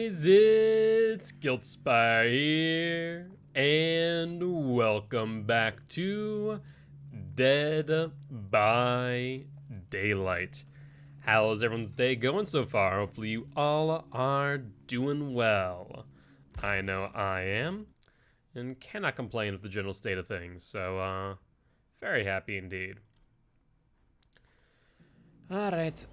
It's Gilty here, and welcome back to Dead by Daylight. How's everyone's day going so far? Hopefully you all are doing well. I know I am, and cannot complain with the general state of things, so, very happy indeed. Alright.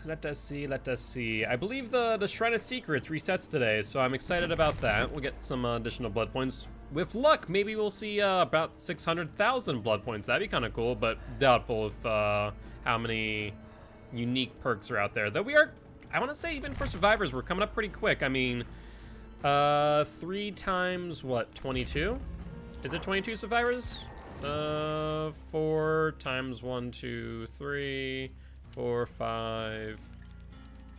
Let us see. I believe the Shrine of Secrets resets today, so I'm excited about that. We'll get some additional blood points. With luck, maybe we'll see about 600,000 blood points. That'd be kind of cool, but doubtful if how many unique perks are out there. Though I want to say even for survivors, we're coming up pretty quick. I mean, 3 times, what, 22? Is it 22 survivors? 4 times 1, 2, 3, 4, 5.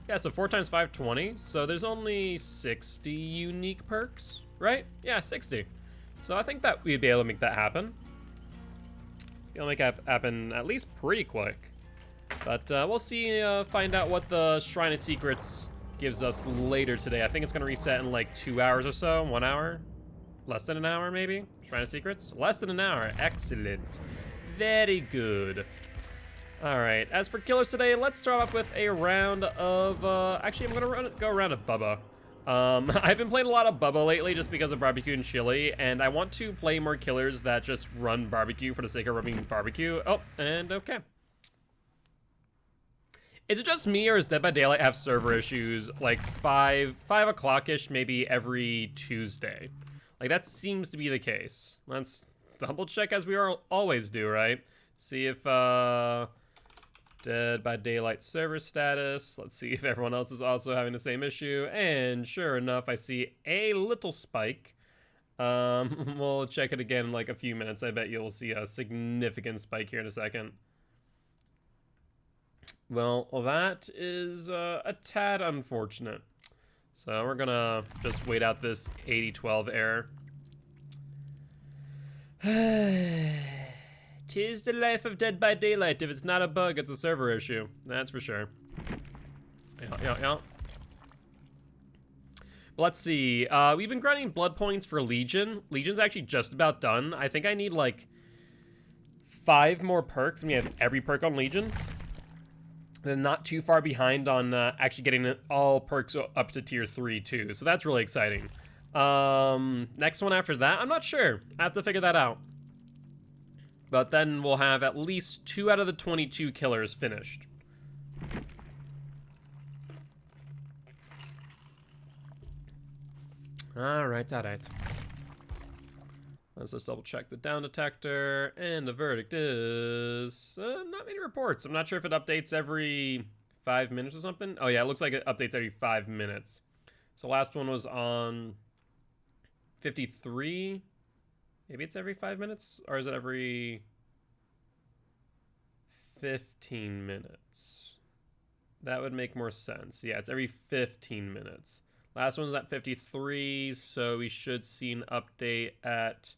Yeah, so 4 times 5, 20. So there's only 60 unique perks, right? Yeah, 60. So I think that we'd be able to make that happen. We'll make it happen at least pretty quick. But we'll see, find out what the Shrine of Secrets gives us later today. I think it's going to reset in like 2 hours or so, 1 hour. Less than an hour, maybe? Shrine of Secrets? Less than an hour. Excellent. Very good. Alright, as for killers today, let's start off with a round of, actually, I'm gonna go around of Bubba. I've been playing a lot of Bubba lately just because of barbecue and chili, and I want to play more killers that just run barbecue for the sake of running barbecue. Oh, and okay. Is it just me, or does Dead by Daylight have server issues like 5 o'clock-ish maybe every Tuesday? Like, that seems to be the case. Let's double check as we always do, right? See if, Dead by Daylight server status. Let's see if everyone else is also having the same issue. And sure enough, I see a little spike. We'll check it again in like a few minutes. I bet you'll see a significant spike here in a second. Well, that is a tad unfortunate. So we're gonna just wait out this 8012 error. 'Tis the life of Dead by Daylight. If it's not a bug, it's a server issue. That's for sure. Yeah. Let's see. We've been grinding blood points for Legion. Legion's actually just about done. I think I need like 5 more perks, and we have every perk on Legion. Then not too far behind on actually getting all perks up to tier 3 too, so that's really exciting. Next one after that, I'm not sure. I have to figure that out. But then we'll have at least 2 out of the 22 killers finished. Alright. Let's just double check the down detector, and the verdict is not many reports. I'm not sure if it updates every 5 minutes or something. Oh yeah, it looks like it updates every 5 minutes. So last one was on 53. Maybe it's every 5 minutes, or is it every 15 minutes? That would make more sense. Yeah, it's every 15 minutes. Last one's at 53, so we should see an update at,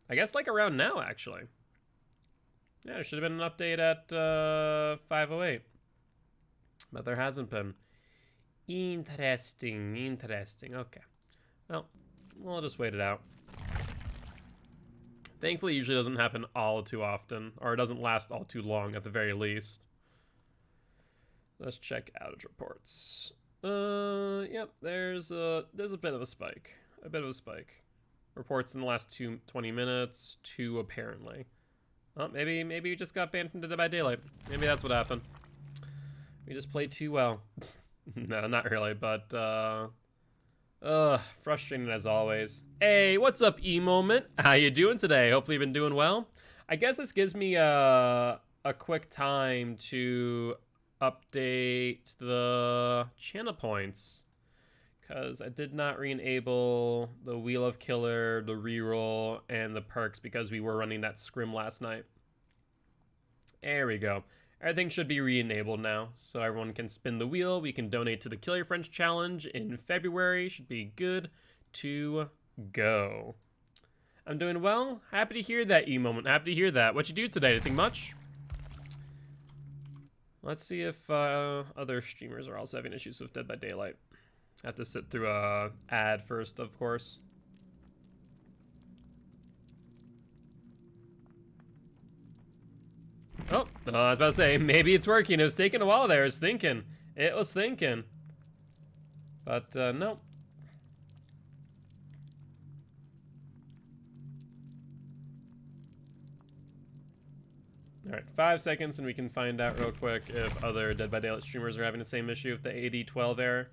I guess, like around now, actually. Yeah, there should have been an update at 5:08. But there hasn't been. Interesting. Okay. Well, we'll just wait it out. Thankfully, it usually doesn't happen all too often, or it doesn't last all too long at the very least. Let's check outage reports. Yep, there's a bit of a spike. Reports in the last 20 minutes, 2 apparently. Oh, maybe we just got banned from Dead by Daylight. Maybe that's what happened. We just played too well. No, not really, but frustrating as always. Hey, what's up, E-Moment? How you doing today? Hopefully you've been doing well. I guess this gives me a quick time to update the channel points, because I did not re-enable the Wheel of Killer, the reroll, and the perks because we were running that scrim last night. There we go. Everything should be re-enabled now, so everyone can spin the wheel. We can donate to the Kill Your Friends Challenge in February. Should be good to go. I'm doing well. Happy to hear that, E-Moment. Happy to hear that. What you do today? Anything much? Let's see if other streamers are also having issues with Dead by Daylight. Have to sit through a ad first, of course. Oh, I was about to say, maybe it's working. It was taking a while there. It was thinking. It was thinking. But, no. Alright, 5 seconds and we can find out real quick if other Dead by Daylight streamers are having the same issue with the 8012 error.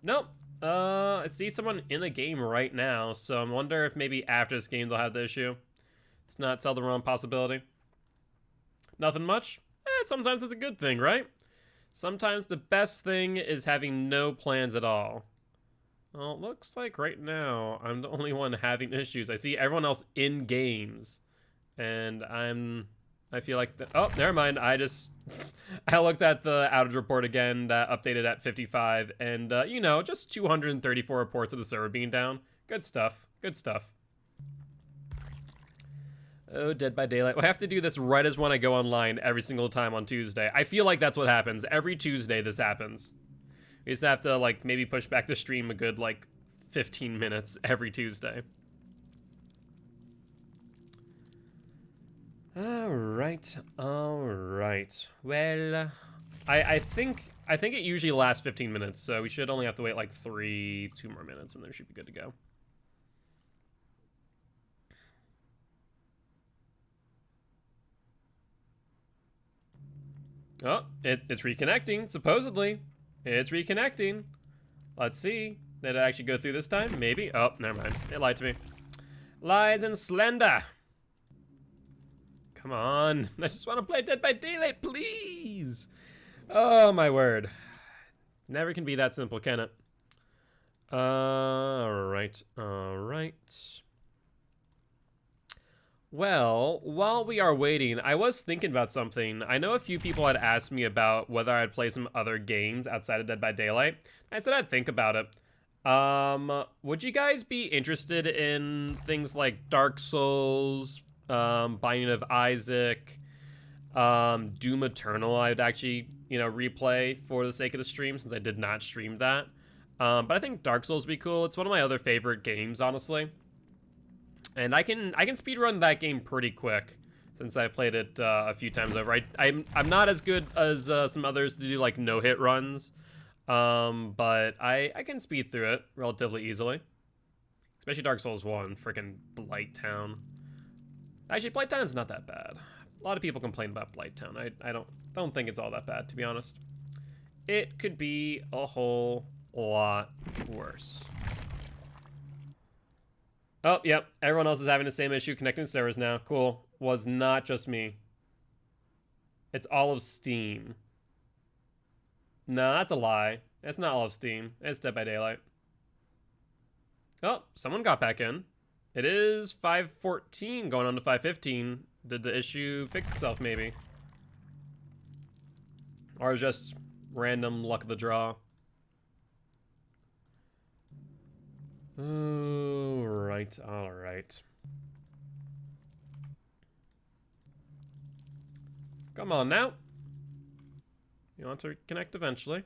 Nope. I see someone in a game right now, so I wonder if maybe after this game they'll have the issue. It's not sell the wrong possibility. Nothing much? Sometimes it's a good thing, right? Sometimes the best thing is having no plans at all. Well, it looks like right now I'm the only one having issues. I see everyone else in games. And I feel like... Oh, never mind. I looked at the outage report again that updated at 55. And, you know, just 234 reports of the server being down. Good stuff. Good stuff. Oh, Dead by Daylight. We'll have to do this right as when I go online every single time on Tuesday. I feel like that's what happens. Every Tuesday this happens. We just have to, like, maybe push back the stream a good, like, 15 minutes every Tuesday. Alright, alright. Well, I think it usually lasts 15 minutes, so we should only have to wait, like, 2 more minutes, and then we should be good to go. Oh, it's reconnecting, supposedly. It's reconnecting. Let's see. Did it actually go through this time? Maybe. Oh, never mind. It lied to me. Lies and slender. Come on. I just want to play Dead by Daylight, please. Oh, my word. Never can be that simple, can it? Alright. Alright. Well, while we are waiting, I was thinking about something. I know a few people had asked me about whether I'd play some other games outside of Dead by Daylight. I said I'd think about it. Would you guys be interested in things like Dark Souls, Binding of Isaac, Doom Eternal? I'd actually, you know, replay for the sake of the stream since I did not stream that. But I think Dark Souls would be cool. It's one of my other favorite games, honestly. And I can speedrun that game pretty quick since I played it a few times over. I'm not as good as some others to do like no-hit runs, but I can speed through it relatively easily. Especially Dark Souls 1, freaking Blighttown. Actually, Blighttown's not that bad. A lot of people complain about Blighttown. I don't think it's all that bad, to be honest. It could be a whole lot worse. Oh, yep. Everyone else is having the same issue connecting servers now. Cool. Was not just me. It's all of Steam. No, that's a lie. It's not all of Steam. It's Dead by Daylight. Oh, someone got back in. It is 5:14 going on to 5:15. Did the issue fix itself, maybe? Or just random luck of the draw? Alright, alright. Come on now. You want to connect eventually.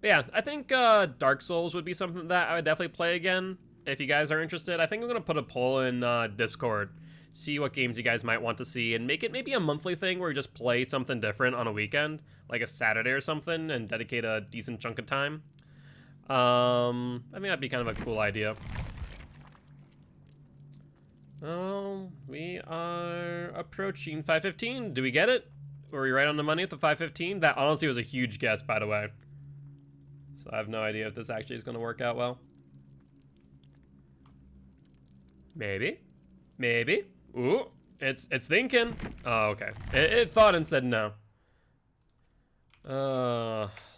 But yeah, I think Dark Souls would be something that I would definitely play again. If you guys are interested, I think I'm going to put a poll in Discord. See what games you guys might want to see, and make it maybe a monthly thing where you just play something different on a weekend, like a Saturday or something, and dedicate a decent chunk of time. I think that'd be kind of a cool idea. Oh, we are approaching 5:15. Do we get it? Were we right on the money at the 5:15? That honestly was a huge guess, by the way. So I have no idea if this actually is going to work out well. Maybe. Maybe. Ooh, it's thinking. Oh, okay. It thought and said no.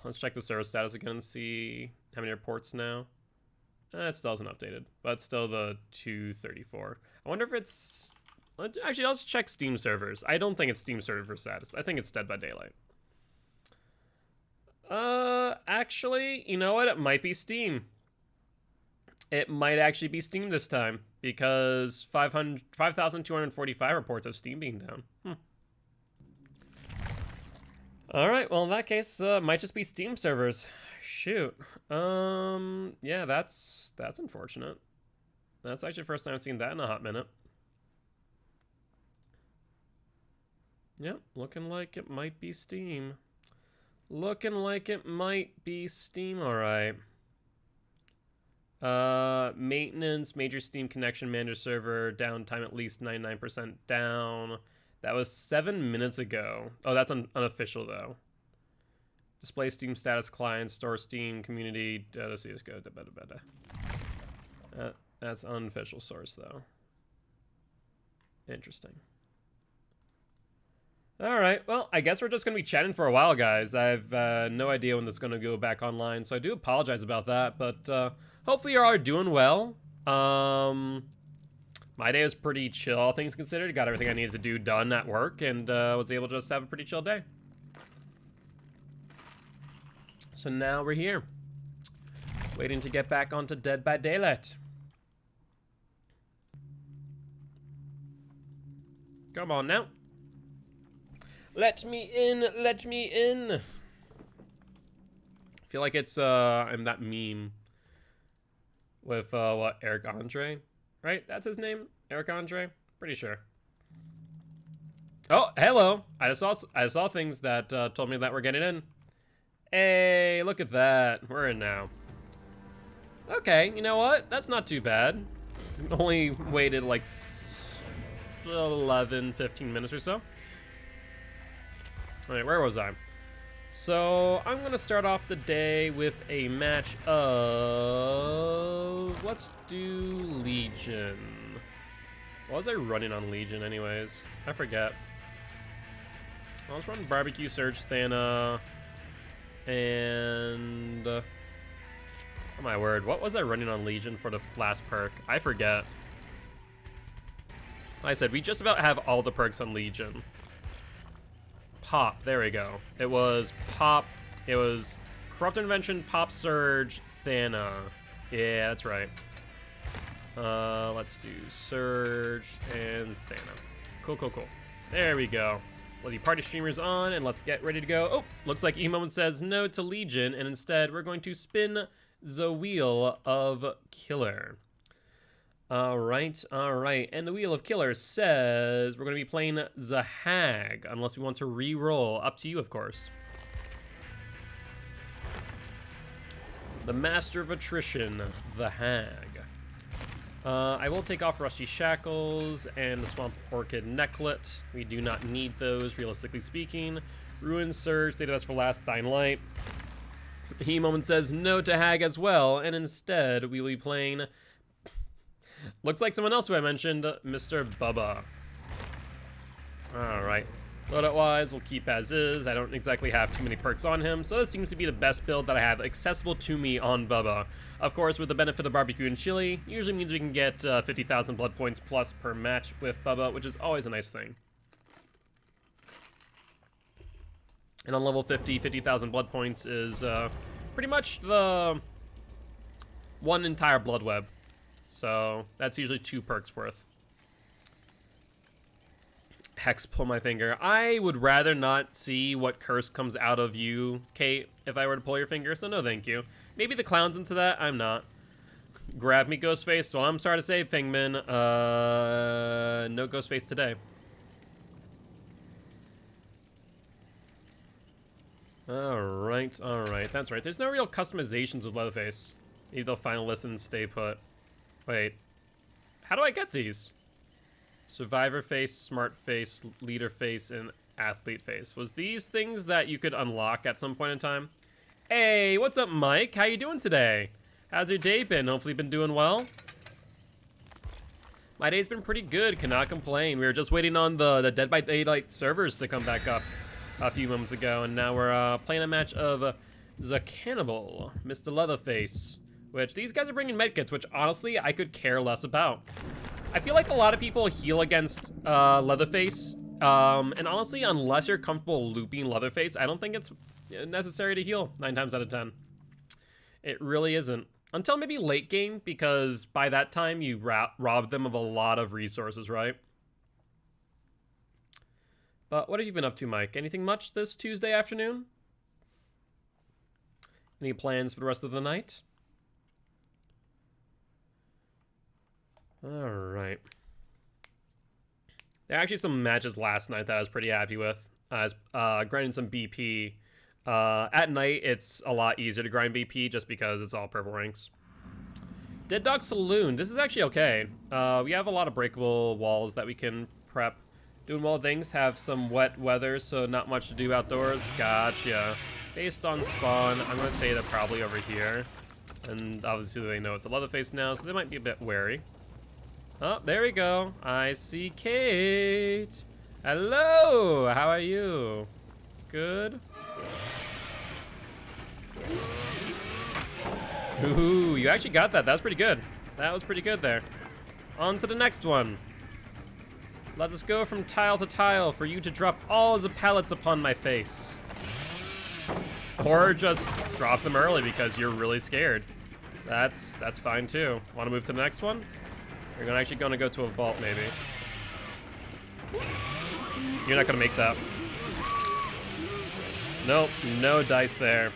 Let's check the server status again and see how many reports now. It still isn't updated, but still the 234. I wonder if it's... Actually, let's check Steam servers. I don't think it's Steam server status. I think it's Dead by Daylight. Actually, you know what? It might be Steam. It might actually be Steam this time, because 5,245 reports of Steam being down. All right, well in that case, might just be Steam servers. Shoot. Yeah, that's unfortunate. That's actually the first time I've seen that in a hot minute. Yep, looking like it might be Steam. Looking like it might be Steam, alright. Maintenance, major Steam connection manager server, downtime at least 99% down. That was 7 minutes ago. Oh, that's unofficial though. Display Steam status client, store Steam, community, let's see, let's go. That's unofficial source though. Interesting. Alright, well, I guess we're just going to be chatting for a while, guys. I have no idea when this is going to go back online, so I do apologize about that, but hopefully you all are doing well. My day was pretty chill, all things considered. Got everything I needed to do done at work, and was able to just have a pretty chill day. So now we're here, waiting to get back onto Dead by Daylight. Come on now. Let me in, let me in. I feel like it's, I'm that meme with, what, Eric Andre? Right? That's his name? Eric Andre? Pretty sure. Oh, hello. I just saw things that, told me that we're getting in. Hey, look at that. We're in now. Okay, you know what? That's not too bad. Only waited, like, 11, 15 minutes or so. Alright, where was I? So, I'm going to start off the day with a match of... Let's do Legion. What was I running on Legion anyways? I forget. I was running Barbecue Surge Thana. And... oh my word, what was I running on Legion for the last perk? I forget. Like I said, we just about have all the perks on Legion. Pop, there we go. It was Pop, it was Corrupt Intervention, Pop Surge, Thana. Yeah, that's right. Let's do Surge and Thana. Cool, cool, cool. There we go. Let the party streamers on, and let's get ready to go. Oh, looks like E-Moment says no to Legion, and instead we're going to spin the Wheel of Killer. Alright, and the Wheel of Killer says we're going to be playing the Hag, unless we want to re-roll. Up to you, of course. The Master of Attrition, the Hag. I will take off Rusty Shackles and the Swamp Orchid Necklet. We do not need those, realistically speaking. Ruin Surge, State of Us for Last, Dying Light. He-Moment says no to Hag as well, and instead we will be playing... Looks like someone else who I mentioned, Mr. Bubba. Alright. Loadout-wise, we'll keep as is. I don't exactly have too many perks on him, so this seems to be the best build that I have accessible to me on Bubba. Of course, with the benefit of barbecue and chili, usually means we can get 50,000 blood points plus per match with Bubba, which is always a nice thing. And on level 50,000 blood points is pretty much the one entire blood web. So that's usually 2 perks worth. Hex, pull my finger. I would rather not see what curse comes out of you, Kate, if I were to pull your finger, so no thank you. Maybe the clown's into that, I'm not. Grab me, Ghostface. Well, I'm sorry to say, Pingman, no Ghostface today. Alright, that's right. There's no real customizations with Leatherface. Maybe they'll finally listen and stay put. Wait, how do I get these? Survivor face, smart face, leader face, and athlete face. Was these things that you could unlock at some point in time? Hey, what's up, Mike? How you doing today? How's your day been? Hopefully you've been doing well. My day's been pretty good, cannot complain. We were just waiting on the Dead by Daylight servers to come back up a few moments ago, and now we're playing a match of the Cannibal, Mr. Leatherface. Which, these guys are bringing medkits, which honestly, I could care less about. I feel like a lot of people heal against Leatherface. And honestly, unless you're comfortable looping Leatherface, I don't think it's necessary to heal 9 times out of 10. It really isn't. Until maybe late game, because by that time, you rob them of a lot of resources, right? But what have you been up to, Mike? Anything much this Tuesday afternoon? Any plans for the rest of the night? Alright. There are actually some matches last night that I was pretty happy with. I was grinding some BP. At night, it's a lot easier to grind BP just because it's all purple ranks. Dead Dog Saloon. This is actually okay. We have a lot of breakable walls that we can prep. Doing well things, have some wet weather, so not much to do outdoors. Gotcha. Based on spawn, I'm going to say they're probably over here. And obviously they know it's a Leatherface now, so they might be a bit wary. Oh, there we go. I see Kate. Hello, how are you? Good? Ooh, you actually got that. That was pretty good. That was pretty good there. On to the next one. Let us go from tile to tile for you to drop all the pallets upon my face. Or just drop them early because you're really scared. That's fine too. Want to move to the next one? You're actually gonna go to a vault maybe. You're not gonna make that. Nope, no dice there.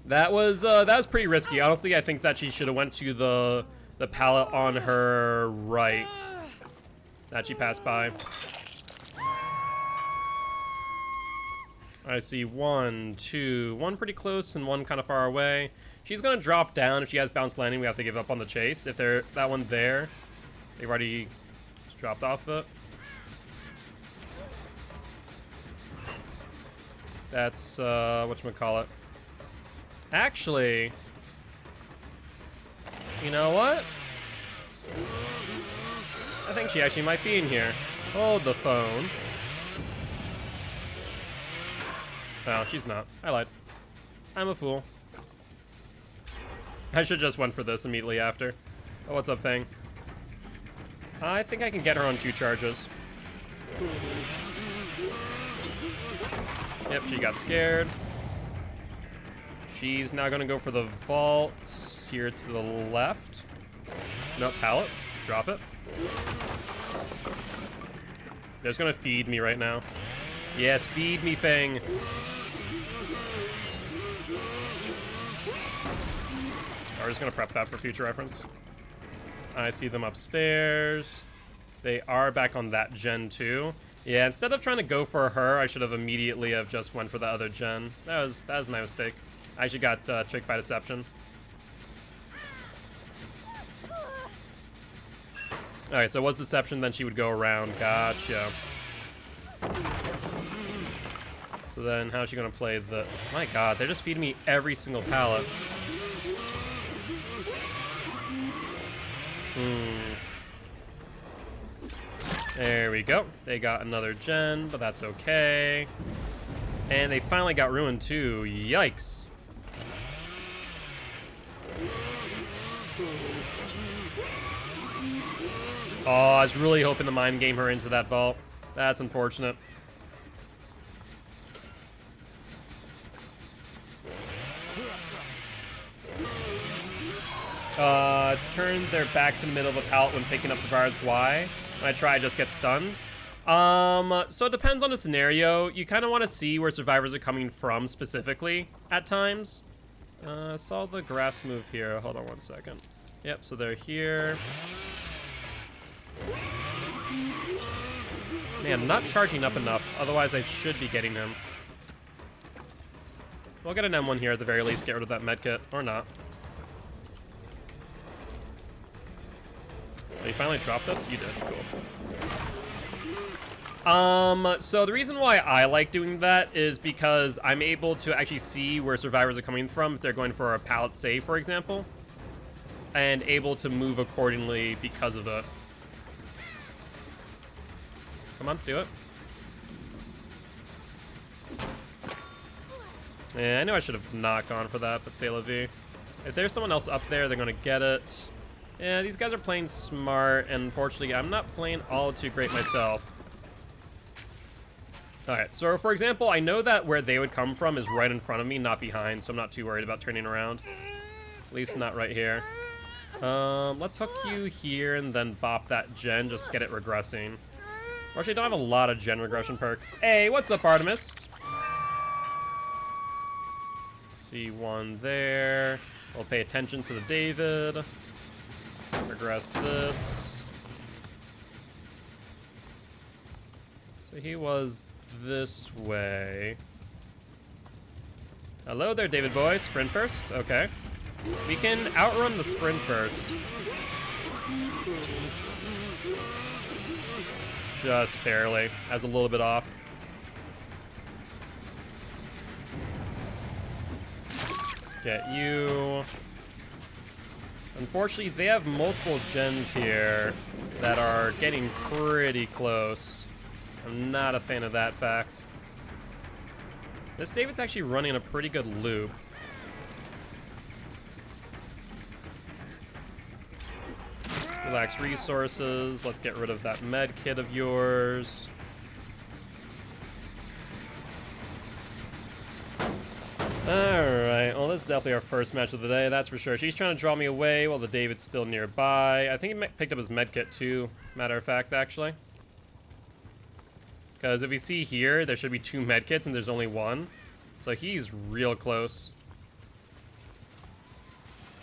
That was pretty risky. Honestly, I think that she should have went to the pallet on her right that she passed by. I see one, two, one pretty close and one kind of far away. She's gonna drop down. If she has bounce landing, we have to give up on the chase. If they're that one there, they've already dropped off it. That's whatchamacallit. Actually, you know what? I think she actually might be in here. Hold the phone. No, she's not. I lied. I'm a fool. I should just went for this immediately after. Oh, what's up, Fang? I think I can get her on 2 charges. Yep, she got scared. She's now gonna go for the vault. Here to the left. Nope, pallet. Drop it. They're just gonna feed me right now. Yes, feed me, Fang. We're just gonna prep that for future reference. I see them upstairs. They are back on that gen too. Yeah, instead of trying to go for her, I should have immediately have just went for the other gen. That was my mistake. I actually got tricked by deception. Alright, so it was deception, then she would go around. Gotcha. So then how's she gonna play the... My god, they're just feeding me every single pallet. There we go. They got another gen, but that's okay. And they finally got ruined too. Yikes. Oh, I was really hoping to mind game her into that vault. That's unfortunate. Turn their back to the middle of a pallet when picking up survivors. Why? When I try, I just get stunned. So it depends on the scenario. You kind of want to see where survivors are coming from specifically at times. Saw the grass move here. Hold on one second. Yep, so they're here. Man, I'm not charging up enough. Otherwise, I should be getting him. We'll get an M1 here at the very least. Get rid of that medkit. Or not. Oh, you finally dropped us? You did. Cool. So the reason why I like doing that is because I'm able to actually see where survivors are coming from if they're going for a pallet save, for example. And able to move accordingly because of it. Come on, do it. Yeah, I know I should have not gone for that, but c'est la vie. If there's someone else up there, they're gonna get it. Yeah, these guys are playing smart, and unfortunately, I'm not playing all too great myself. Alright, so for example, I know that where they would come from is right in front of me, not behind, so I'm not too worried about turning around. At least not right here. Let's hook you here and then bop that gen, just get it regressing. Actually, I don't have a lot of gen regression perks. Hey, what's up, Artemis? See one there. We'll pay attention to the David. Regress this. So he was this way. Hello there, David boy. Sprint burst. Okay. We can outrun the sprint burst. Just barely. That's a little bit off. Get you. Unfortunately, they have multiple gens here that are getting pretty close. I'm not a fan of that fact. This David's actually running a pretty good loop. Relax resources. Let's get rid of that med kit of yours. Alright, well this is definitely our first match of the day, that's for sure. She's trying to draw me away while the David's still nearby. I think he picked up his med kit too, matter of fact, actually. Because if you see here, there should be 2 med kits and there's only 1. So he's real close.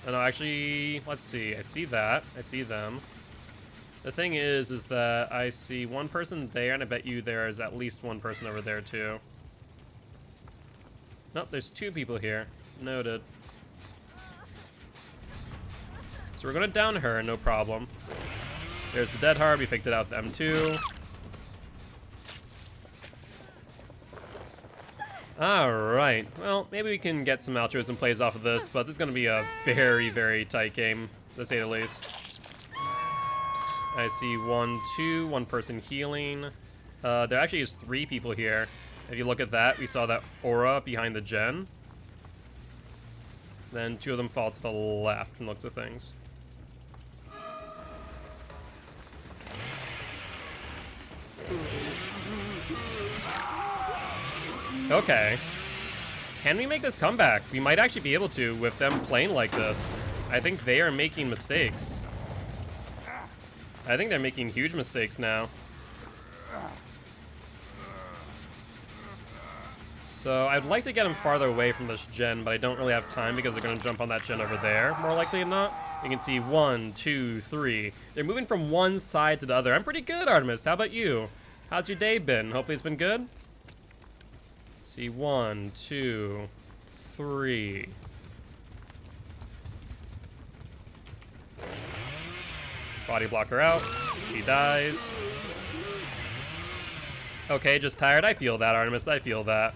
Oh, no, actually, let's see. I see that. I see them. The thing is that I see one person there, and I bet you there is at least one person over there, too. Nope, there's 2 people here. Noted. So we're going to down her, no problem. There's the Dead Heart. We faked it out to M2. Alright, well, maybe we can get some altruism plays off of this, but this is going to be a very, very tight game, to say the least. I see 1, 2, 1 person healing. There actually is 3 people here. If you look at that, we saw that aura behind the gen. Then 2 of them fall to the left from the looks of things. Okay. Can we make this comeback? We might actually be able to with them playing like this. I think they are making mistakes. I think they're making huge mistakes now. So I'd like to get them farther away from this gen, but I don't really have time because they're going to jump on that gen over there, more likely than not. You can see 1, 2, 3. They're moving from one side to the other. I'm pretty good, Artemis. How about you? How's your day been? Hopefully it's been good. See 1, 2, 3. Body blocker out. She dies. Okay, just tired. I feel that, Artemis. I feel that.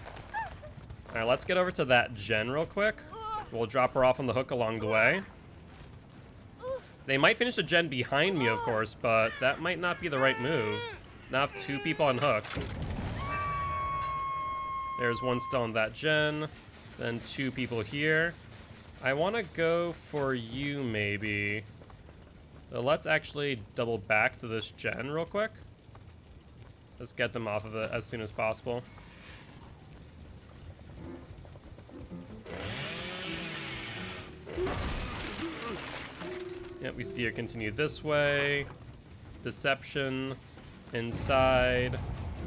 Alright, let's get over to that gen real quick. We'll drop her off on the hook along the way. They might finish the gen behind me, of course, but that might not be the right move. Now I have 2 people on hook. There's 1 still on that gen. Then 2 people here. I want to go for you, maybe. So let's actually double back to this gen real quick. Let's get them off of it as soon as possible. Yep, we see her continue this way. Deception. Inside.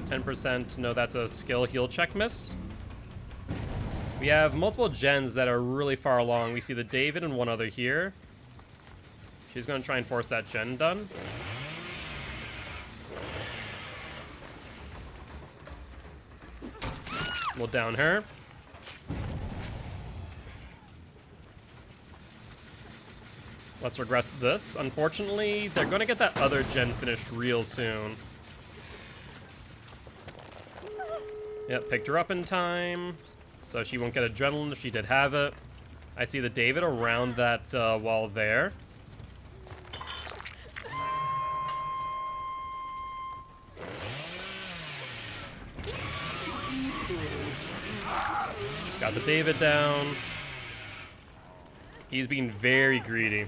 10%. No, that's a skill heal check miss. We have multiple gens that are really far along. We see the David and 1 other here. She's going to try and force that gen done. We'll down her. Let's regress this. Unfortunately, they're going to get that other gen finished real soon. Yep, picked her up in time. So she won't get adrenaline if she did have it. I see the David around that wall there. Got the David down. He's being very greedy.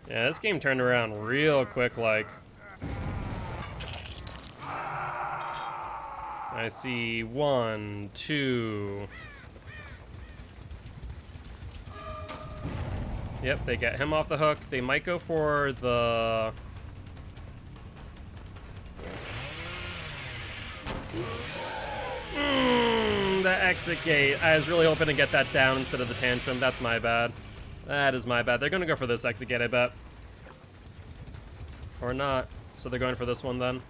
Yeah, this game turned around real quick, like. I see 1, 2. Yep, they get him off the hook. They might go for the The exit gate. I was really hoping to get that down instead of the tantrum. That's my bad. That is my bad. They're going to go for this exit gate, I bet. Or not. So they're going for this one then.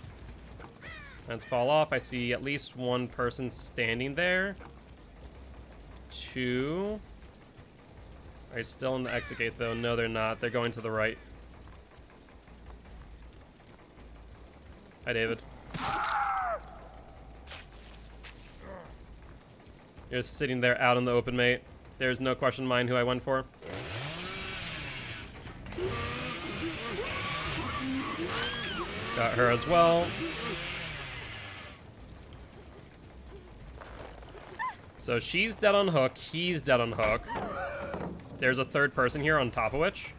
Let's fall off. I see at least one person standing there. Two. Are they still in the exit gate though? No, they're not. They're going to the right. Hi, David. You're just sitting there out in the open, mate. There's no question in mind who I went for. Got her as well. So she's dead on hook. He's dead on hook. There's a third person here on top of which.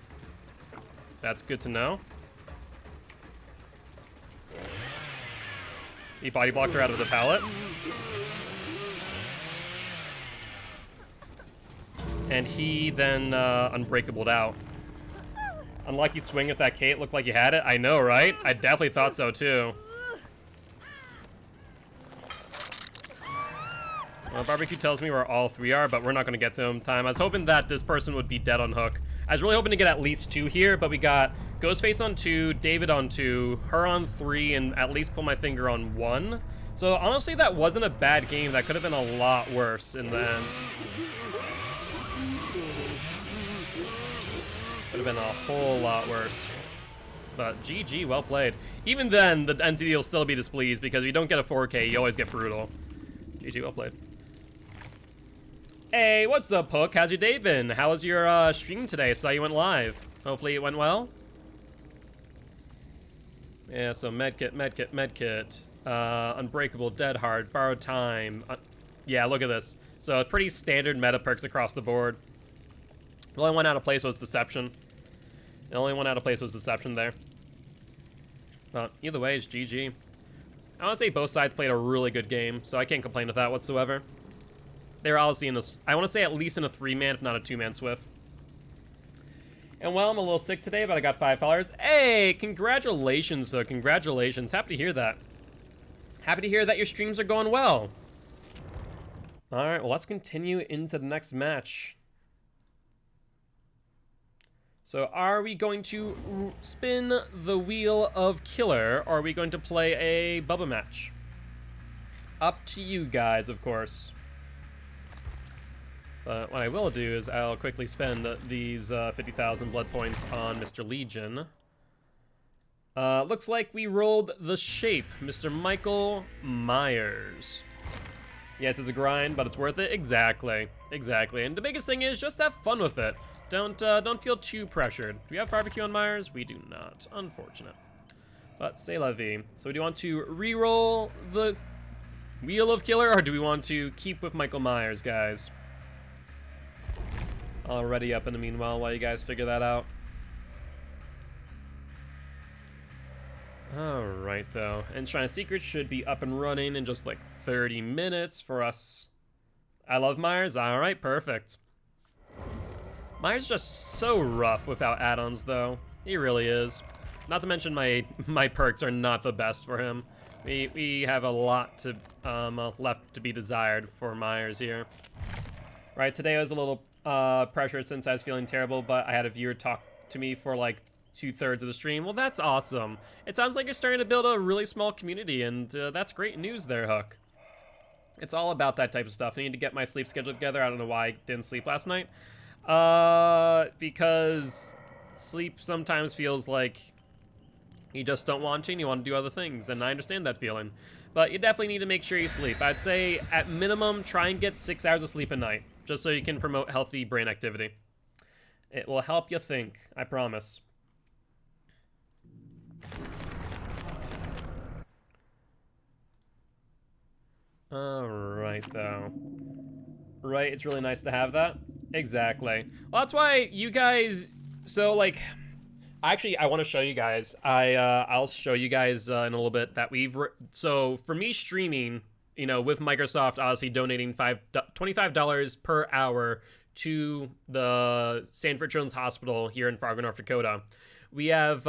That's good to know. He body blocked her out of the pallet. And he then unbreakabled out. Unlucky swing if that Kate looked like you had it. I know, right? I definitely thought so too. Well, barbecue tells me where all three are, but we're not going to get to them in time. I was hoping that this person would be dead on hook. I was really hoping to get at least two here, but we got Ghostface on 2, David on 2, her on 3, and at least pull my finger on 1. So honestly, that wasn't a bad game. That could have been a lot worse in the end. Could have been a whole lot worse. But GG, well played. Even then, the entity will still be displeased because if you don't get a 4K, you always get brutal. GG, well played. Hey, what's up, Hook? How's your day been? How was your stream today? Saw you went live. Hopefully it went well. Yeah, so medkit, medkit, medkit. Unbreakable, dead hard, borrowed time. Yeah, look at this. So pretty standard meta perks across the board. The only one out of place was Deception. The only one out of place was Deception there. But either way, it's GG. I want to say both sides played a really good game, so I can't complain with that whatsoever. They were obviously in a, I want to say at least in a 3-man, if not a 2-man Swift. And well, I'm a little sick today, but I got $5. Hey, congratulations, though. Congratulations. Happy to hear that. Happy to hear that your streams are going well. All right, well, let's continue into the next match. So are we going to spin the Wheel of Killer, or are we going to play a Bubba match? Up to you guys, of course. But what I will do is I'll quickly spend these 50,000 blood points on Mr. Legion. Looks like we rolled the shape, Mr. Michael Myers. Yes, it's a grind, but it's worth it. Exactly, exactly. And the biggest thing is just have fun with it. Don't feel too pressured. Do we have barbecue on Myers? We do not. Unfortunate. But c'est la vie. So do you want to re-roll the Wheel of Killer, or do we want to keep with Michael Myers, guys? I'll ready up in the meanwhile while you guys figure that out. Alright, though. Enshrined Secrets should be up and running in just like 30 minutes for us. I love Myers. Alright, perfect. Myers is just so rough without add-ons, though. He really is. Not to mention my perks are not the best for him. We have a lot to left to be desired for Myers here. Right, today I was a little pressured since I was feeling terrible, but I had a viewer talk to me for like 2/3 of the stream. Well, that's awesome. It sounds like you're starting to build a really small community, and that's great news there, Hook. It's all about that type of stuff. I need to get my sleep schedule together. I don't know why I didn't sleep last night. Because sleep sometimes feels like you just don't want to and you want to do other things, and I understand that feeling. But you definitely need to make sure you sleep. I'd say, at minimum, try and get 6 hours of sleep a night, just so you can promote healthy brain activity. It will help you think, I promise. Alright, though. Right, it's really nice to have that. Exactly. Well, that's why you guys... So, like... Actually, I want to show you guys. I'll show you guys in a little bit that we've... So, for me streaming, you know, with Microsoft obviously donating $25 per hour to the Sanford Children's Hospital here in Fargo, North Dakota, we have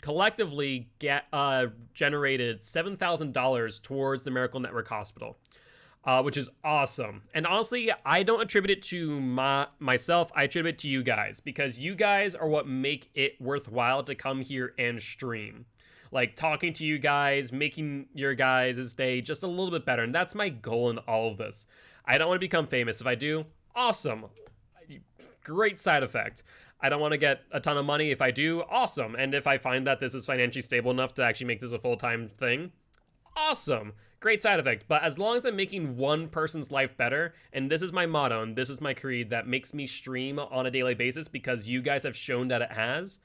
collectively generated $7,000 towards the Miracle Network Hospital, which is awesome. And honestly, I don't attribute it to myself. I attribute it to you guys, because you guys are what make it worthwhile to come here and stream. Like, talking to you guys, making your guys' day just a little bit better. And that's my goal in all of this. I don't want to become famous. If I do, awesome. Great side effect. I don't want to get a ton of money. If I do, awesome. And if I find that this is financially stable enough to actually make this a full-time thing, awesome. Great side effect. But as long as I'm making one person's life better, and this is my motto, and this is my creed that makes me stream on a daily basis because you guys have shown that it has.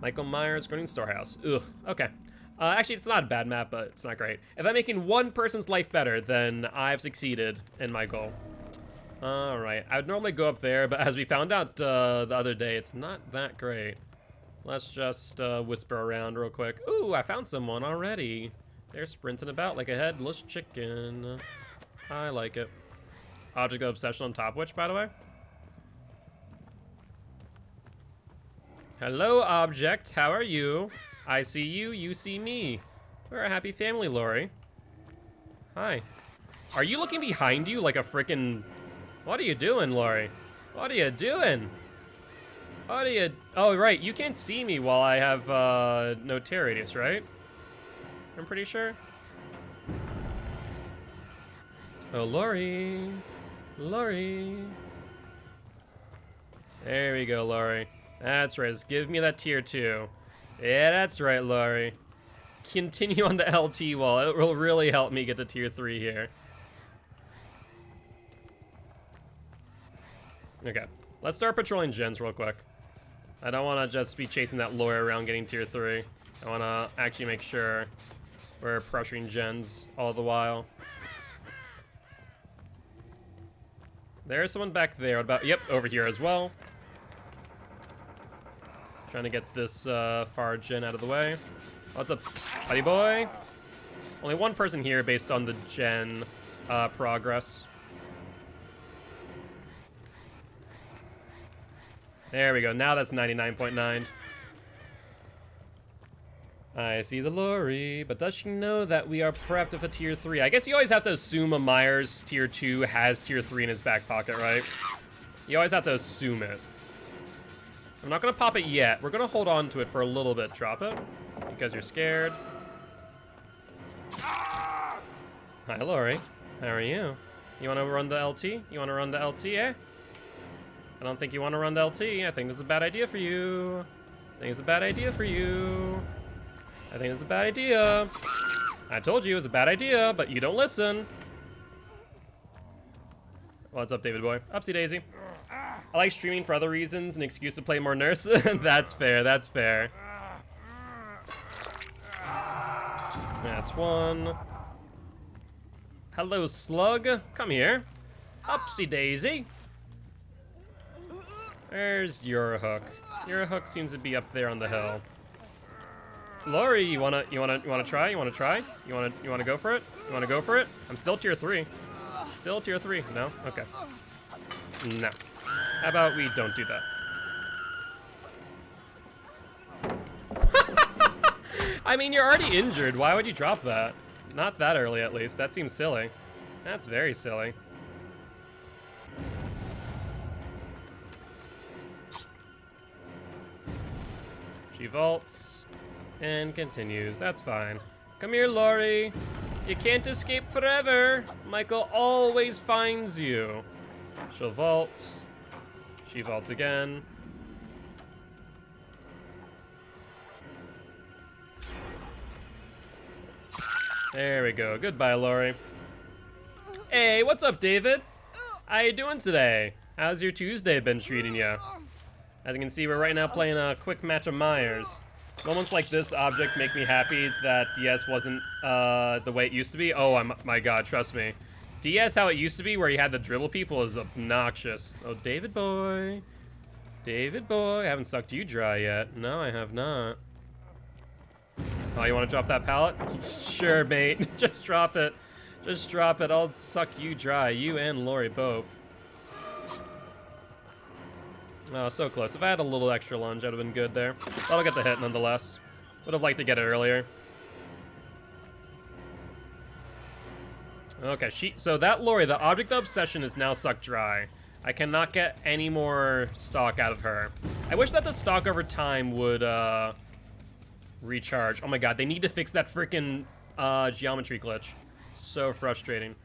Michael Myers, Grinning Storehouse. Ugh, okay. Actually, it's not a bad map, but it's not great. If I'm making one person's life better, then I've succeeded in my goal. Alright, I would normally go up there, but as we found out the other day, it's not that great. Let's just whisper around real quick. Ooh, I found someone already. They're sprinting about like a headless chicken. I like it. Object of Obsession on top which, by the way? Hello, Object. How are you? I see you, you see me. We're a happy family, Lori. Hi. Are you looking behind you like a frickin'... What are you doing, Lori? What are you doing? What are you... Oh, right. You can't see me while I have no tear radius, right? I'm pretty sure. Oh, Lori. Lori. There we go, Lori. That's right. Just give me that tier 2. Yeah, that's right, Lori. Continue on the LT wall. It will really help me get to tier 3 here. Okay. Let's start patrolling gens real quick. I don't want to just be chasing that Lori around getting tier 3. I want to actually make sure we're pressuring gens all the while. There's someone back there. What about... Yep, over here as well. Trying to get this far gen out of the way. What's up, buddy boy? Only one person here based on the gen progress. There we go. Now that's 99.9. I see the Lori, but does she know that we are prepped with a tier 3? I guess you always have to assume a Myers tier 2 has tier 3 in his back pocket, right? You always have to assume it. I'm not going to pop it yet. We're going to hold on to it for a little bit. Drop it. Because you're scared. Hi, Lori. How are you? You want to run the LT? You want to run the LT, eh? I don't think you want to run the LT. I think it's a bad idea for you. I think it's a bad idea for you. I think it's a bad idea. I told you it was a bad idea, but you don't listen. What's up, David boy? Upsie daisy. I like streaming for other reasons, an excuse to play more nurse. That's fair, that's fair. That's one. Hello, Slug. Come here. Upsie daisy. There's your hook. Your hook seems to be up there on the hill. Lori, you wanna try? You wanna try? You wanna go for it? You wanna go for it? I'm still tier 3. Still tier 3. No? Okay. No. How about we don't do that? I mean, you're already injured. Why would you drop that? Not that early, at least. That seems silly. That's very silly. She vaults and continues. That's fine. Come here, Lori. You can't escape forever. Michael always finds you. She'll vault. She vaults again. There we go. Goodbye, Lori. Hey, what's up, David? How you doing today? How's your Tuesday been treating you? As you can see, we're right now playing a quick match of Myers. Moments like this object make me happy that DS wasn't the way it used to be. Oh my god, trust me. DS how it used to be, where you had to dribble people, is obnoxious. Oh, David boy. David boy. I haven't sucked you dry yet. No, I have not. Oh, you want to drop that pallet? Sure, mate. Just drop it. Just drop it. I'll suck you dry. You and Lori both. Oh, so close. If I had a little extra lunge, I'd have been good there. But I'll get the hit nonetheless. Would have liked to get it earlier. Okay, so that Lori, the object of obsession, is now sucked dry. I cannot get any more stock out of her. I wish that the stock over time would recharge. Oh my god, they need to fix that freaking geometry glitch. So frustrating.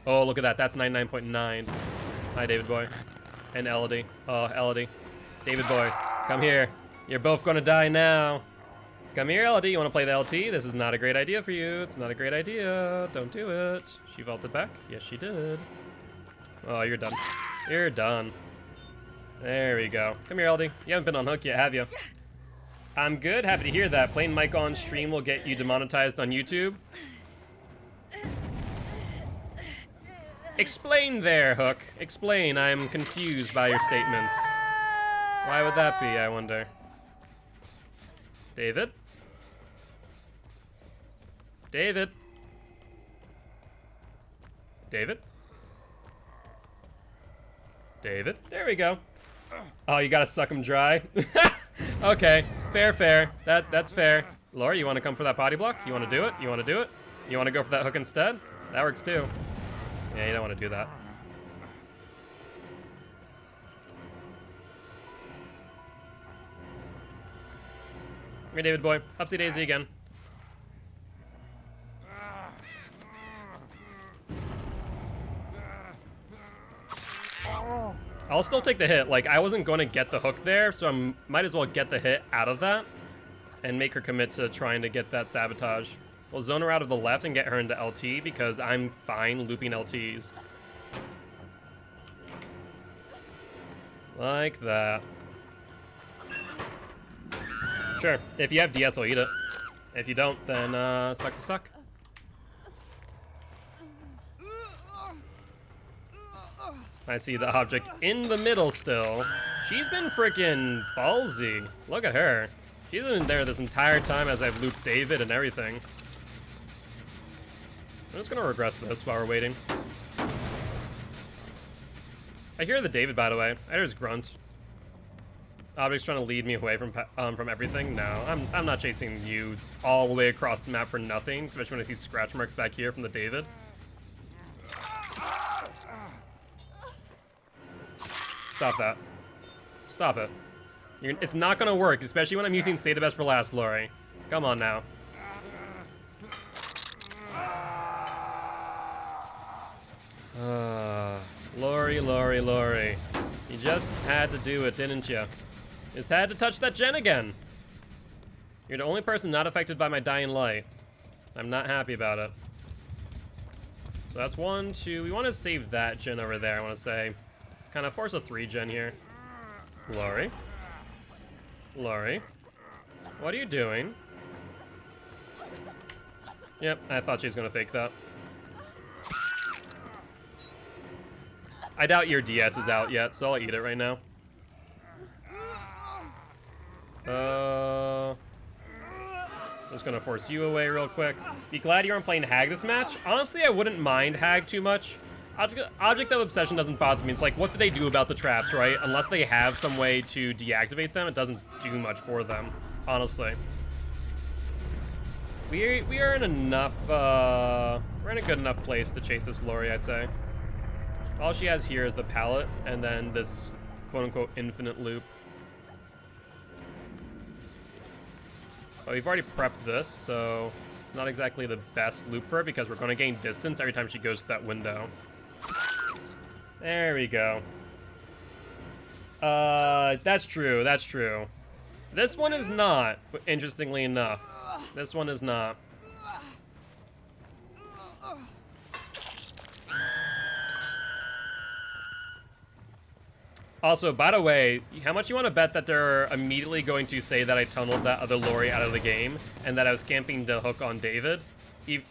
Oh, look at that. That's 99.9. Hi, David boy. And Elodie. Oh, Elodie. David boy, come here. You're both gonna die now. Come here, Elodie. You want to play the LT? This is not a great idea for you. It's not a great idea. Don't do it. She vaulted back. Yes, she did. Oh, you're done. You're done. There we go. Come here, Elodie. You haven't been on hook yet, have you? I'm good. Happy to hear that. Playing Mike on stream will get you demonetized on YouTube. Explain there, Hook. Explain. I'm confused by your statements. Why would that be, I wonder? David? David? David? David? There we go. Oh, you gotta suck him dry? Okay, fair. That's fair. Laura, you wanna come for that potty block? You wanna do it? You wanna do it? You wanna go for that hook instead? That works too. Yeah, you don't wanna do that. Hey, David boy. Upsy daisy again. I'll still take the hit. Like, I wasn't going to get the hook there, so I might as well get the hit out of that and make her commit to trying to get that sabotage. We'll zone her out of the left and get her into LT because I'm fine looping LTs. Like that. Sure, if you have DS, I'll eat it. If you don't, then sucks to suck. I see the object in the middle still. She's been freaking ballsy. Look at her. She's been there this entire time as I've looped David and everything. I'm just gonna regress this while we're waiting. I hear the David, by the way. I hear his grunt. Object's trying to lead me away from everything. No, I'm not chasing you all the way across the map for nothing, especially when I see scratch marks back here from the David. Stop that. Stop it. It's not gonna work, especially when I'm using Save the Best for Last, Lori. Come on now. Lori. You just had to do it, didn't you? Just had to touch that gen again. You're the only person not affected by my dying light. I'm not happy about it. So that's 1, 2. We want to save that gen over there, I want to say. Kind of force a 3 gen here. Lori? What are you doing? Yep, I thought she was going to fake that. I doubt your DS is out yet, so I'll eat it right now. Just gonna force you away real quick. Be glad you aren't playing Hag this match. Honestly, I wouldn't mind Hag too much. Object of Obsession doesn't bother me. It's like, what do they do about the traps, right? Unless they have some way to deactivate them, it doesn't do much for them, honestly. We are in enough, we're in a good enough place to chase this Lori, I'd say. All she has here is the pallet, and then this quote-unquote infinite loop. But we've already prepped this, so it's not exactly the best loop for her because we're going to gain distance every time she goes to that window. There we go. That's true. This one is not, interestingly enough. This one is not. Also, by the way, how much you want to bet that they're immediately going to say that I tunneled that other Lori out of the game and that I was camping the hook on David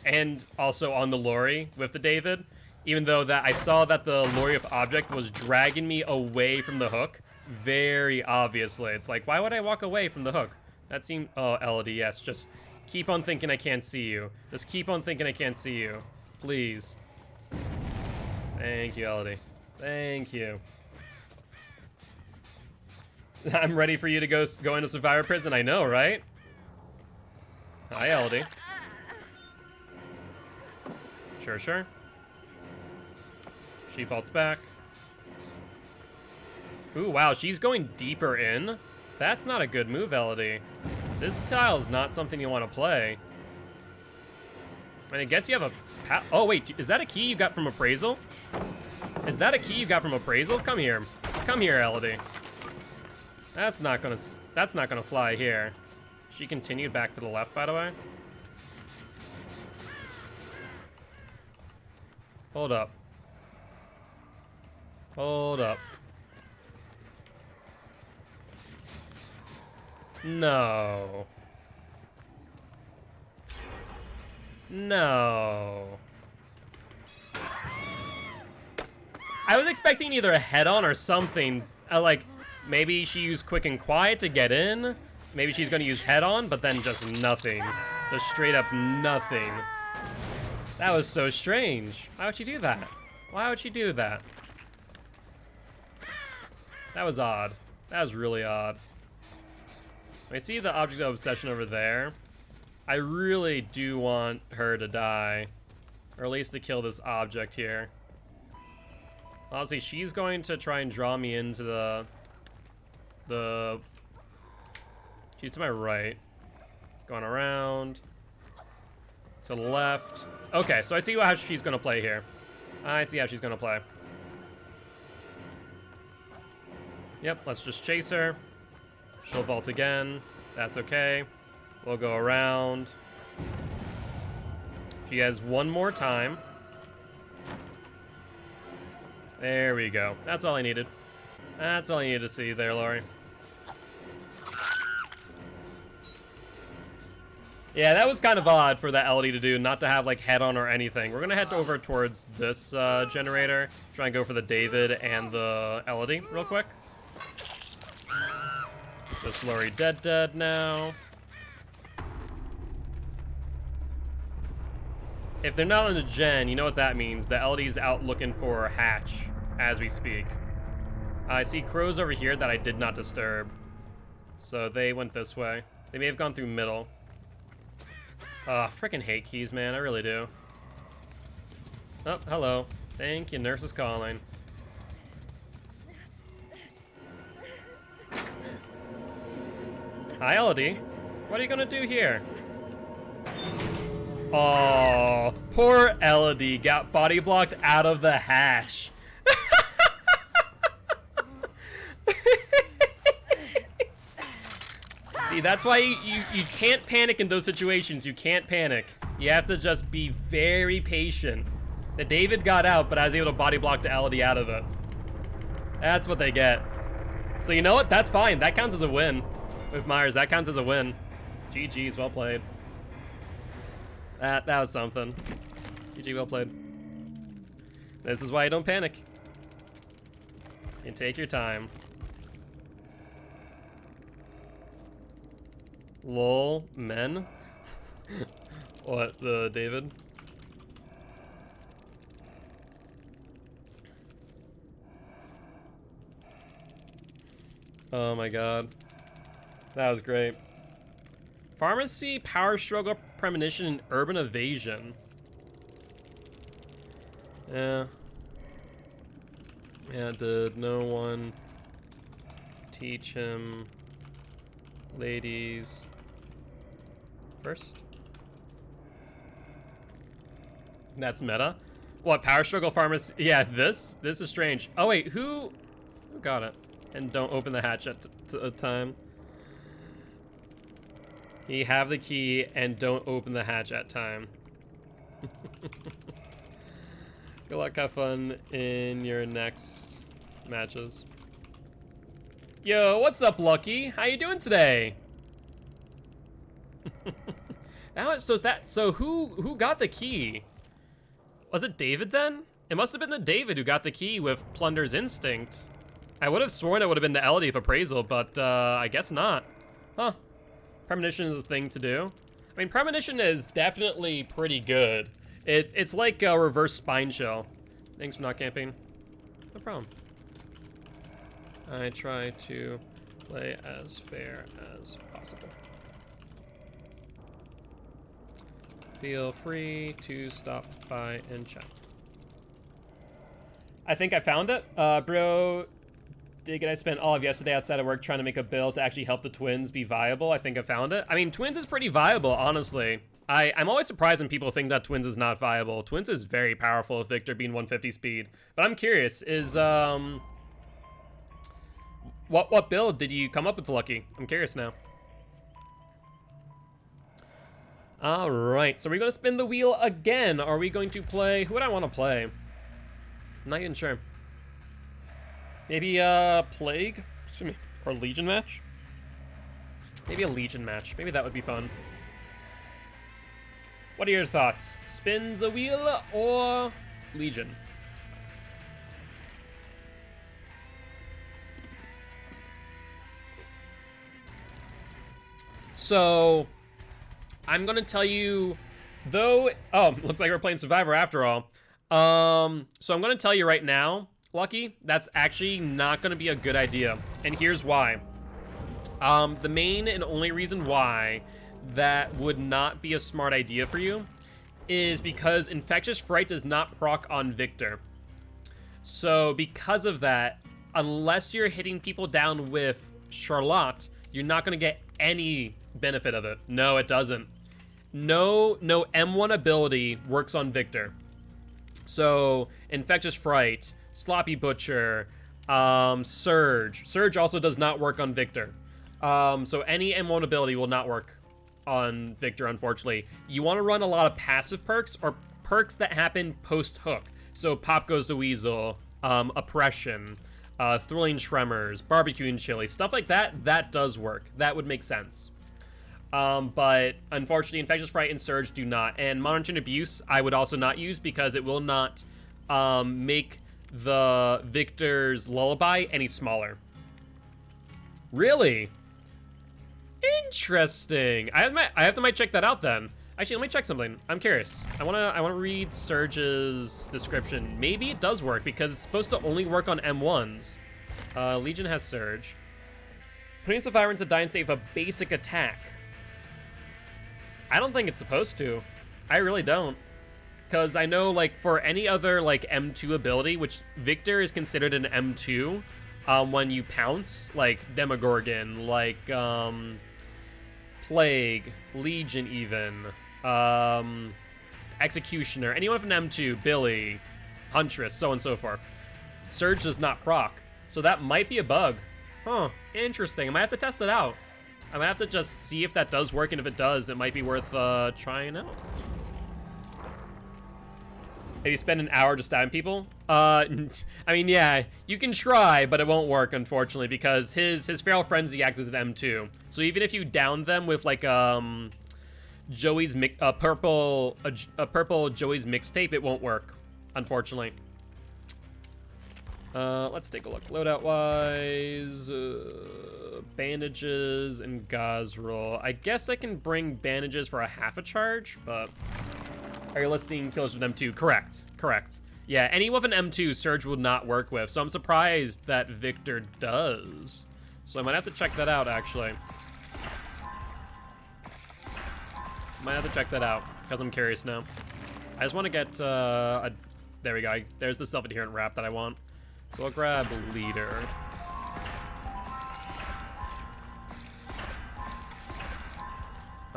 and also on the Lori with the David, even though that I saw that the Lori with object was dragging me away from the hook very obviously. It's like, why would I walk away from the hook? That seemed... Oh, Elodie, yes, just keep on thinking I can't see you. Just keep on thinking I can't see you. Please. Thank you, Elodie. Thank you. I'm ready for you to go into survivor prison. I know, right? Hi, Elodie. Sure, sure. She faults back. Ooh, wow, she's going deeper in. That's not a good move, Elodie. This tile is not something you want to play. I mean, I guess you have a... Oh, wait, is that a key you got from appraisal? Is that a key you got from appraisal? Come here. Come here, Elodie. That's not gonna fly here. She continued back to the left, by the way. Hold up. Hold up. No. No. I was expecting either a head-on or something. Like, maybe she used quick and quiet to get in. Maybe she's gonna use head-on, but then just nothing. Just straight up nothing. That was so strange. Why would she do that? Why would she do that? That was odd. That was really odd. I see the object of obsession over there. I really do want her to die. Or at least to kill this object here. Honestly, she's going to try and draw me into the... She's to my right. Going around. To the left. Okay, so I see how she's going to play here. I see how she's going to play. Yep, let's just chase her. She'll vault again. That's okay. We'll go around. She has one more time. There we go. That's all I needed. That's all I needed to see there, Laurie. Yeah, that was kind of odd for that Elodie to do, not to have like head-on or anything. We're gonna head over towards this generator. Try and go for the David and the Elodie real quick. This Laurie dead now. If they're not on the gen, you know what that means. The Elodie's out looking for a hatch as we speak. I see crows over here that I did not disturb. So they went this way. They may have gone through middle. Freaking hate keys, man. I really do. Oh, hello. Thank you. Nurse is calling. Hi, Elodie. What are you gonna do here? Oh, poor Elodie got body blocked out of the hash. See, that's why you can't panic in those situations. You can't panic. You have to just be very patient. The David got out, but I was able to body block the Elodie out of it. That's what they get. So you know what? That's fine. That counts as a win. With Myers, that counts as a win. GG's, well played. That was something. GG, well played. This is why you don't panic. You take your time. Lol, men? What, the David? Oh my god. That was great. Pharmacy, power struggle, premonition, and urban evasion. Yeah. Yeah, did no one teach him ladies first? That's meta. What, power struggle, pharmacy? Yeah, this is strange. Oh wait, who got it? And don't open the hatch at a time. You have the key and don't open the hatch at time. Good luck, have fun in your next matches. Yo, what's up, Lucky? How you doing today? So who got the key? Was it David then? It must have been the David who got the key with Plunder's Instinct. I would have sworn it would have been the Elodie with appraisal, but I guess not. Huh. Premonition is a thing to do. I mean, Premonition is definitely pretty good. It's like a reverse spine shell. Thanks for not camping. No problem. I try to Play as fair as possible. Feel free to stop by and chat. I think I found it. Bro, I spent all of yesterday outside of work trying to make a build to actually help the twins be viable. I think I found it. I mean, twins is pretty viable, honestly. I'm always surprised when people think that twins is not viable. Twins is very powerful with Victor being 150 speed. But I'm curious, is, what build did you come up with, Lucky? I'm curious now. All right, so we're going to spin the wheel again. Are we going to play... Who would I want to play? I'm not even sure. Maybe Plague? Excuse me. Or Legion match? Maybe a Legion match. Maybe that would be fun. What are your thoughts? Spins a wheel or Legion? So... I'm gonna tell you, though. Oh, looks like we're playing Survivor after all. So I'm gonna tell you right now, Lucky, that's actually not gonna be a good idea, and here's why. The main and only reason why that would not be a smart idea for you is because Infectious Fright does not proc on Victor. So because of that, unless you're hitting people down with Charlotte, you're not gonna get any benefit of it. No, it doesn't. No M1 ability works on Victor. So Infectious Fright, Sloppy Butcher, Surge. Surge also does not work on Victor. So any M1 ability will not work on Victor, unfortunately. You want to run a lot of passive perks or perks that happen post-hook. So Pop Goes the Weasel, Oppression, Thrilling Tremors, Barbecuing Chili, stuff like that, that does work. That would make sense. But unfortunately, Infectious Fright and Surge do not. And Monitoring Abuse, I would also not use because it will not make the Victor's Lullaby any smaller. Really? Interesting. I have to might check that out then. Actually, let me check something. I'm curious. I wanna read Surge's description. Maybe it does work because it's supposed to only work on M1s. Legion has Surge. Putting Survivor into dying state with a basic attack. I don't think it's supposed to. I really don't. Because I know, like, for any other, like, M2 ability, which Victor is considered an M2 when you pounce, like Demogorgon, like Plague, Legion even, Executioner, anyone with an M2, Billy, Huntress, so on and so forth. Surge does not proc. So that might be a bug. Huh, interesting. I might have to test it out. I might have to just see if that does work, and if it does, it might be worth trying out. Have you spent an hour just stabbing people? I mean, yeah, you can try, but it won't work, unfortunately, because his Feral Frenzy acts as an M2. So even if you down them with, like, Joey's purple Joey's mixtape, it won't work, unfortunately. Let's take a look. Loadout-wise, bandages and gauze roll. I guess I can bring bandages for a half a charge, but are you listing kills with M2? Correct. Yeah, any with an M2, Surge will not work with, so I'm surprised that Victor does. So I might have to check that out, actually. Might have to check that out, because I'm curious now. I just want to get, there we go. There's the self-adherent wrap that I want. So I'll grab Leader.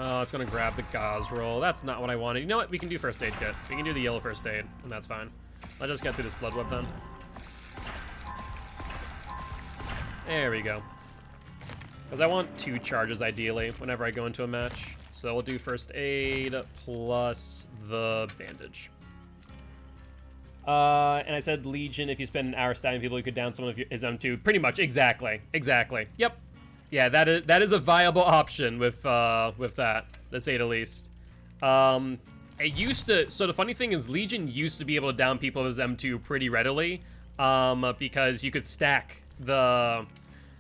Oh, it's gonna grab the gauze roll. That's not what I wanted. You know what? We can do first aid kit. We can do the yellow first aid, and that's fine. Let's just get through this blood web then. There we go. Because I want 2 charges ideally whenever I go into a match. So we'll do first aid plus the bandage. And I said Legion, if you spend an hour stabbing people, you could down someone with his M2. Pretty much, exactly. Yep. Yeah, that is a viable option with that, to say the least. It used to, so the funny thing is Legion used to be able to down people with his M2 pretty readily, because you could stack the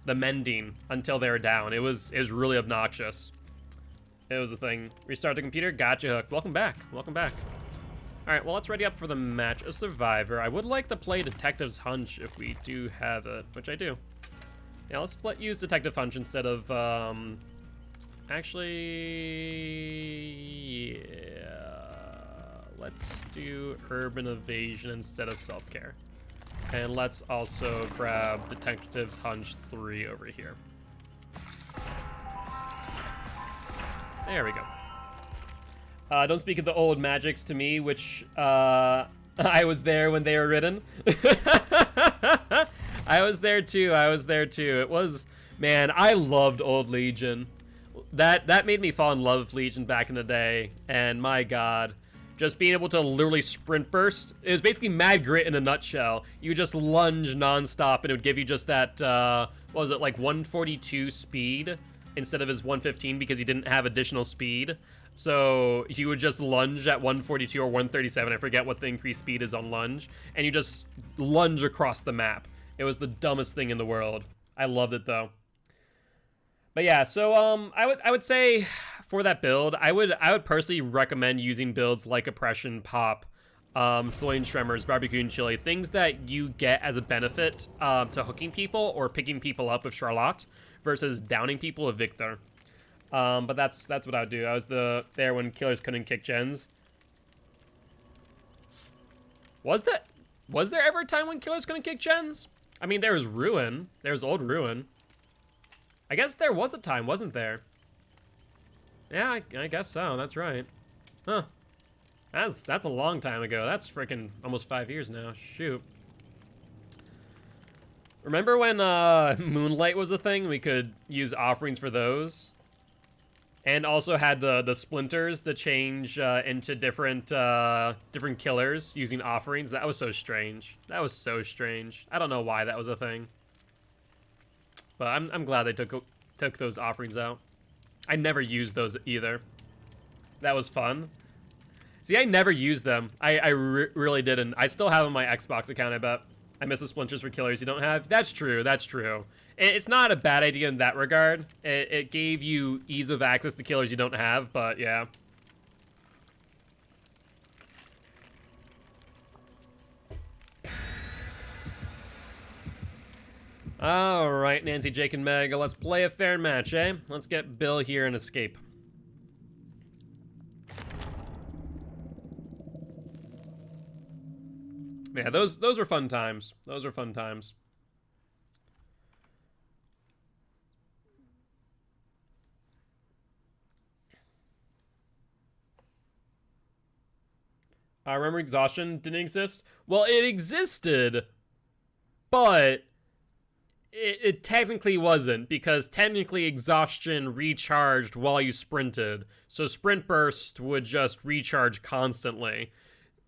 mending until they were down. It was really obnoxious. It was a thing. Restart the computer, gotcha hooked. Welcome back. Alright, well, let's ready up for the match of Survivor. I would like to play Detective's Hunch if we do have it, which I do. Yeah, let's use Detective Hunch instead of, actually, yeah. Let's do Urban Evasion instead of Self-Care. And let's also grab Detective's Hunch 3 over here. There we go. Don't speak of the old magics to me, which, I was there when they were written. I was there too, It was, man, I loved Old Legion. That made me fall in love with Legion back in the day, and my god. Just being able to literally sprint burst. It was basically Mad Grit in a nutshell. You would just lunge nonstop, and it would give you just that, what was it, like 142 speed instead of his 115 because he didn't have additional speed. So he would just lunge at 142 or 137. I forget what the increased speed is on lunge. And you just lunge across the map. It was the dumbest thing in the world. I loved it, though. But yeah, so I would say for that build, I would personally recommend using builds like Oppression, Pop, Thorn Tremors, Barbecue and Chili, things that you get as a benefit to hooking people or picking people up with Charlotte versus downing people with Victor. But that's what I would do. I was there when killers couldn't kick gens. Was there ever a time when killers couldn't kick gens? I mean, there was Ruin. There was old Ruin. I guess there was a time, wasn't there? Yeah, I guess so. That's right. Huh. That's a long time ago. That's freaking almost 5 years now. Shoot. Remember when Moonlight was a thing? We could use offerings for those. And also had the splinters to change into different killers using offerings. That was so strange. That was so strange. I don't know why that was a thing. But I'm glad they took those offerings out. I never used those either. That was fun. See, I never used them. I really didn't. I still have them on my Xbox account, I bet. I miss the splinters for killers you don't have. That's true, that's true. It's not a bad idea in that regard. It gave you ease of access to killers you don't have, but yeah. Alright, Nancy, Jake, and Meg, let's play a fair match, eh? Let's get Bill here and escape. Yeah, those were fun times. Those were fun times. I remember exhaustion didn't exist. Well, it existed, but it technically wasn't, because technically exhaustion recharged while you sprinted. So sprint burst would just recharge constantly.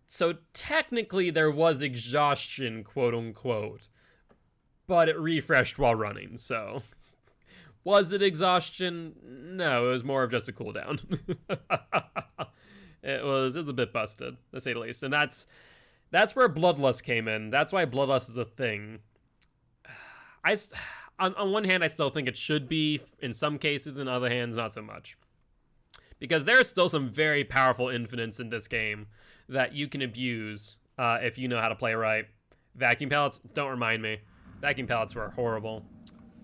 So technically there was exhaustion, quote unquote, but it refreshed while running, so. Was it exhaustion? No, it was more of just a cooldown. It was a bit busted, to say the least. And that's where Bloodlust came in. That's why Bloodlust is a thing. On one hand, I still think it should be in some cases, in other hands, not so much. Because there are still some very powerful infinites in this game that you can abuse if you know how to play right. Vacuum pellets, don't remind me. Vacuum pellets were horrible.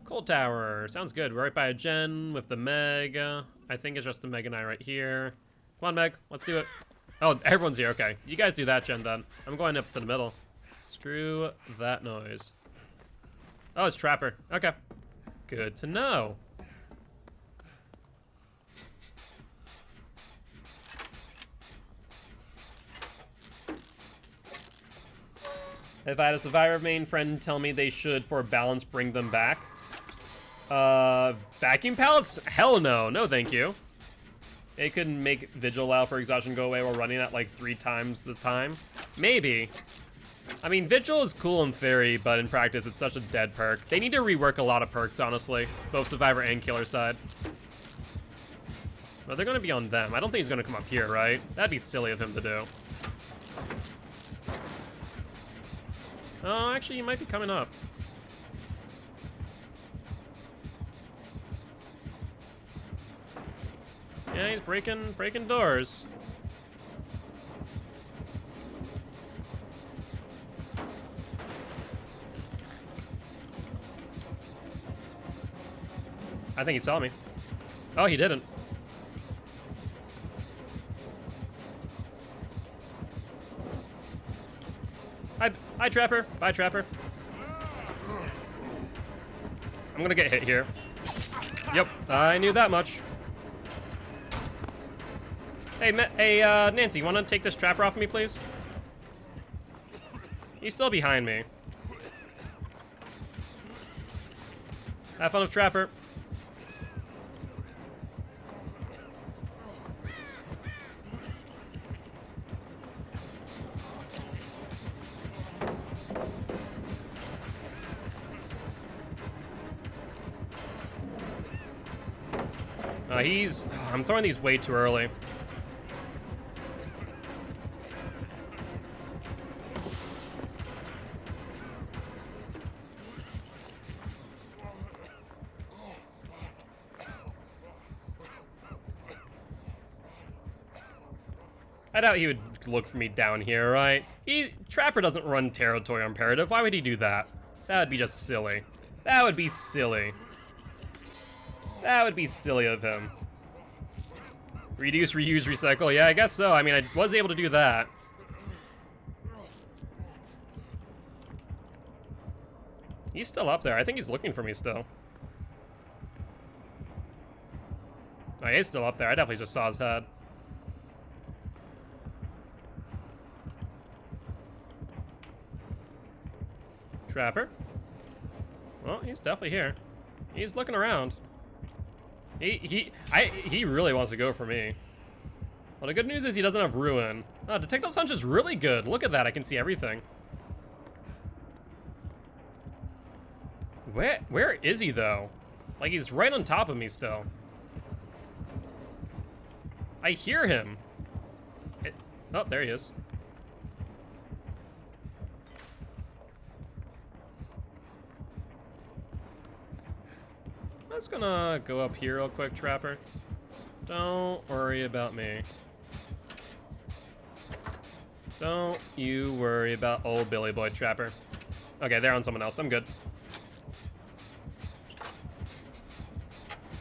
Cold Tower, sounds good. We're right by a gen with the Meg. I think it's just the Meg and I right here. Come on, Meg, let's do it. Oh, everyone's here, okay. You guys do that gen then. I'm going up to the middle. Screw that noise. Oh, it's Trapper. Okay. Good to know. If I had a survivor main friend tell me they should, for balance, bring them back. Vacuum pallets? Hell no. No, thank you. It could make Vigil allow for exhaustion go away while running at like 3 times the time. Maybe. I mean, Vigil is cool in theory, but in practice, it's such a dead perk. They need to rework a lot of perks, honestly. Both Survivor and Killer side. But they're going to be on them. I don't think he's going to come up here, right? That'd be silly of him to do. Oh, actually, he might be coming up. Yeah, he's breaking doors. I think he saw me. Oh, he didn't. Hi, Trapper. Bye, Trapper. I'm gonna get hit here. Yep, I knew that much. Hey, Nancy, you wanna take this Trapper off of me, please? He's still behind me. Have fun with Trapper. I'm throwing these way too early. I doubt he would look for me down here, right? Trapper doesn't run territory imperative. Why would he do that? That would be just silly. That would be silly. That would be silly of him. Reduce, reuse, recycle. Yeah, I guess so. I mean, I was able to do that. He's still up there. I think he's looking for me still. Oh, he's still up there. I definitely just saw his head. Trapper. Well, he's definitely here. He's looking around. He really wants to go for me. Well, the good news is he doesn't have Ruin. Oh, Detective Sunch is really good. Look at that. I can see everything. Where is he, though? Like, he's right on top of me still. I hear him. Oh, there he is. I'm just gonna go up here real quick, Trapper. Don't worry about me. Don't you worry about old Billy Boy, Trapper. Okay, they're on someone else. I'm good.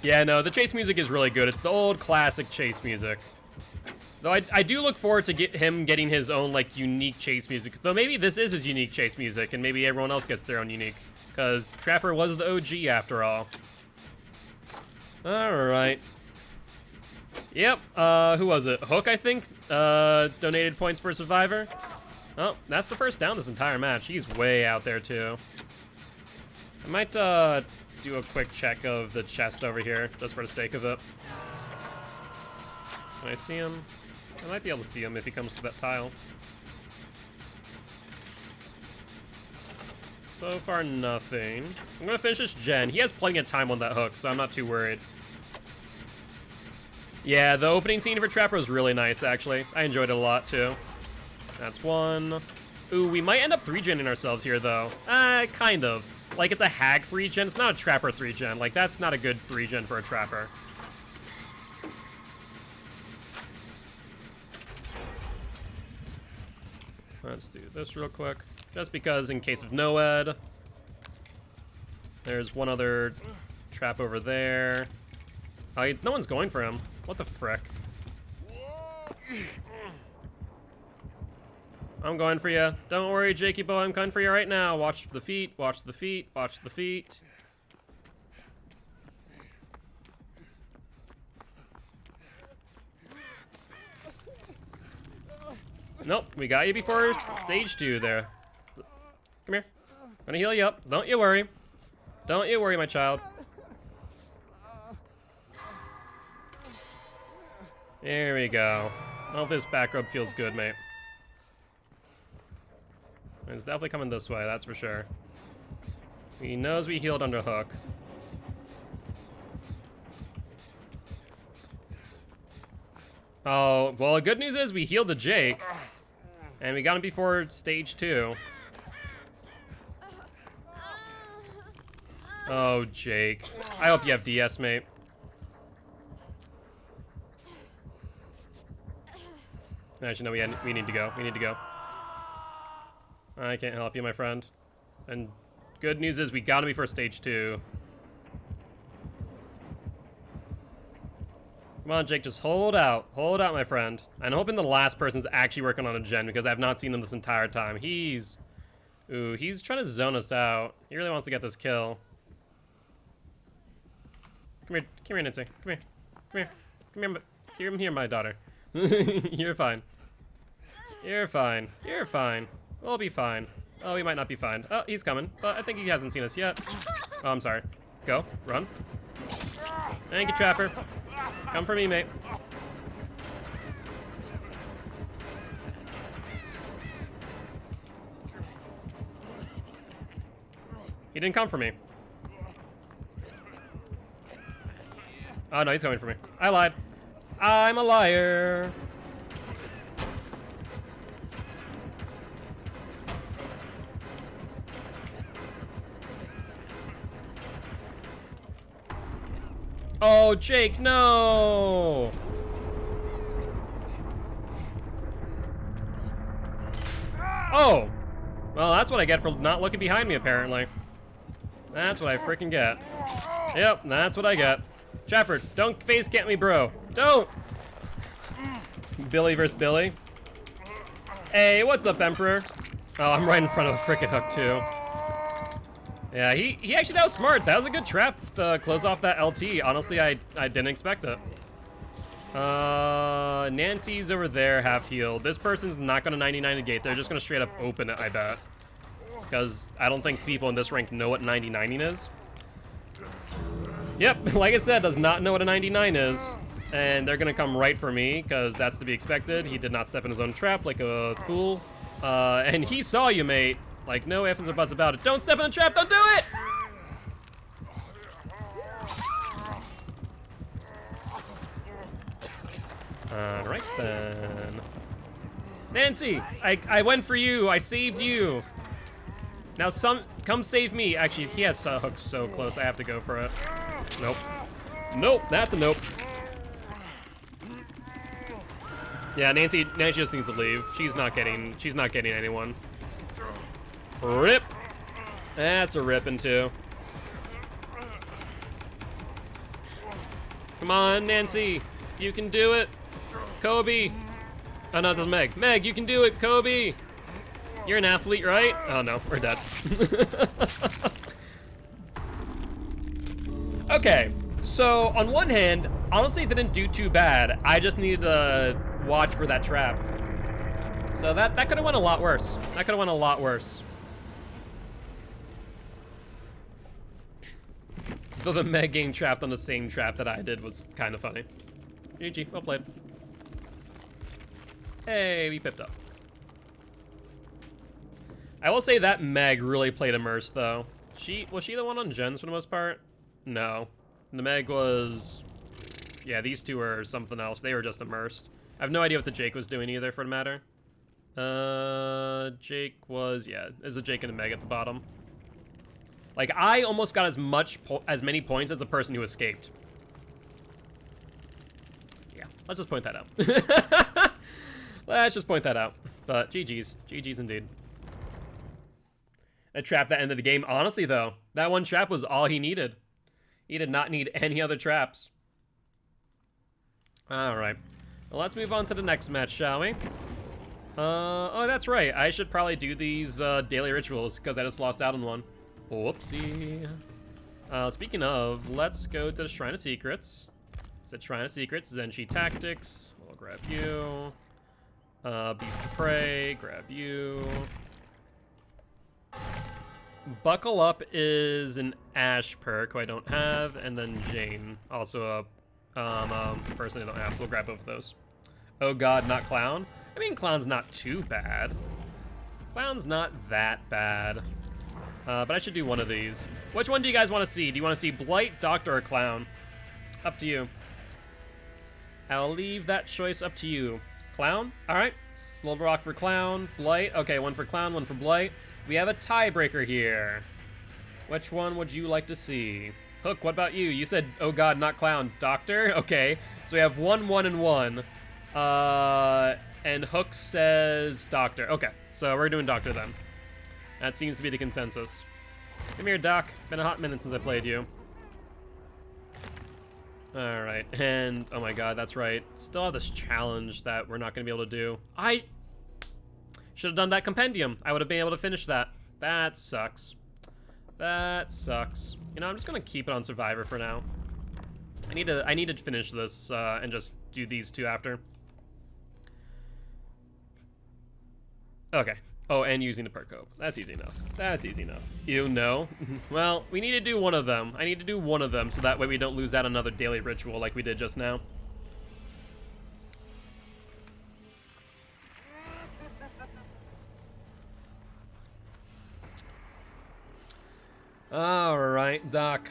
Yeah, no, the chase music is really good. It's the old classic chase music. Though I do look forward to him getting his own, like, unique chase music. Though maybe this is his unique chase music, and maybe everyone else gets their own unique. Because Trapper was the OG after all. Alright. Yep, who was it? Hook, I think? Donated points for Survivor. Oh, that's the first down this entire match. He's way out there, too. I might, do a quick check of the chest over here, just for the sake of it. Can I see him? I might be able to see him if he comes to that tile. So far, nothing. I'm gonna finish this gen. He has plenty of time on that hook, so I'm not too worried. Yeah, the opening scene for Trapper was really nice, actually. I enjoyed it a lot, too. That's one. Ooh, we might end up 3-genning ourselves here, though. Kind of. Like, it's a hag 3-gen. It's not a Trapper 3-gen. Like, that's not a good 3-gen for a Trapper. Let's do this real quick. Just because, in case of Noed. There's one other trap over there. Oh, no one's going for him. What the frick? I'm going for you. Don't worry, Jakey boy. I'm coming for you right now. Watch the feet. Watch the feet. Watch the feet. Nope, we got you before stage 2 there. Come here. I'm gonna heal you up. Don't you worry. Don't you worry, my child. There we go. I hope this back rub feels good, mate. It's definitely coming this way, that's for sure. He knows we healed under hook. Oh, well, the good news is we healed the Jake. And we got him before stage 2. Oh, Jake. I hope you have DS, mate. Actually, no, we need to go. We need to go. I can't help you, my friend. And good news is we got him before stage 2. Come on, Jake, just hold out. Hold out, my friend. I'm hoping the last person's actually working on a gen because I've not seen him this entire time. He's trying to zone us out. He really wants to get this kill. Come here, Nancy. Come here, my daughter. You're fine. You're fine. You're fine. We'll be fine. Oh, we might not be fine. Oh, he's coming, but I think he hasn't seen us yet. Oh, I'm sorry. Go, run. Thank you, Trapper. Come for me, mate. He didn't come for me. Oh, no, he's coming for me. I lied. I'm a liar. Oh, Jake, no! Oh! Well, that's what I get for not looking behind me, apparently. That's what I freaking get. Yep, that's what I get. Trapper, don't face get me, bro. Don't! Billy versus Billy. Hey, what's up, Emperor? Oh, I'm right in front of a freaking hook, too. Yeah, he actually, that was smart. That was a good trap to close off that LT. Honestly, I didn't expect it. Nancy's over there, half healed. This person's not gonna 99 negate. They're just gonna straight up open it, I bet. Because I don't think people in this rank know what 99ing is. Yep, like I said, does not know what a 99 is. And they're gonna come right for me, because that's to be expected. He did not step in his own trap like a fool. And he saw you, mate. Like, no ifs or buts about it. Don't step in the trap, don't do it! Alright then. Nancy, I went for you, I saved you. Now come save me. Actually, he has hooks so close, I have to go for it. Nope. Nope, that's a nope. Yeah, Nancy just needs to leave. She's not getting anyone. Rip. That's a ripping too. Come on, Nancy. You can do it. Kobe. Oh no, that's Meg. Meg, you can do it, Kobe. You're an athlete, right? Oh no, we're dead. Okay, so on one hand, honestly it didn't do too bad. I just needed to watch for that trap. So that could have went a lot worse. That could have went a lot worse. Though the Meg getting trapped on the same trap that I did was kind of funny. GG, well played. Hey, we pipped up. I will say that Meg really played immersed though. Was she the one on gens for the most part? No. The Meg was... Yeah, these two are something else. They were just immersed. I have no idea what the Jake was doing either, for the matter. Jake was... Yeah, there's a Jake and a Meg at the bottom. Like, I almost got as many points as the person who escaped. Yeah, let's just point that out. Let's just point that out. But GG's. GG's indeed. A trap that ended the game. Honestly, though, that one trap was all he needed. He did not need any other traps. Alright. Well, let's move on to the next match, shall we? Oh, that's right. I should probably do these daily rituals, because I just lost out on one. Whoopsie. Speaking of, let's go to the Shrine of Secrets. It's a Shrine of Secrets, Zenshi Tactics. We'll grab you. Beast of Prey, grab you. Buckle Up is an Ash perk who I don't have, and then Jane, also a person I don't have, so we'll grab both of those. Oh god, not Clown? I mean, Clown's not too bad. Clown's not that bad. But I should do one of these. Which one do you guys want to see? Do you want to see Blight, Doctor, or Clown? Up to you. I'll leave that choice up to you. Clown? Alright. Silver Rock for Clown. Blight. Okay, one for Clown, one for Blight. We have a tiebreaker here. Which one would you like to see? Hook, what about you? You said, oh god, not Clown. Doctor? Okay. So we have 1, 1, and 1. And Hook says Doctor. Okay, so we're doing Doctor then. That seems to be the consensus. Come here, Doc. Been a hot minute since I played you. All right, and oh my god, that's right. Still have this challenge that we're not gonna be able to do. I should have done that compendium. I would have been able to finish that. That sucks. That sucks. You know, I'm just gonna keep it on Survivor for now. I need to finish this and just do these two after. Okay. Oh, and using the perk cope. That's easy enough. That's easy enough. You know? Well, we need to do one of them. I need to do one of them so that way we don't lose out another daily ritual like we did just now. Alright, Doc.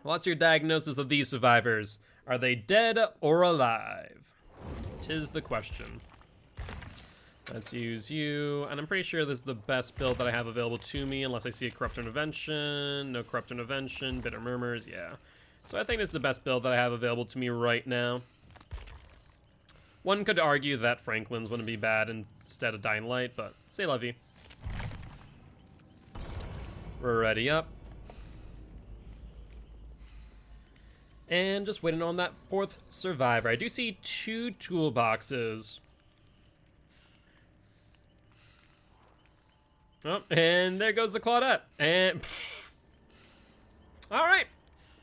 What's your diagnosis of these survivors? Are they dead or alive? 'Tis the question. Let's use you, and I'm pretty sure this is the best build that I have available to me, unless I see a Corrupt Intervention, no Corrupt Intervention, Bitter Murmurs, yeah. So I think this is the best build that I have available to me right now. One could argue that Franklin's wouldn't be bad instead of Dying Light, but c'est la vie. We're ready up. And just waiting on that fourth survivor. I do see 2 toolboxes. Oh, and there goes the Claudette. And all right,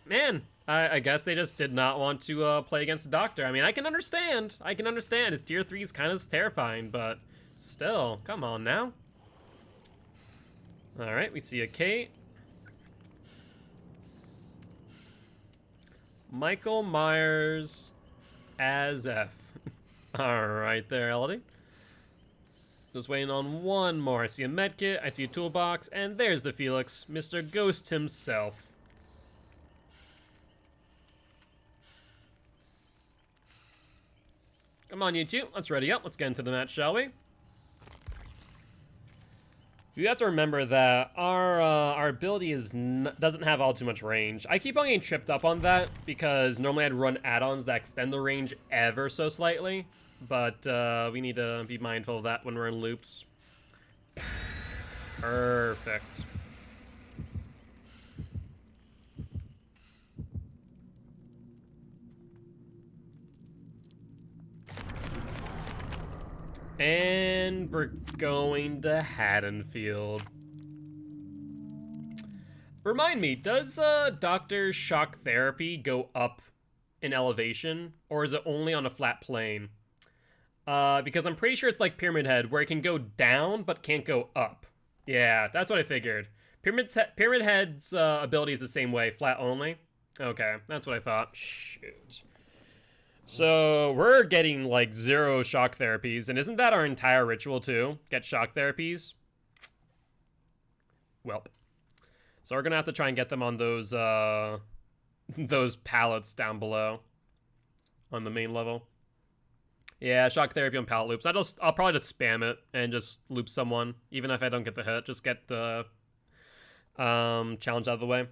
man. I guess they just did not want to play against the Doctor. I mean, I can understand. I can understand. His tier 3 is kind of terrifying, but still, come on now. All right, we see a Kate. Michael Myers as F. All right there, Elodie. Just waiting on one more. I see a medkit, I see a toolbox, and there's the Felix, Mr. Ghost himself. Come on, you two. Let's ready up. Let's get into the match, shall we? You have to remember that our ability doesn't have all too much range. I keep on getting tripped up on that because normally I'd run add-ons that extend the range ever so slightly, but we need to be mindful of that when we're in loops. Perfect. And we're going to Haddonfield. Remind me, does Dr. Shock Therapy go up in elevation, or is it only on a flat plane? Because I'm pretty sure it's like Pyramid Head, where it can go down, but can't go up. Yeah, that's what I figured. Pyramid Head's ability is the same way, flat only. Okay, that's what I thought. Shoot. So we're getting like 0 shock therapies, and isn't that our entire ritual too? Get shock therapies? Welp. So we're gonna have to try and get them on those pallets down below on the main level. Yeah, shock therapy on pallet loops. I'll probably just spam it and just loop someone, even if I don't get the hit. Just get the challenge out of the way.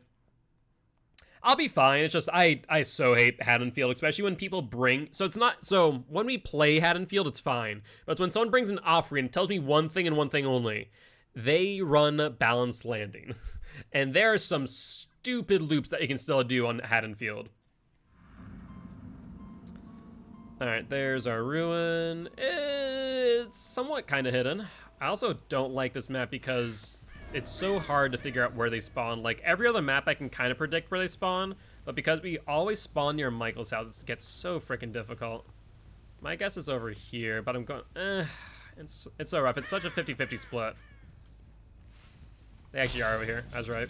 I'll be fine. It's just I so hate Haddonfield, especially when people bring... So when we play Haddonfield, it's fine. But it's when someone brings an offering and tells me one thing and one thing only. They run Balanced Landing. And there are some stupid loops that you can still do on Haddonfield. Alright, there's our ruin. It's somewhat kind of hidden. I also don't like this map because... it's so hard to figure out where they spawn. Like, every other map I can kind of predict where they spawn, but because we always spawn near Michael's house, it gets so freaking difficult. My guess is over here, but I'm going... It's so rough. It's such a 50-50 split. They actually are over here. I was right.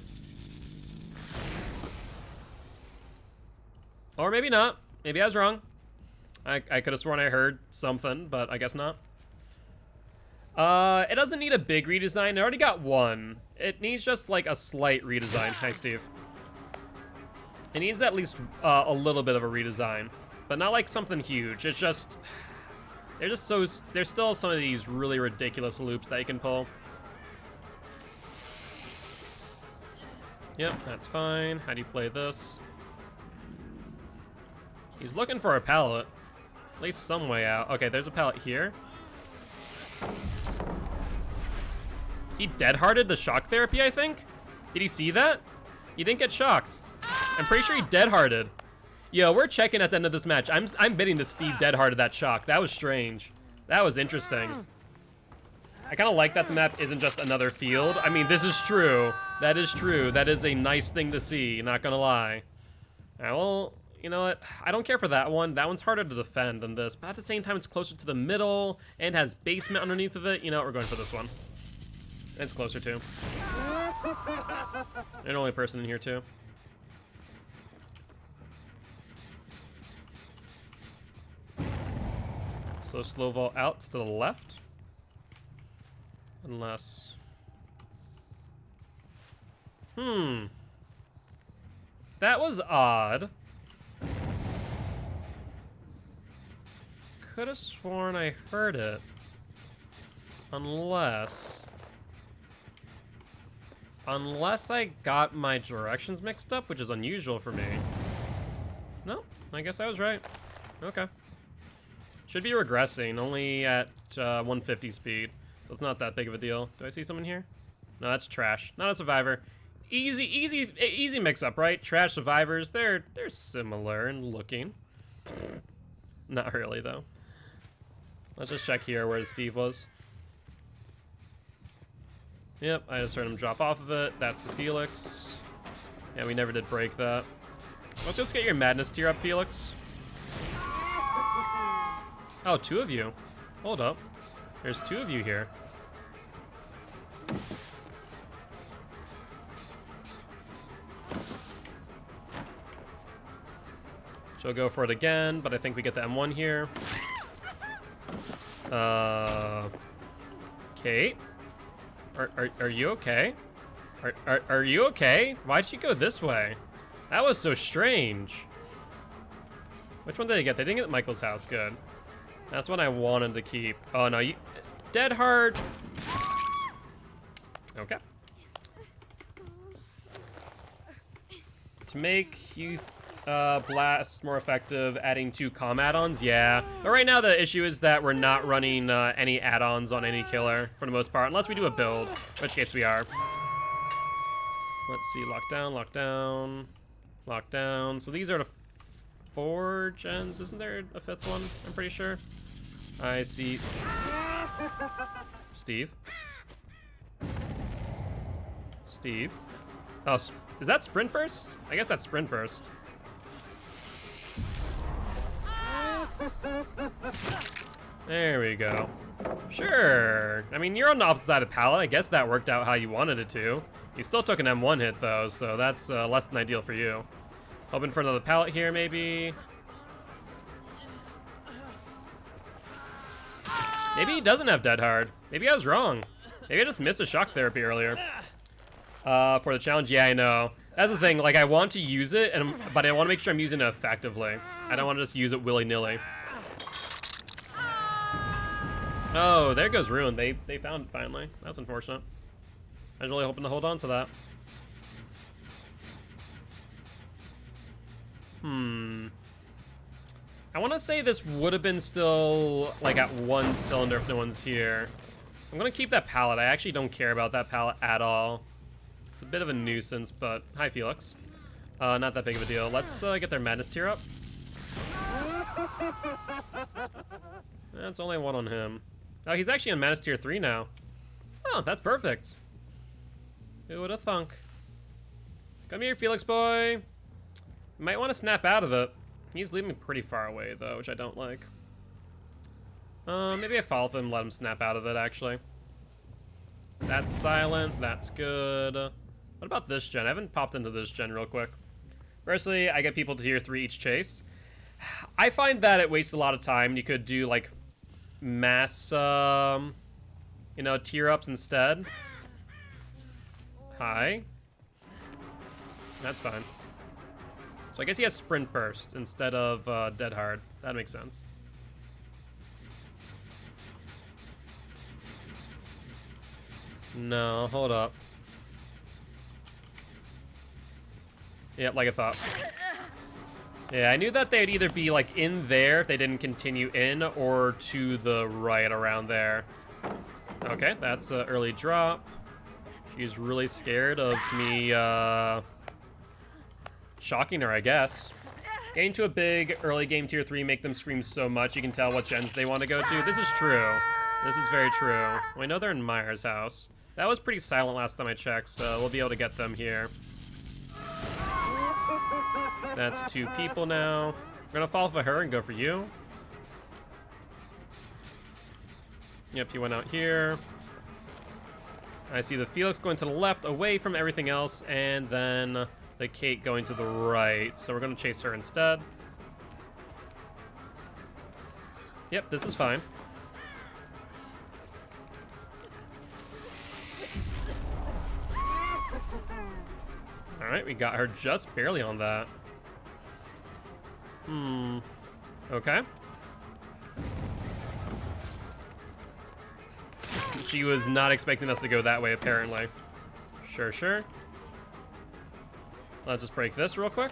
Or maybe not. Maybe I was wrong. I could have sworn I heard something, but I guess not. It doesn't need a big redesign. It already got one. It needs just like a slight redesign. Hi, Steve. It needs at least a little bit of a redesign, but not like something huge. It's just there's still some of these really ridiculous loops that you can pull. Yep, that's fine. How do you play this? He's looking for a pallet. At least some way out. Okay, there's a pallet here. He dead-hearted the shock therapy, I think? Did you see that? He didn't get shocked. I'm pretty sure he dead-hearted. Yo, we're checking at the end of this match. I'm betting that Steve dead-hearted that shock. That was strange. That was interesting. I kind of like that the map isn't just another field. I mean, this is true. That is true. That is a nice thing to see, not gonna lie. All right, well, you know what? I don't care for that one. That one's harder to defend than this, but at the same time, it's closer to the middle and has basement underneath of it. You know what? We're going for this one. It's closer too. You're the only person in here too. So slow vault out to the left. Unless... That was odd. Could have sworn I heard it. Unless I got my directions mixed up, which is unusual for me. No, I guess I was right. Okay. Should be regressing, only at 150 speed. So it's not that big of a deal. Do I see someone here? No, that's trash. Not a survivor. Easy mix-up, right? Trash survivors, they're similar in looking. Not really, though. Let's just check here where Steve was. Yep, I just heard him drop off of it. That's the Felix. Yeah, we never did break that. Let's just get your madness tier up, Felix. Oh, 2 of you. Hold up. There's 2 of you here. She'll go for it again, but I think we get the M1 here. Kate? Are you okay? Are you okay? Why'd she go this way? That was so strange. Which one did they get? They didn't get Michael's house. Good. That's what I wanted to keep. Oh, no. Dead hard. Okay. To make youth blast more effective, adding 2 comm add-ons, yeah. But right now the issue is that we're not running any add-ons on any killer for the most part, unless we do a build, in which case we are. Let's see, lockdown. So these are the 4 gens. Isn't there a 5th one? I'm pretty sure. I see. Steve. Oh, is that Sprint Burst? I guess that's Sprint Burst. There we go. Sure. I mean, you're on the opposite side of pallet. I guess that worked out how you wanted it to. You still took an M1 hit, though, so that's less than ideal for you. Hoping for another pallet here, maybe. Maybe he doesn't have Dead Hard. Maybe I was wrong. Maybe I just missed a shock therapy earlier. For the challenge, yeah, I know. That's the thing, like, I want to use it, but I want to make sure I'm using it effectively. I don't want to just use it willy-nilly. Oh, there goes Ruin. They found it finally. That's unfortunate. I was really hoping to hold on to that. I want to say this would have been still, like, at 1 cylinder if no one's here. I'm going to keep that pallet. I actually don't care about that pallet at all. It's a bit of a nuisance, but... Hi, Felix. Not that big of a deal. Let's get their madness tier up. That's only 1 on him. Oh, he's actually on madness tier 3 now. Oh, that's perfect. Who would have thunk? Come here, Felix boy. You might want to snap out of it. He's leaving me pretty far away, though, which I don't like. Maybe I follow him and let him snap out of it, actually. That's silent. That's good. What about this gen? I haven't popped into this gen real quick. Firstly, I get people to tier 3 each chase. I find that it wastes a lot of time. You could do, like, mass, you know, tier ups instead. Hi. That's fine. So I guess he has Sprint Burst instead of Dead Hard. That makes sense. No, hold up. Yep, like I thought. Yeah, I knew that they'd either be, like, in there if they didn't continue in, or to the right around there. Okay, that's an early drop. She's really scared of me, shocking her, I guess. Getting to a big early game tier 3 make them scream so much you can tell what gens they want to go to. This is true. This is very true. Well, I know they're in Myers' house. That was pretty silent last time I checked, so we'll be able to get them here. That's 2 people now. We're gonna fall for her and go for you. Yep, he went out here. I see the Felix going to the left, away from everything else, and then the Kate going to the right. So we're gonna chase her instead. Yep, this is fine. Alright, we got her just barely on that. Okay. She was not expecting us to go that way, apparently. Sure. Let's just break this real quick.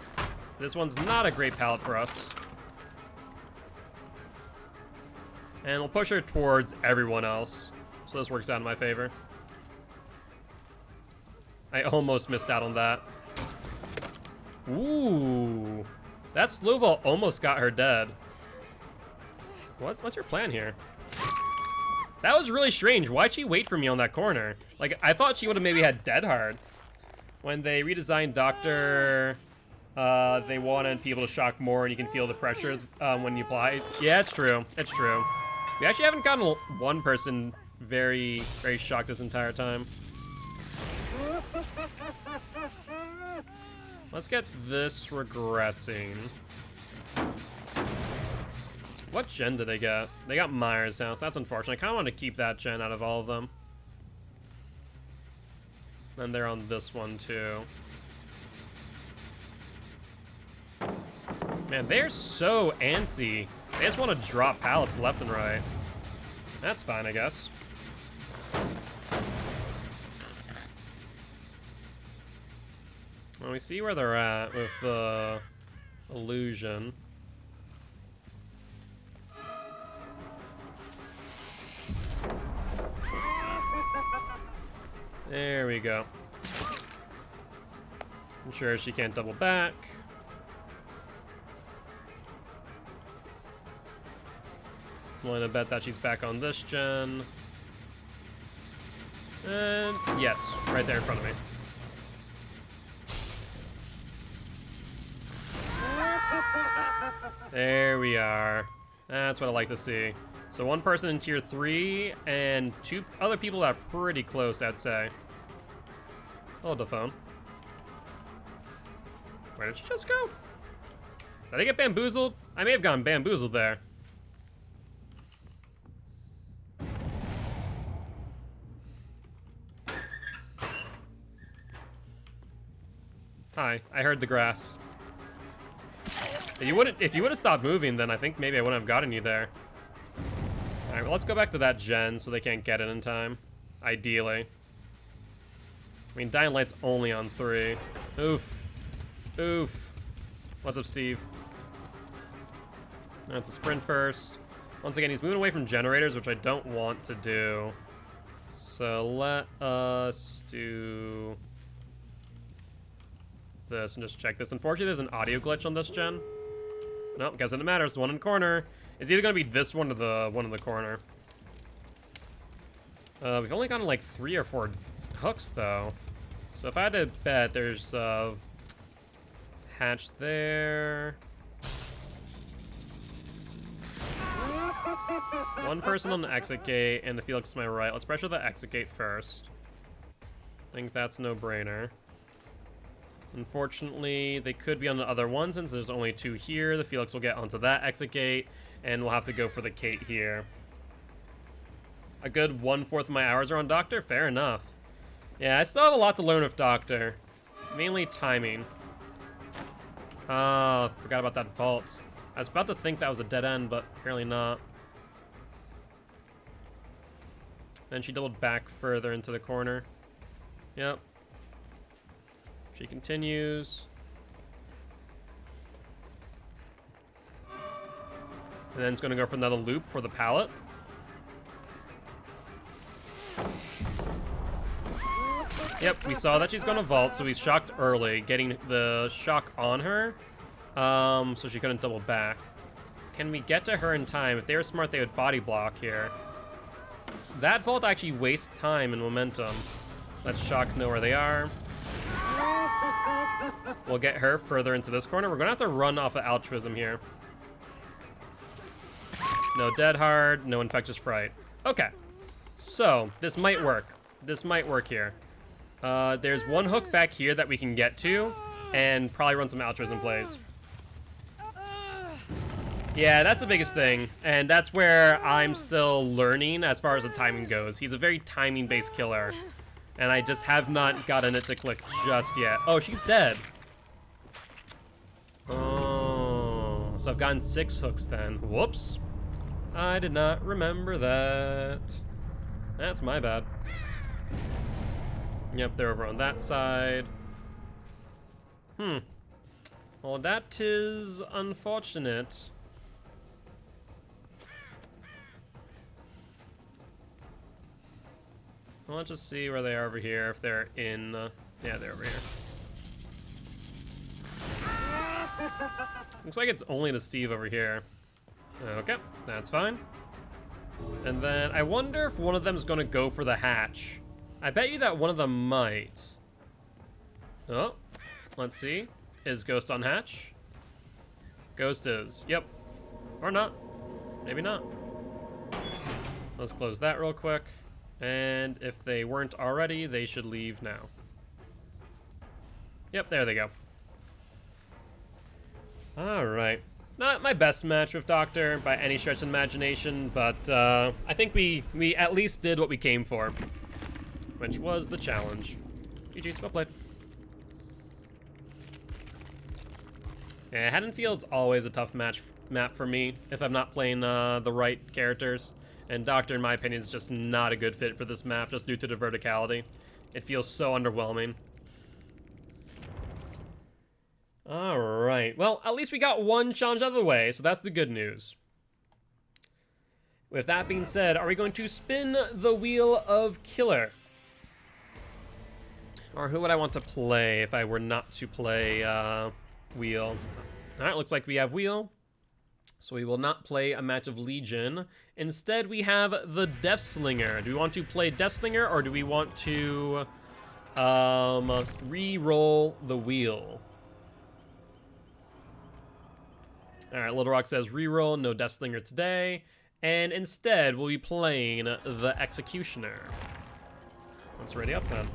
This one's not a great pallet for us. And we'll push her towards everyone else. So this works out in my favor. I almost missed out on that. Ooh. That slow ball almost got her dead. What's your plan here? That was really strange. Why'd she wait for me on that corner? Like, I thought she would have maybe had dead hard. When they redesigned Doctor, they wanted people to shock more and you can feel the pressure when you apply. Yeah, it's true. It's true. We actually haven't gotten one person very, very shocked this entire time. Let's get this regressing. What gen did they get? They got Myers' house. That's unfortunate. I kind of want to keep that gen out of all of them. And they're on this one too. Man, they're so antsy. They just want to drop pallets left and right. That's fine, I guess. Well, we see where they're at with the illusion. There we go. I'm sure she can't double back. I'm willing to bet that she's back on this gen. And yes, right there in front of me. There we are. That's what I like to see. So one person in tier 3 and 2 other people that are pretty close, I'd say. Hold the phone. Where did she just go? Did I get bamboozled? I may have gotten bamboozled there. Hi, I heard the grass. If you would have stopped moving, then I think maybe I wouldn't have gotten you there. Alright, well, let's go back to that gen so they can't get it in time. Ideally. I mean, Dying Light's only on 3. Oof. Oof. What's up, Steve? That's a sprint burst. Once again, he's moving away from generators, which I don't want to do. So let us do this and just check this. Unfortunately, there's an audio glitch on this gen. Nope, guess it matters. The one in the corner is either going to be this one or the one in the corner. We've only gotten like 3 or 4 hooks, though. So if I had to bet, there's hatch there. One person on the exit gate and the Felix to my right. Let's pressure the exit gate first. I think that's no-brainer. Unfortunately, they could be on the other one since there's only 2 here. The Felix will get onto that exit gate, and we'll have to go for the Kate here. A good 1/4 of my hours are on Doctor? Fair enough. Yeah, I still have a lot to learn with Doctor. Mainly timing. Oh, forgot about that vault. I was about to think that was a dead end, but apparently not. Then she doubled back further into the corner. Yep. She continues. And then it's going to go for another loop for the pallet. Yep, we saw that she's gonna vault, so we shocked early, getting the shock on her, so she couldn't double back. Can we get to her in time? If they were smart, they would body block here. That vault actually wastes time and momentum. Let's shock know where they are. We'll get her further into this corner. We're gonna have to run off of altruism here. No dead hard, no infectious fright. Okay, so this might work. This might work here. There's one hook back here that we can get to, and probably run some altruism plays. Yeah, that's the biggest thing, and that's where I'm still learning as far as the timing goes. He's a very timing-based killer, and I just have not gotten it to click just yet. Oh, she's dead. Oh, so I've gotten 6 hooks then. Whoops. I did not remember that. That's my bad. Yep, they're over on that side. Well, that is unfortunate. Well, let's just see where they are over here. If they're in... yeah, they're over here. Looks like it's only the Steve over here. Okay, that's fine. And then I wonder if one of them is going to go for the hatch. I bet you that one of them might. Oh, let's see. Is Ghost on hatch? Ghost is. Yep. Or not. Maybe not. Let's close that real quick. And if they weren't already, they should leave now. Yep, there they go. Alright. Not my best match with Doctor by any stretch of imagination, but I think we at least did what we came for, which was the challenge. GG's, well played. Yeah, Haddonfield's always a tough map for me if I'm not playing the right characters. And Doctor, in my opinion, is just not a good fit for this map, just due to the verticality. It feels so underwhelming. Alright, well, at least we got one challenge out of the way, so that's the good news. With that being said, are we going to spin the Wheel of Killer? Or who would I want to play if I were not to play Wheel? Alright, looks like we have Wheel. So we will not play a match of Legion. Instead, we have the Deathslinger. Do we want to play Deathslinger, or do we want to re-roll the wheel? Alright, Little Rock says re-roll, no Deathslinger today. And instead, we'll be playing the Executioner. Let's ready up then.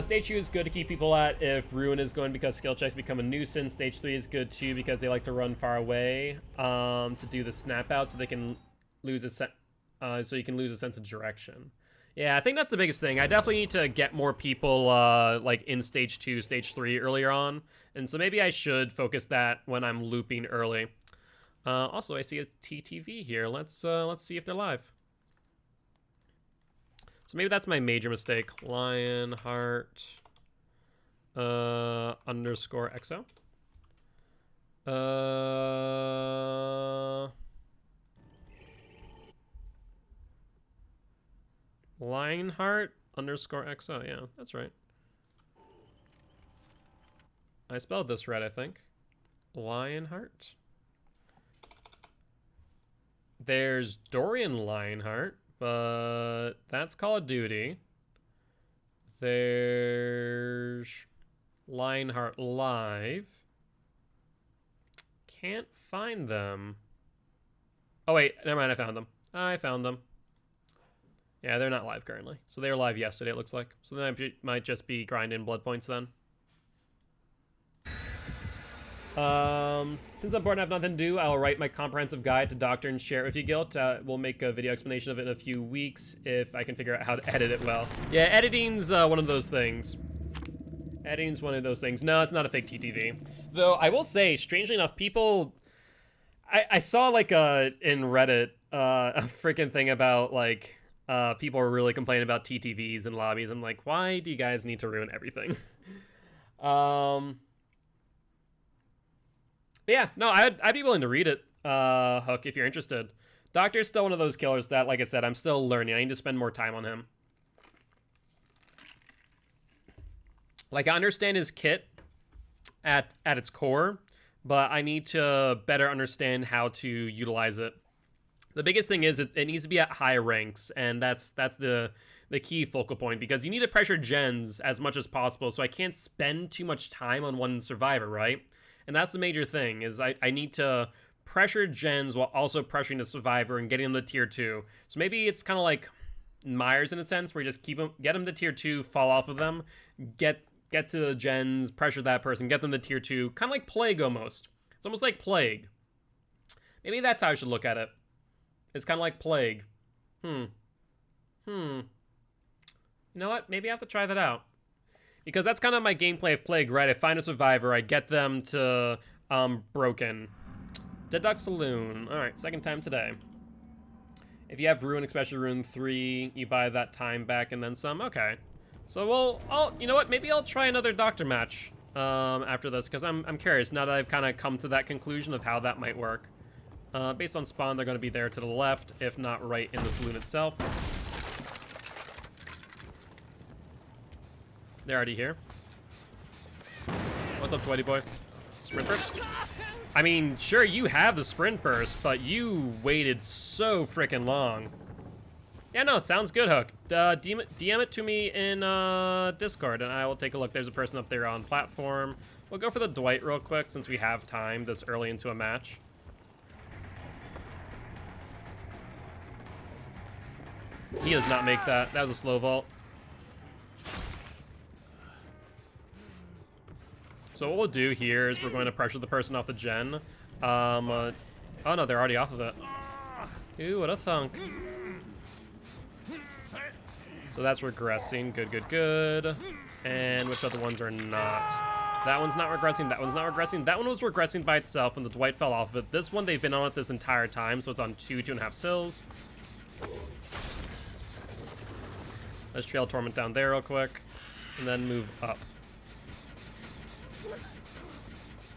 Stage 2 is good to keep people at if Ruin is going because skill checks become a nuisance. Stage 3 is good too because they like to run far away to do the snap out so they can lose a so you can lose a sense of direction. Yeah, I think that's the biggest thing. I definitely need to get more people like in Stage 2, Stage 3 earlier on. And so maybe I should focus that when I'm looping early. Also, I see a TTV here. Let's see if they're live. So maybe that's my major mistake. Lionheart underscore XO. Lionheart underscore XO. Yeah, that's right. I spelled this right, I think. Lionheart. There's Dorian Lionheart. But that's Call of Duty. There's Lionheart Live. Can't find them. Oh wait, never mind, I found them. I found them. Yeah, they're not live currently. So they were live yesterday, it looks like. So they might just be grinding blood points then. Since I'm bored and have nothing to do, I'll write my comprehensive guide to Doctor and share it with you, Gilt. We'll make a video explanation of it in a few weeks if I can figure out how to edit it well. Yeah, editing's one of those things. Editing's one of those things. No, it's not a fake TTV. Though, I will say, strangely enough, people... I saw, like, in Reddit, a freaking thing about, like, people are really complaining about TTVs and lobbies. I'm like, why do you guys need to ruin everything? Yeah, no, I'd be willing to read it, Hook, if you're interested. Doctor's still one of those killers that, like I said, I'm still learning. I need to spend more time on him. Like, I understand his kit at its core, but I need to better understand how to utilize it. The biggest thing is it needs to be at high ranks, and that's the key focal point, because you need to pressure gens as much as possible, so I can't spend too much time on one survivor, right? And that's the major thing, is I need to pressure gens while also pressuring the survivor and getting them to tier 2. So maybe it's kind of like Myers in a sense, where you just get them to tier 2, fall off of them, get to the gens, pressure that person, get them to tier 2, kind of like Plague almost. It's almost like Plague. Maybe that's how I should look at it. It's kind of like Plague. You know what? Maybe I have to try that out. Because that's kind of my gameplay of Plague, right? I find a survivor, I get them to Broken. Dead Dog Saloon. Alright, second time today. If you have Ruin, especially Ruin 3, you buy that time back and then some. Okay. So you know what? Maybe I'll try another Doctor match after this, because I'm curious now that I've kind of come to that conclusion of how that might work. Based on spawn, they're going to be there to the left, if not right in the saloon itself. They're already here. What's up, Dwighty boy? Sprint burst? I mean, sure, you have the sprint burst, but you waited so freaking long. Yeah, no, sounds good, Hook. DM it to me in Discord, and I will take a look. There's a person up there on platform. We'll go for the Dwight real quick, since we have time this early into a match. He does not make that. That was a slow vault. So what we'll do here is we're going to pressure the person off the gen. Oh no, they're already off of it. Ooh, what a thunk. So that's regressing. Good, good, good. And which other ones are not? That one's not regressing. That one's not regressing. That one was regressing by itself when the Dwight fell off of it. This one, they've been on it this entire time, so it's on 2.5 sills. Let's trail Torment down there real quick, and then move up.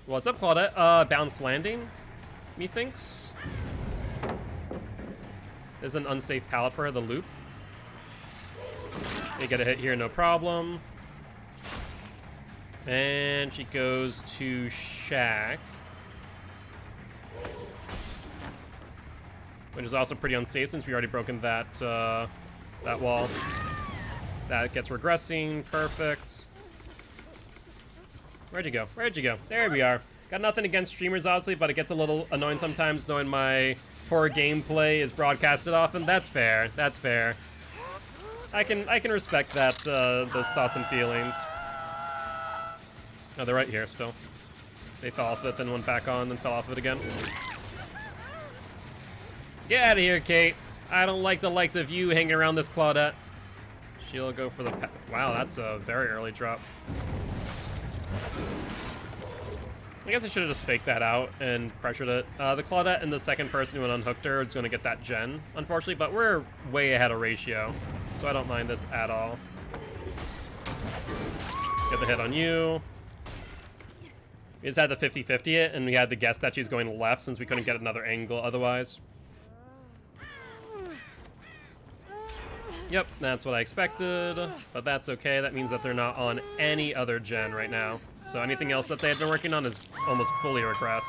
What's up, Claudette? Bounce landing, methinks. Is an unsafe pallet for her, the loop. They get a hit here, no problem. And she goes to Shack, which is also pretty unsafe since we already broken that that wall. That gets regressing, perfect. Where'd you go? Where'd you go? There we are. Got nothing against streamers, honestly, but it gets a little annoying sometimes knowing my poor gameplay is broadcasted often. That's fair. That's fair. I can respect that, those thoughts and feelings. Oh, they're right here still. They fell off it, then went back on, then fell off it again. Get out of here, Kate. I don't like the likes of you hanging around this Claudette. She'll go for the... Wow, that's a very early drop. I guess I should have just faked that out and pressured it. The Claudette and the second person who unhooked her is going to get that gen, unfortunately, but we're way ahead of ratio, so I don't mind this at all. Get the hit on you. We just had the 50-50 it, and we had to guess that she's going left since we couldn't get another angle otherwise. Yep, that's what I expected, but that's okay. That means that they're not on any other gen right now. So anything else that they had been working on is almost fully regressed.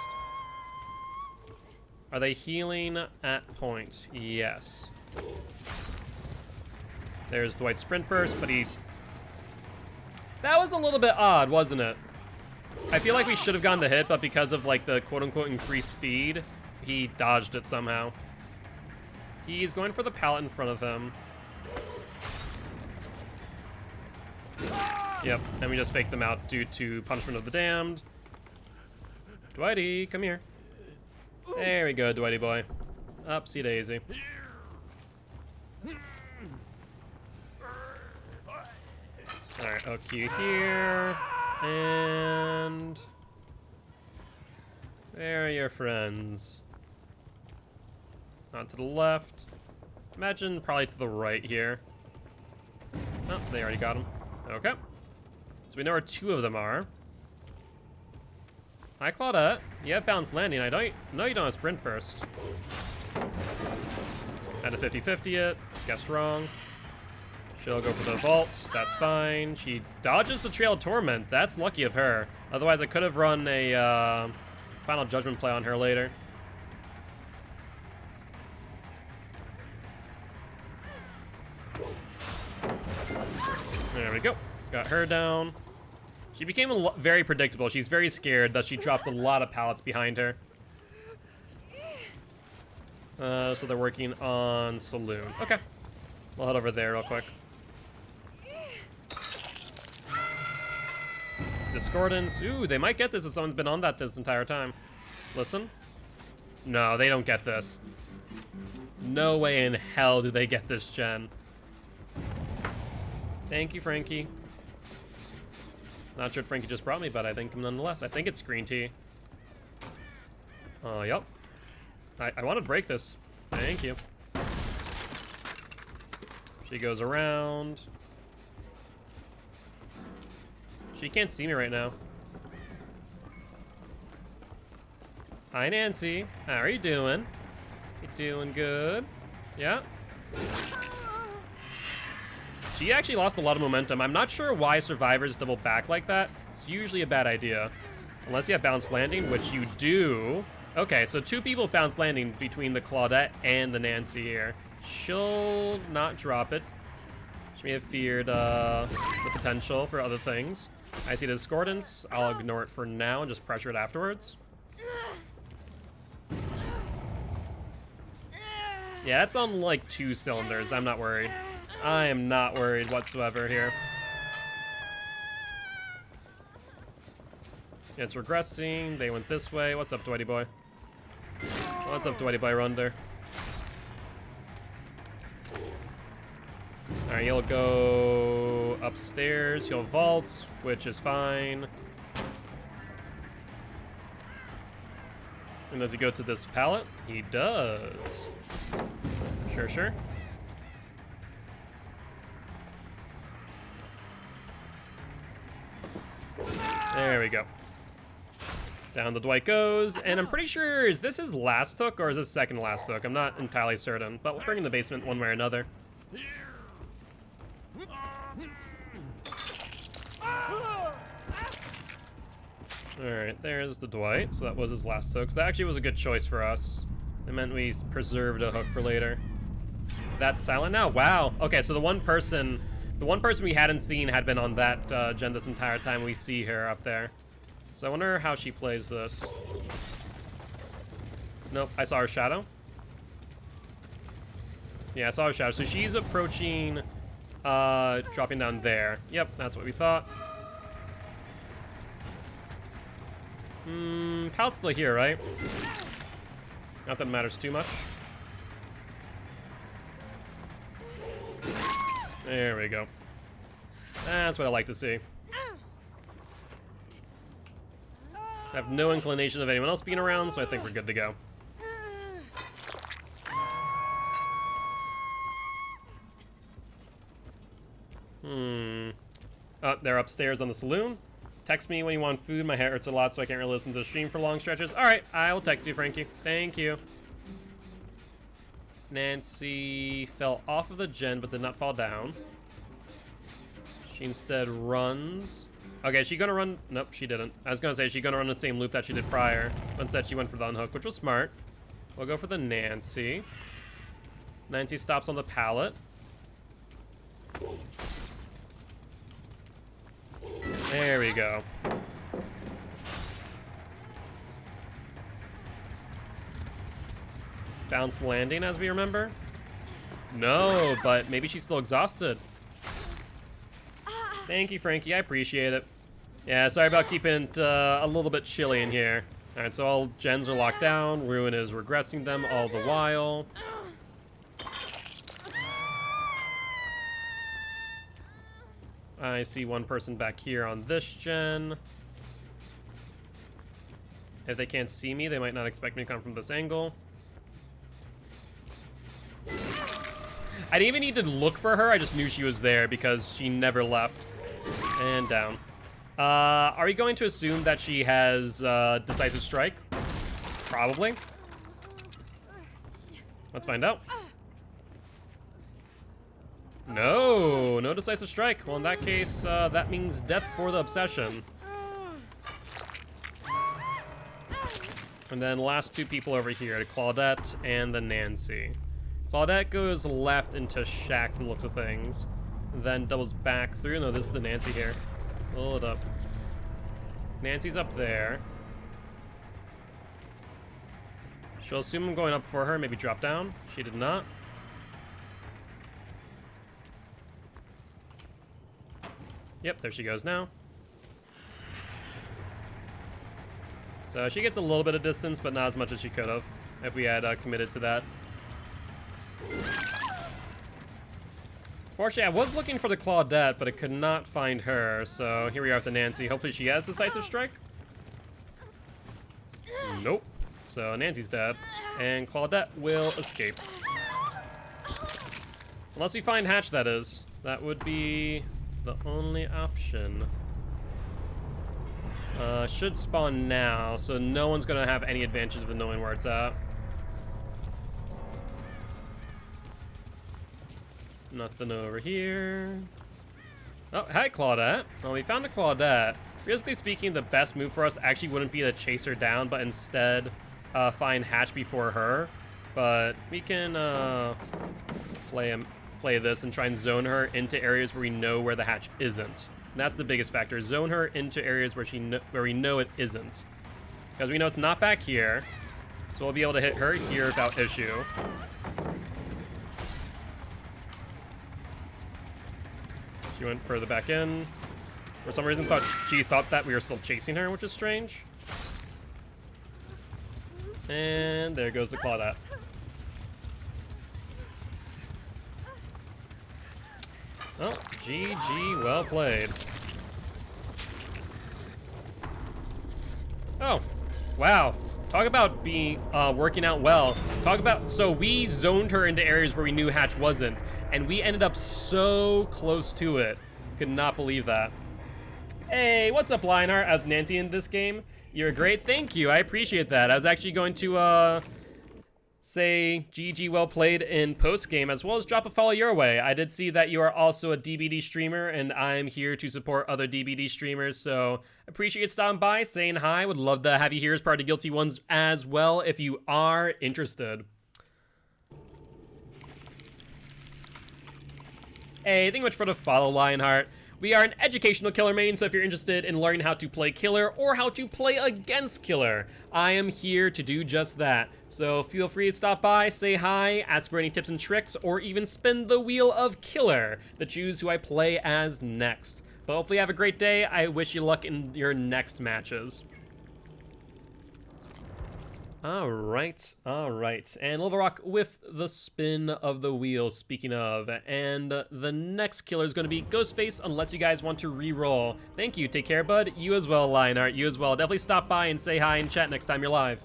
Are they healing at point? Yes. There's Dwight's sprint burst, but he... That was a little bit odd, wasn't it? I feel like we should have gotten the hit, but because of like the quote-unquote increased speed, he dodged it somehow. He's going for the pallet in front of him. Yep, and we just faked them out due to Punishment of the Damned. Dwighty, come here. There we go, Dwighty boy. Upsy daisy. Alright, OQ here. And... there are your friends. On to the left. Imagine probably to the right here. Oh, they already got him. Okay. So we know where two of them are. Hi, Claudette. You have bounce landing. I don't know you don't have sprint burst. Had a 50-50 it. Guessed wrong. She'll go for the vault. That's fine. She dodges the Trail of Torment. That's lucky of her. Otherwise, I could have run a Final Judgment play on her later. There we go. Got her down. She became very predictable. She's very scared, thus she dropped a lot of pallets behind her. So they're working on Saloon. Okay. We'll head over there real quick. Discordance. Ooh, they might get this if someone's been on that this entire time. Listen. No, they don't get this. No way in hell do they get this gen. Thank you, Frankie. Not sure what Frankie just brought me, but I think nonetheless. I think it's green tea. Oh, yep. I want to break this. Thank you. She goes around. She can't see me right now. Hi, Nancy. How are you doing? You doing good? Yeah? She actually lost a lot of momentum. I'm not sure why survivors double back like that. It's usually a bad idea. Unless you have balanced landing, which you do. Okay, so 2 people bounced landing between the Claudette and the Nancy here. She'll not drop it. She may have feared the potential for other things. I see the Discordance. I'll ignore it for now and just pressure it afterwards. Yeah, it's on like 2 cylinders. I'm not worried. I am not worried whatsoever here. It's regressing. They went this way. What's up, Dwighty boy? What's up, Dwighty boy? Runder. Alright, you'll go upstairs. You'll vault, which is fine. And does he go to this pallet? He does. Sure, sure. There we go. Down the Dwight goes, and I'm pretty sure, is this his last hook or is this second last hook? I'm not entirely certain, but we'll bring in the basement one way or another. Alright, there's the Dwight, so that was his last hook. So that actually was a good choice for us. It meant we preserved a hook for later. That's silent now? Wow. Okay, so the one person we hadn't seen had been on that gen this entire time. We see her up there. So I wonder how she plays this. Nope, I saw her shadow. Yeah, I saw her shadow. So she's approaching, dropping down there. Yep, that's what we thought. Pal's still here, right? Not that it matters too much. There we go. That's what I like to see. I have no inclination of anyone else being around, so I think we're good to go. Oh, they're upstairs on the saloon. Text me when you want food. My head hurts a lot, so I can't really listen to the stream for long stretches. All right, I will text you, Frankie. Thank you. Nancy fell off of the gen, but did not fall down. She instead runs. Okay, she gonna run? Nope, she didn't. I was gonna say she's gonna run the same loop that she did prior, but instead she went for the unhook, which was smart. We'll go for the Nancy. Nancy stops on the pallet. There we go. Bounce landing, as we remember. No, but maybe she's still exhausted. Thank you, Frankie. I appreciate it. Yeah, sorry about keeping it a little bit chilly in here. All right, so all gens are locked down. Ruin is regressing them all the while. I see one person back here on this gen. If they can't see me, they might not expect me to come from this angle. I didn't even need to look for her. I just knew she was there because she never left. And down. Are we going to assume that she has Decisive Strike? Probably. Let's find out. No, no decisive strike. Well, in that case, that means death for the obsession. And then last two people over here, Claudette and the Nancy. Claudette goes left into Shack from the looks of things. Then doubles back through. No, this is the Nancy here. Pull it up. Nancy's up there. She'll assume I'm going up for her, maybe drop down. She did not. Yep, there she goes now. So she gets a little bit of distance, but not as much as she could have if we had committed to that. Fortunately, I was looking for the Claudette, but I could not find her. So here we are with the Nancy. Hopefully she has decisive strike. Nope. So Nancy's dead, and Claudette will escape. Unless we find Hatch, that is. That would be the only option. Should spawn now, so no one's gonna have any advantage with knowing where it's at. Nothing over here. Oh, hi, Claudette. Well, we found a Claudette. Realistically speaking, the best move for us actually wouldn't be to chase her down, but instead find Hatch before her. But we can play this and try and zone her into areas where we know where the Hatch isn't. And that's the biggest factor. Zone her into areas where where we know it isn't. Because we know it's not back here. So we'll be able to hit her here without issue. She went further back in. For some reason, she thought that we were still chasing her, which is strange. And there goes the Claudette. Oh, GG, well played. Oh, wow. Talk about being working out well. So we zoned her into areas where we knew Hatch wasn't, and we ended up so close to it. Could not believe that. Hey, what's up, Lionheart, as Nancy in this game? You're great, thank you, I appreciate that. I was actually going to say GG well played in post-game, as well as drop a follow your way. I did see that you are also a DBD streamer, and I'm here to support other DBD streamers, so appreciate you stopping by, saying hi. Would love to have you here as part of Guilty Ones as well, if you are interested. Hey, thank you much for the follow, Lionheart. We are an educational killer main, so if you're interested in learning how to play killer or how to play against killer, I am here to do just that. So feel free to stop by, say hi, ask for any tips and tricks, or even spin the wheel of killer to choose who I play as next. But hopefully you have a great day. I wish you luck in your next matches. Alright. And Little Rock with the spin of the wheel, speaking of. And the next killer is going to be Ghostface, unless you guys want to re-roll. Thank you, take care, bud. You as well, Lionheart, you as well. Definitely stop by and say hi and chat next time you're live.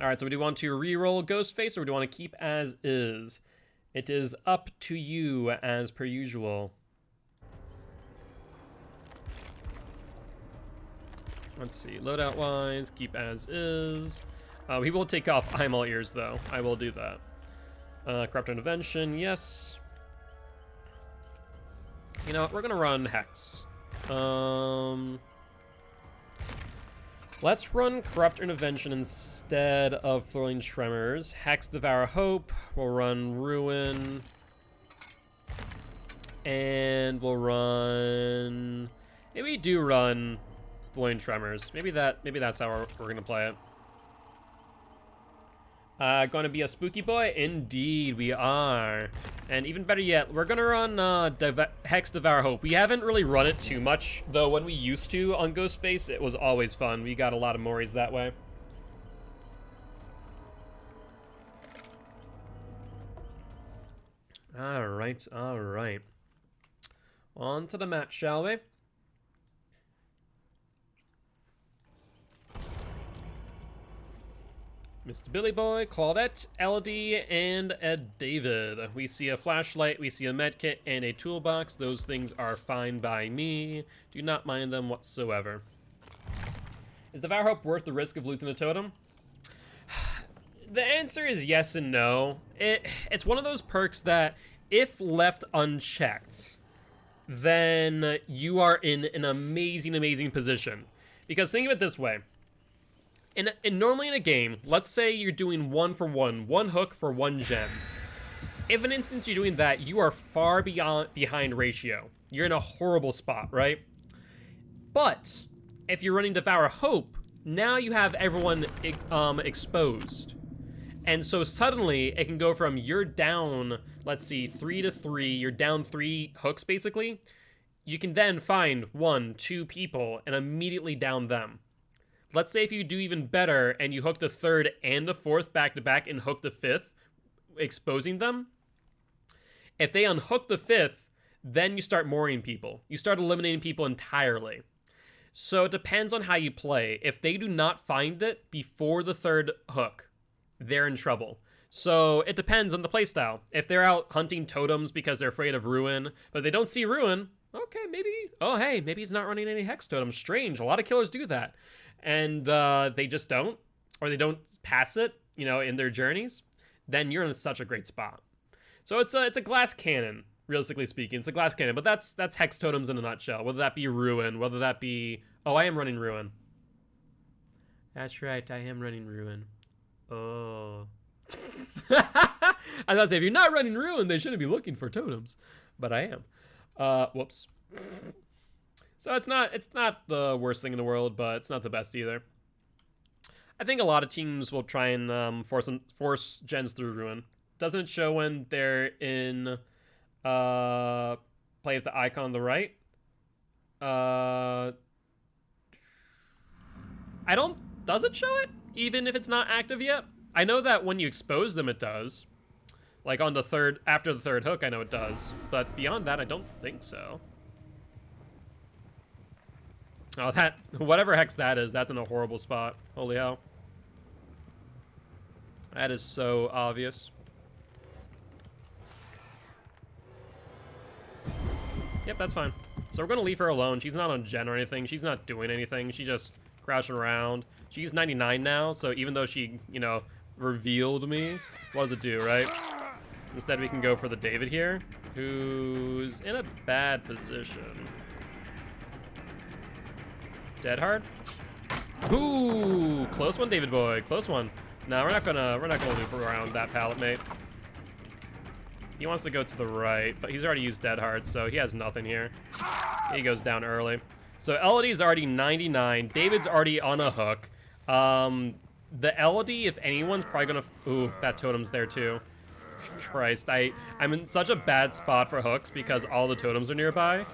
Alright, so do you want to re-roll Ghostface, or do you want to keep as is? It is up to you, as per usual. Let's see, loadout wise, keep as is. We will take off I'm all ears though. I will do that. Corrupt Intervention, yes. You know what, we're gonna run Hex. Let's run Corrupt Intervention instead of Throwing Tremors. Hex, Devour Hope. We'll run Ruin. And we'll run... Maybe we do run Throwing Tremors. Maybe that's how we're gonna play it. Gonna be a spooky boy? Indeed, we are. And even better yet, we're gonna run Hex Devour Hope. We haven't really run it too much, though when we used to on Ghostface, it was always fun. We got a lot of Moris that way. Alright. On to the match, shall we? Mr. Billy Boy, Claudette, Elodie, and David. We see a flashlight, we see a medkit, and a toolbox. Those things are fine by me. Do not mind them whatsoever. Is Devour Hope worth the risk of losing a totem? The answer is yes and no. It's one of those perks that if left unchecked, then you are in an amazing, amazing position. Because think of it this way. Normally in a game, let's say you're doing 1-for-1, one hook for one gem. If an instance you're doing that, you are far behind ratio. You're in a horrible spot, right? But if you're running Devour Hope, now you have everyone exposed. And so suddenly it can go from you're down, let's see, 3-3, you're down 3 hooks basically. You can then find 1-2 people and immediately down them. Let's say if you do even better and you hook the 3rd and the 4th back to back and hook the 5th, exposing them. If they unhook the 5th, then you start mooring people. You start eliminating people entirely. So it depends on how you play. If they do not find it before the 3rd hook, they're in trouble. So it depends on the playstyle. If they're out hunting totems because they're afraid of Ruin, but they don't see Ruin, okay, maybe, oh hey, maybe he's not running any Hex totems. Strange, a lot of killers do that. And they just don't, or they don't pass it, you know, in their journeys, then you're in such a great spot. So it's a glass cannon, realistically speaking. It's a glass cannon, but that's Hex totems in a nutshell. Whether that be Ruin, whether that be... Oh, I am running Ruin. That's right, I am running Ruin. Oh. I was about to say, if you're not running Ruin, they shouldn't be looking for totems. But I am. Whoops. So it's not the worst thing in the world, but it's not the best either. I think a lot of teams will try and force gens through Ruin. Doesn't it show when they're in play with the icon on the right? Does it show it? Even if it's not active yet? I know that when you expose them, it does. Like on the after the 3rd hook, I know it does. But beyond that, I don't think so. Oh, whatever Hex that is, that's in a horrible spot. Holy hell. That is so obvious. Yep, that's fine. So we're gonna leave her alone. She's not on gen or anything. She's not doing anything. She's just crouching around. She's 99 now, so even though she, you know, revealed me, what does it do, right? Instead, we can go for the David here, who's in a bad position. Dead hard. Ooh, close one, David boy, close one. No, we're not gonna loop around that pallet, mate. He wants to go to the right, but he's already used dead hard, so he has nothing here. He goes down early. So Elodie's already 99. David's already on a hook. The Elodie, if anyone's probably gonna... Ooh, that totem's there too. Christ, I'm in such a bad spot for hooks because all the totems are nearby.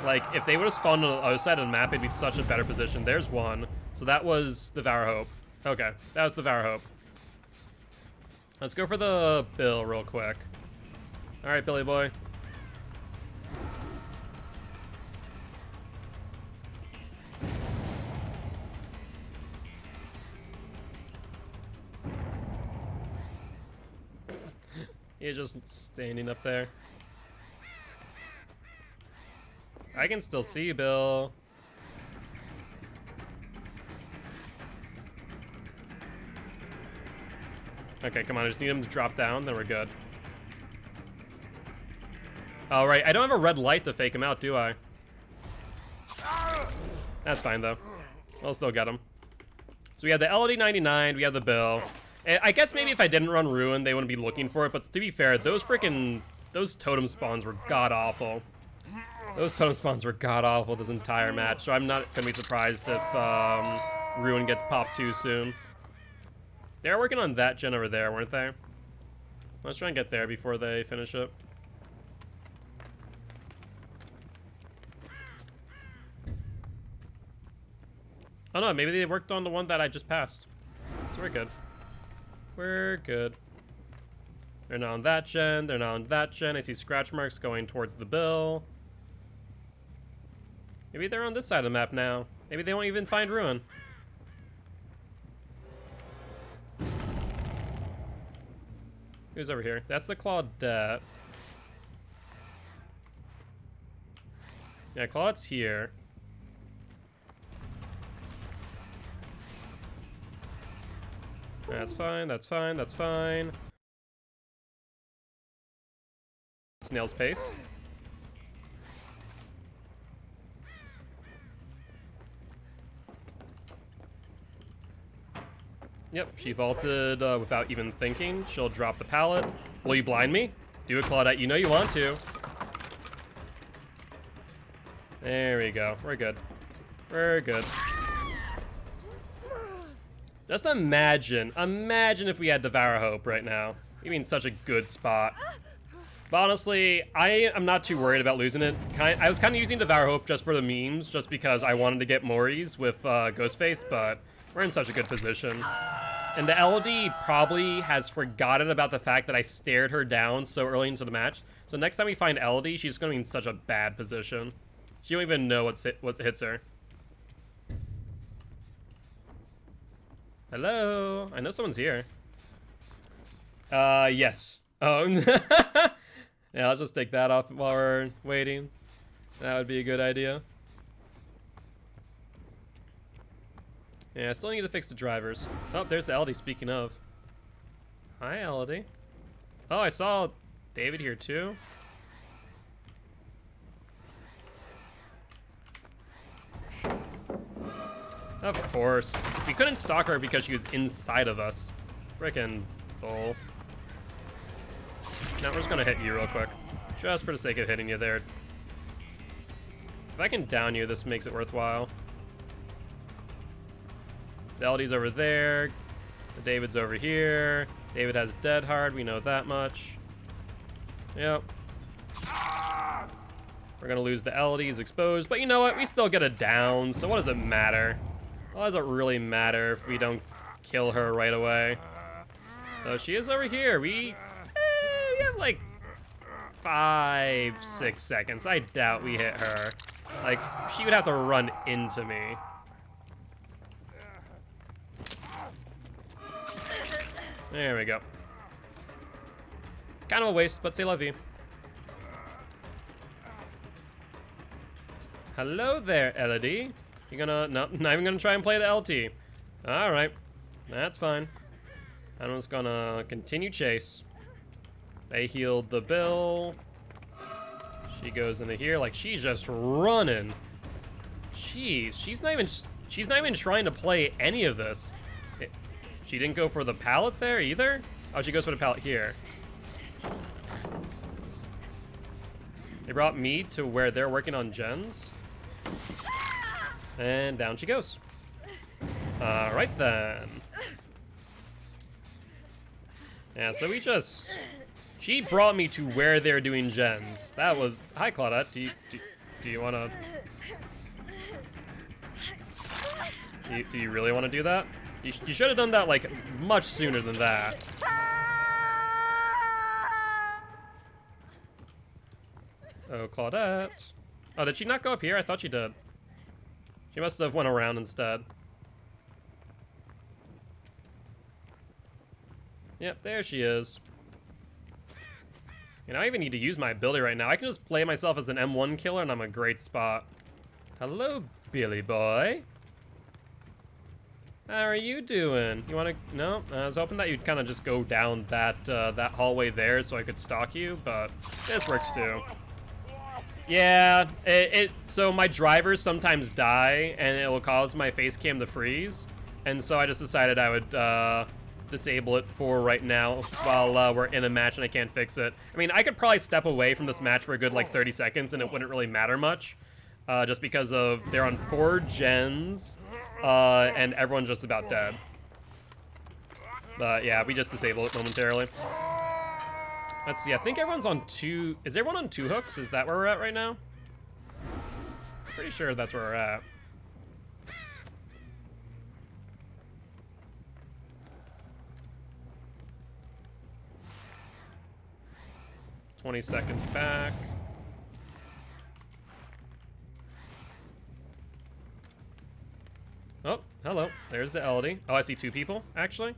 Like, if they would have spawned on the other side of the map, it'd be such a better position. There's one. So that was Devour Hope. Okay, that was Devour Hope. Let's go for the Bill real quick. All right, Billy boy. He's just standing up there. I can still see you, Bill. Okay, come on. I just need him to drop down, then we're good. All right, I don't have a red light to fake him out, do I? That's fine, though. We'll still get him. So we have the LD99, we have the Bill. I guess maybe if I didn't run Ruin, they wouldn't be looking for it, but to be fair, those totem spawns were god-awful. Those totem spawns were god-awful this entire match, so I'm not going to be surprised if Ruin gets popped too soon. They were working on that gen over there, weren't they? Let's try and get there before they finish it. Oh no, maybe they worked on the one that I just passed. So we're good. We're good. They're not on that gen, they're not on that gen. I see scratch marks going towards the Bill. Maybe they're on this side of the map now. Maybe they won't even find Ruin. Who's over here? That's the Claudette. Yeah, Claudette's here. That's fine, that's fine, that's fine. snail's pace. Yep, she vaulted without even thinking. She'll drop the pallet. Will you blind me? Do it, Claudette. You know you want to. There we go. We're good. We're good. Just imagine if we had Devour Hope right now. You mean such a good spot. But honestly, I am not too worried about losing it. I was kind of using Devour Hope just for the memes, just because I wanted to get Maury's with Ghostface, but we're in such a good position. And the LD probably has forgotten about the fact that I stared her down so early into the match. So next time we find LD, she's going to be in such a bad position. She won't even know what hits her. Hello? I know someone's here. Yes. Oh. Yeah, let's just take that off while we're waiting. That would be a good idea. Yeah, I still need to fix the drivers. Oh, there's the LD, speaking of. Hi, LD. Oh, I saw David here too. Of course. We couldn't stalk her because she was inside of us. Frickin' bull. Now we're just gonna hit you real quick. Just for the sake of hitting you there. If I can down you, this makes it worthwhile. The LD's over there. The David's over here. David has dead hard, we know that much. Yep. We're gonna lose the LD, he's exposed, but you know what? We still get a down, so what does it matter? Well, does it really matter if we don't kill her right away? So she is over here. We have like 5-6 seconds. I doubt we hit her. Like, she would have to run into me. There we go. Kind of a waste, but c'est la vie. Hello there, LD. You gonna, no, not even gonna try and play the LT. All right, that's fine. I'm just gonna continue chase. They healed the Bill. She goes into here like she's just running. Jeez, she's not even trying to play any of this. She didn't go for the pallet there either? Oh, she goes for the pallet here. They brought me to where they're working on gens. And down she goes. All right then. Yeah, so she brought me to where they're doing gens. That was, hi Claudette, do you wanna, do you really wanna do that? You should have done that like much sooner than that. Oh, Claudette. Oh, did she not go up here? I thought she did. She must have went around instead. Yep, there she is. You know, I even need to use my ability right now. I can just play myself as an M1 killer and I'm a great spot. Hello, Billy boy. How are you doing? You wanna, no? I was hoping that you'd kind of just go down that that hallway there so I could stalk you, but this works too. Yeah, so my drivers sometimes die and it will cause my face cam to freeze. And so I just decided I would disable it for right now while we're in a match and I can't fix it. I mean, I could probably step away from this match for a good like 30 seconds and it wouldn't really matter much. Just because of they're on 4 gens and everyone's just about dead. But yeah, we just disable it momentarily. Let's see, I think everyone's on 2... Is everyone on 2 hooks? Is that where we're at right now? Pretty sure that's where we're at. "20 seconds back. Oh, hello. There's the LD. Oh, I see 2 people, actually.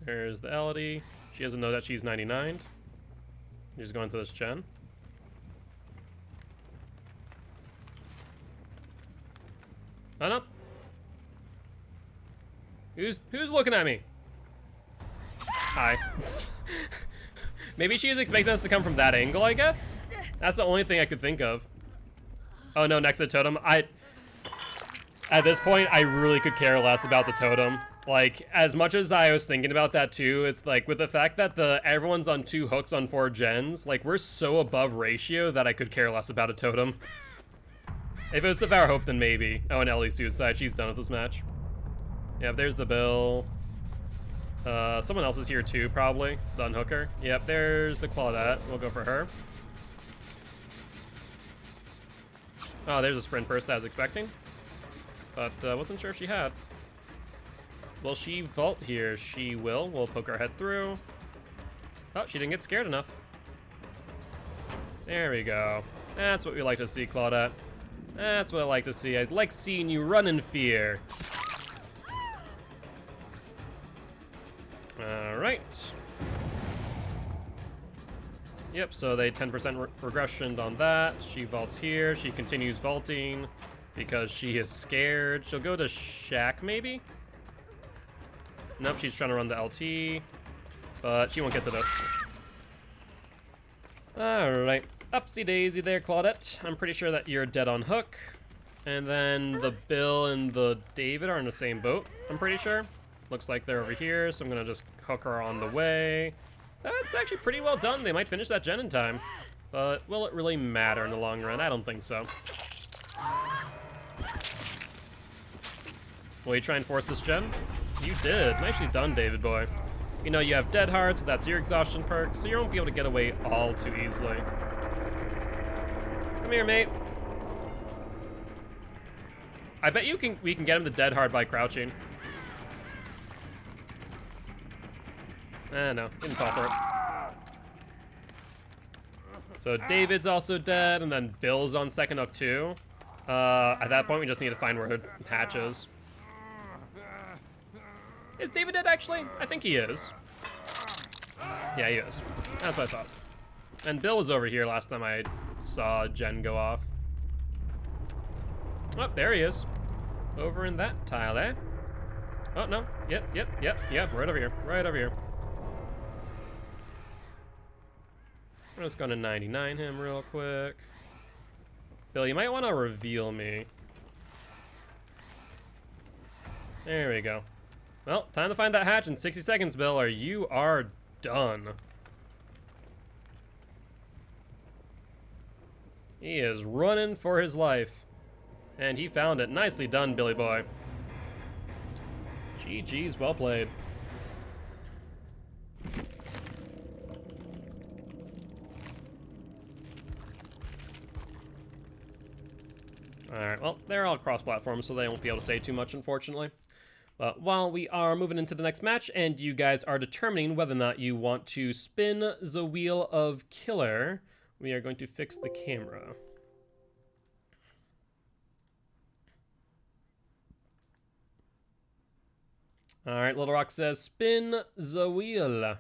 There's the LD. She doesn't know that she's 99. She's going to this gen. Oh no. Who's looking at me? Hi. Maybe she was expecting us to come from that angle, I guess? That's the only thing I could think of. Oh no, next to totem. At this point, I really could care less about the totem. Like, as much as I was thinking about that too, it's like, with the fact that everyone's on 2 hooks on 4 gens, like, we're so above ratio that I could care less about a totem. If it was Devour Hope, then maybe. Oh, and Ellie Suicide, she's done with this match. Yep, there's the Bill. Someone else is here too, probably. The Unhooker. Yep, there's the Claudette. We'll go for her. Oh, there's a sprint burst I was expecting. But wasn't sure if she had. Will she vault here? She will. We'll poke our head through. Oh, she didn't get scared enough. There we go. That's what we like to see, Claudette. That's what I like to see. I like seeing you run in fear. Alright. Yep, so they 10% regression on that. She vaults here. She continues vaulting because she is scared. She'll go to Shack, maybe? Nope, she's trying to run the LT, but she won't get to this. Alright. Upsy daisy there, Claudette. I'm pretty sure that you're dead on hook. And then the Bill and the David are in the same boat, I'm pretty sure. Looks like they're over here, so I'm gonna just hook her on the way. That's actually pretty well done. They might finish that gen in time. But will it really matter in the long run? I don't think so. Will you try and force this gen? You did. Nicely done, David boy. You know, you have Dead Hard, so that's your exhaustion perk, so you won't be able to get away all too easily. Come here, mate. I bet we can get him to Dead Hard by crouching. No, didn't fall for it. So David's also dead, and then Bill's on second hook too. At that point, we just need to find where Hatch is. Is David dead, actually? I think he is. Yeah, he is. That's what I thought. And Bill was over here last time I saw Jen go off. Oh, there he is. Over in that tile, eh? Oh, no. Yep. Right over here. Right over here. I'm just going to 99 him real quick. Bill, you might want to reveal me. There we go. Well, time to find that hatch in 60 seconds, Bill, or you are done. He is running for his life. And he found it. Nicely done, Billy boy. GG's, well played. Alright, well, they're all cross-platform, so they won't be able to say too much, unfortunately. But while we are moving into the next match, and you guys are determining whether or not you want to spin the wheel of killer, we are going to fix the camera. Alright, Little Rock says, spin the wheel.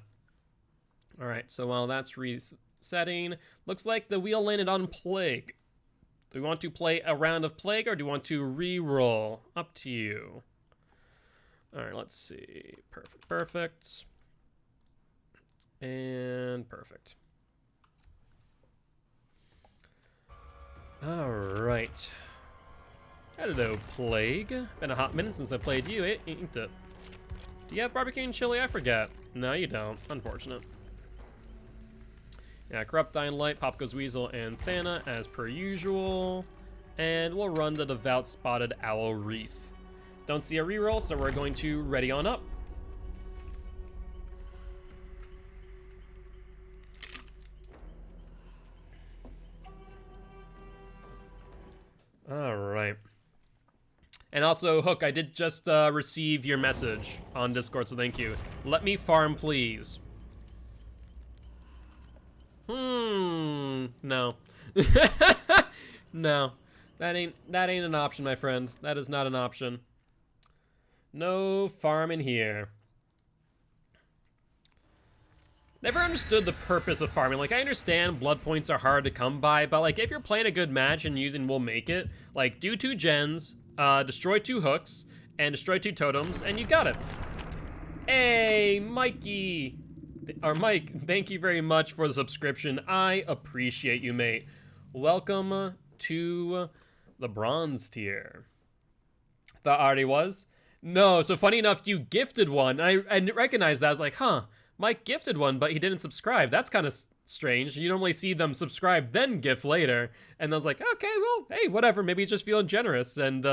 Alright, so while that's resetting, looks like the wheel landed on Plague. Do we want to play a round of Plague, or do we want to re-roll? Up to you. Alright, let's see. Perfect. And perfect. Alright. Hello, Plague. Been a hot minute since I played you, ain't it? Do you have barbecue and chili? I forget. No, you don't. Unfortunate. Yeah, Corrupt, Dying Light, Pop Goes Weasel, and Thana as per usual. And we'll run the Devout Spotted Owl Wreath. Don't see a reroll, so we're going to ready on up. All right. And also, Hook, I did just receive your message on Discord, so thank you. Let me farm, please. No. No. That ain't an option, my friend. That is not an option. No farming here. Never understood the purpose of farming. Like, I understand blood points are hard to come by, but like, if you're playing a good match and using We'll Make It, like, do 2 gens, destroy 2 hooks, and destroy 2 totems, and you got it. Hey, Mikey. Or Mike, thank you very much for the subscription. I appreciate you, mate. Welcome to the bronze tier. Thought already was? No, so funny enough, you gifted one. I recognized that. I was like, huh, Mike gifted one, but he didn't subscribe. That's kind of strange. You normally see them subscribe, then gift later. And I was like, okay, well, hey, whatever. Maybe he's just feeling generous. And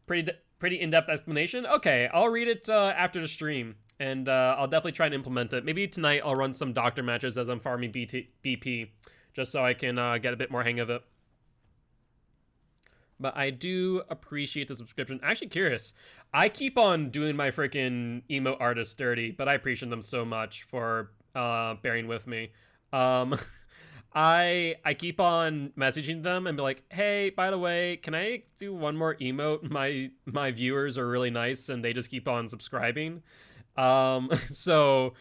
pretty in-depth explanation. Okay, I'll read it after the stream. And I'll definitely try and implement it. Maybe tonight I'll run some doctor matches as I'm farming BP. Just so I can get a bit more hang of it. But I do appreciate the subscription. Actually curious. I keep on doing my freaking emote artists dirty, but I appreciate them so much for bearing with me. I keep on messaging them and be like, hey, by the way, can I do one more emote? My viewers are really nice and they just keep on subscribing. So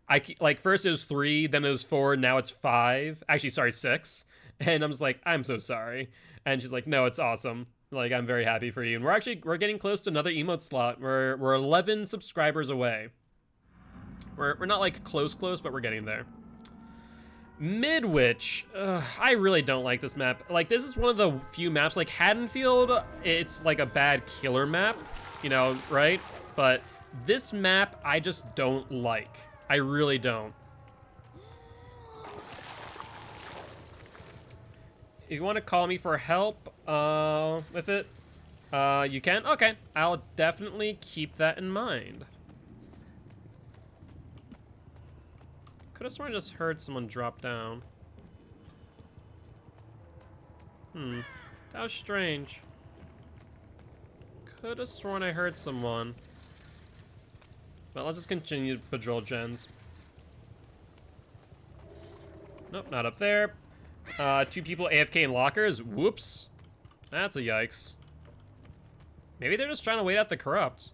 like first it was 3, then it was 4, now it's 5. Actually, sorry, 6. And I'm just like, I'm so sorry. And she's like, no, it's awesome. Like, I'm very happy for you. And we're getting close to another emote slot. We're 11 subscribers away. We're not like close, but we're getting there. Midwich. I really don't like this map. Like, this is one of the few maps, like Haddonfield, it's like a bad killer map, you know, right? But this map, I just don't like. I really don't. If you want to call me for help with it, you can? Okay, I'll definitely keep that in mind. Could have sworn I just heard someone drop down. That was strange. Could have sworn I heard someone. But let's just continue to patrol gens. Nope, not up there. 2 people AFK in lockers. Whoops. That's a yikes. Maybe they're just trying to wait out the corrupt.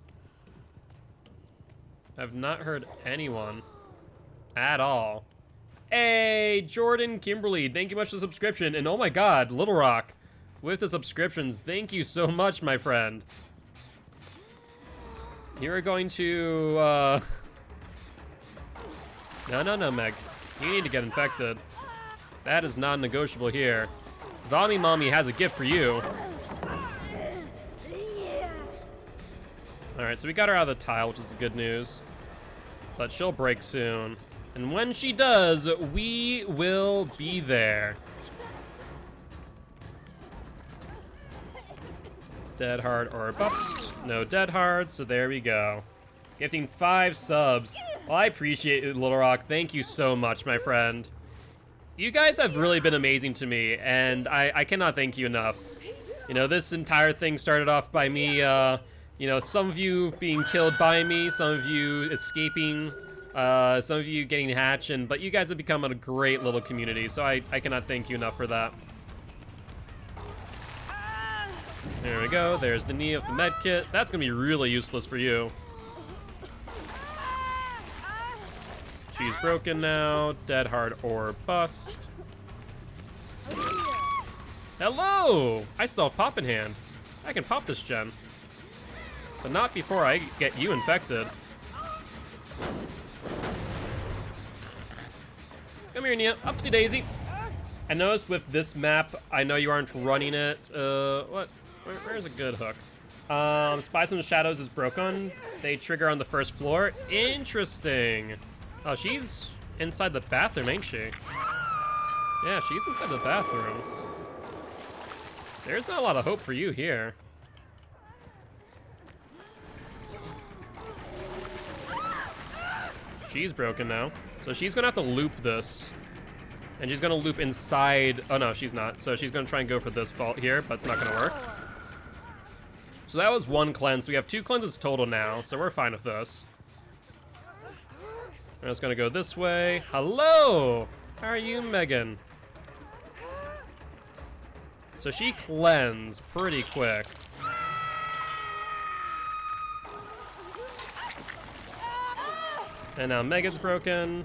I've not heard anyone at all. Hey, Jordan Kimberly, thank you much for the subscription. And oh my god, Little Rock with the subscriptions. Thank you so much, my friend. You're going to, No, Meg. You need to get infected. That is non-negotiable here. Zombie Mommy has a gift for you. Alright, so we got her out of the tile, which is good news. But she'll break soon. And when she does, we will be there. Dead hard or bust. No dead hard, so there we go. Gifting 5 subs. Well, I appreciate it, Little Rock. Thank you so much, my friend. You guys have really been amazing to me, and I cannot thank you enough. You know, this entire thing started off by me, you know, some of you being killed by me, some of you escaping, some of you getting hatched, but you guys have become a great little community, so I cannot thank you enough for that. There we go, there's the knee of the med kit. That's gonna be really useless for you. She's broken now. Dead hard or bust. Hello! I still have pop in hand. I can pop this gen. But not before I get you infected. Come here, Nia. Upsy daisy. I noticed with this map, I know you aren't running it. What? Where's a good hook? Spies from the Shadows is broken. They trigger on the first floor. Interesting. Oh, she's inside the bathroom, ain't she? Yeah, she's inside the bathroom. There's not a lot of hope for you here. She's broken now. So she's gonna have to loop this. And she's gonna loop inside. Oh no, she's not. So she's gonna try and go for this vault here, but it's not gonna work. So that was 1 cleanse. We have 2 cleanses total now, so we're fine with this. We're just gonna go this way. Hello! How are you, Megan? So she cleansed pretty quick. And now Megan's broken.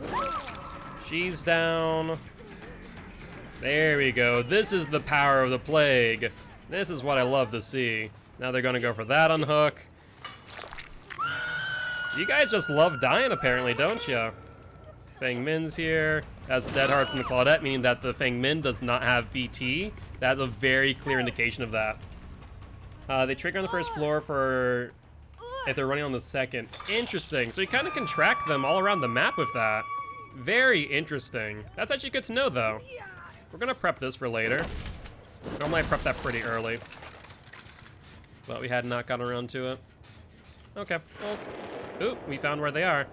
She's down. There we go. This is the power of the plague. This is what I love to see. Now they're gonna go for that unhook. You guys just love dying, apparently, don't you? Feng Min's here. That's Dead Hard from the Claudette, meaning that the Feng Min does not have BT. That's a very clear indication of that. They trigger on the first floor for if they're running on the second. Interesting. So you kind of can track them all around the map with that. Very interesting. That's actually good to know, though. We're gonna prep this for later. Normally I prep that pretty early, but we had not gotten around to it. Okay. Well, ooh, we found where they are.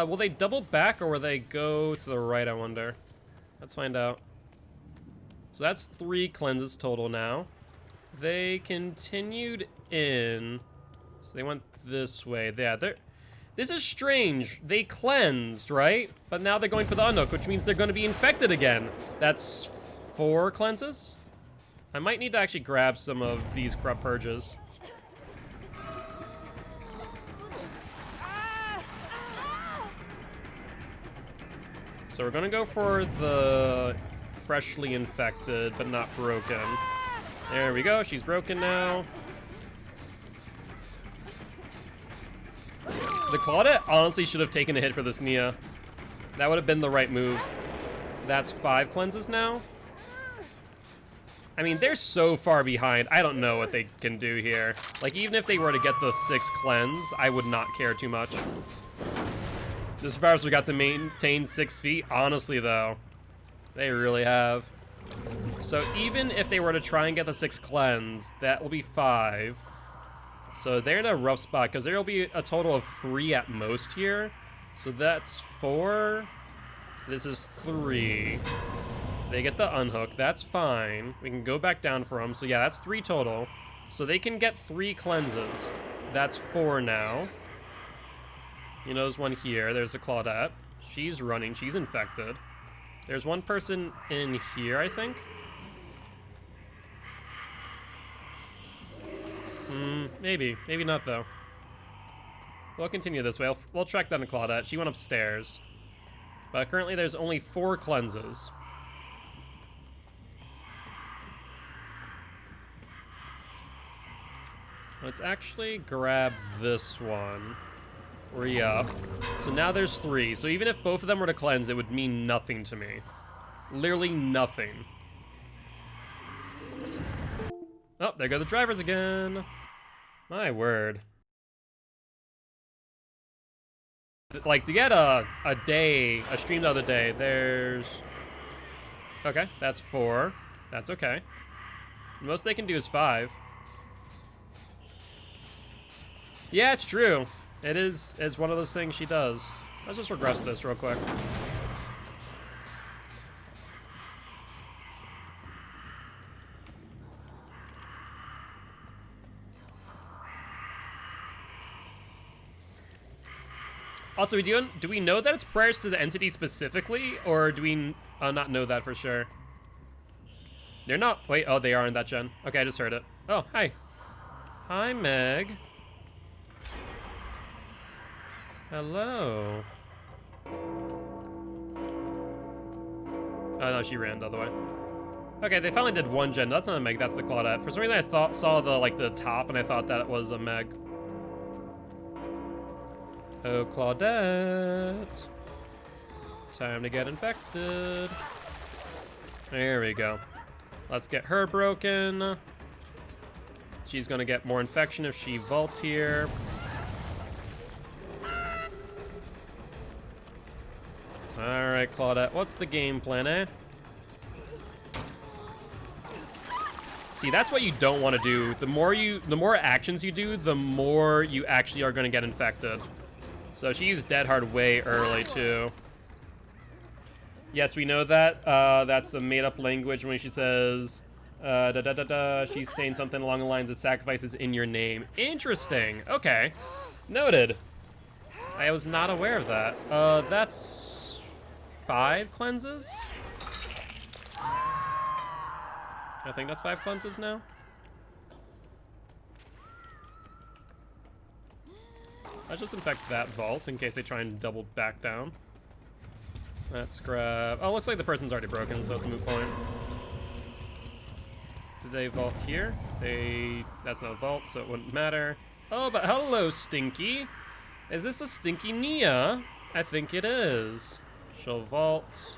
Will they double back or will they go to the right, I wonder? Let's find out. So that's 3 cleanses total now. They continued in. So they went this way. Yeah, this is strange. They cleansed, right? But now they're going for the unhook, which means they're going to be infected again. That's 4 cleanses? I might need to actually grab some of these corrupt purges. So we're gonna go for the freshly infected, but not broken. There we go, she's broken now. The Claudette honestly should have taken a hit for this Nia. That would have been the right move. That's 5 cleanses now. I mean, they're so far behind. I don't know what they can do here. Like, even if they were to get the 6 cleanse, I would not care too much. As far as we got to maintain 6 feet, honestly, though, they really have. So even if they were to try and get the 6 cleanse, that will be 5. So they're in a rough spot, because there will be a total of 3 at most here. So that's 4. This is 3. They get the unhook. That's fine. We can go back down for them. So yeah, that's 3 total. So they can get 3 cleanses. That's 4 now. You know, there's one here. There's a Claudette. She's running. She's infected. There's one person in here, I think. Maybe. Maybe not, though. We'll continue this way. We'll track down the Claudette. She went upstairs. But currently there's only 4 cleanses. Let's actually grab this one. Re-up. So now there's 3. So even if both of them were to cleanse, it would mean nothing to me. Literally nothing. Oh, there go the drivers again. My word. Like, to get a stream the other day, there's... Okay, that's 4. That's okay. The most they can do is 5. Yeah, it's true. It's one of those things she does. Let's just regress this real quick. Also, do we know that it's prayers to the entity specifically, or do we not know that for sure? They're not. Wait, oh, they are in that gen. Okay, I just heard it. Oh, hi. Hi, Meg. Hello. Oh, no, she ran the other way. Okay, they finally did 1 gen. That's not a Meg, that's the Claudette. For some reason, I saw the top, and I thought that it was a Meg. Oh, Claudette. Time to get infected. There we go. Let's get her broken. She's gonna get more infection if she vaults here. Alright, Claudette, what's the game plan, eh? See, that's what you don't want to do. The more actions you do, the more you actually are gonna get infected. So she used Dead Hard way early, too. Yes, we know that. That's a made-up language when she says, she's saying something along the lines of sacrifices in your name. Interesting. Okay. Noted. I was not aware of that. That's 5 cleanses? I think that's 5 cleanses now. Let's just infect that vault in case they try and double back down. Let's grab... Oh, looks like the person's already broken, so it's a moot point. Did they vault here? That's no vault, so it wouldn't matter. Oh, but hello, Stinky. Is this a Stinky Nia? I think it is. She'll vault.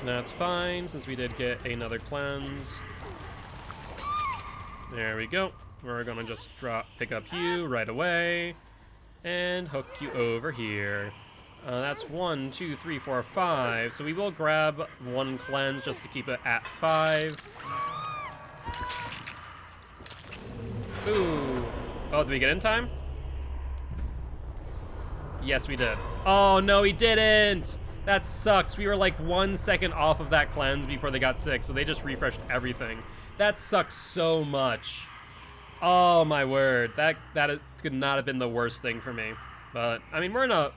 That's fine, since we did get another cleanse. There we go. We're gonna just pick up you right away and hook you over here. That's 1, 2, 3, 4, 5. So we will grab 1 cleanse just to keep it at 5. Ooh. Oh, did we get in time? Yes, we did. Oh, no, we didn't. That sucks. We were like 1 second off of that cleanse before they got sick, so they just refreshed everything. That sucks so much. Oh my word. That could not have been the worst thing for me. But I mean, we're in a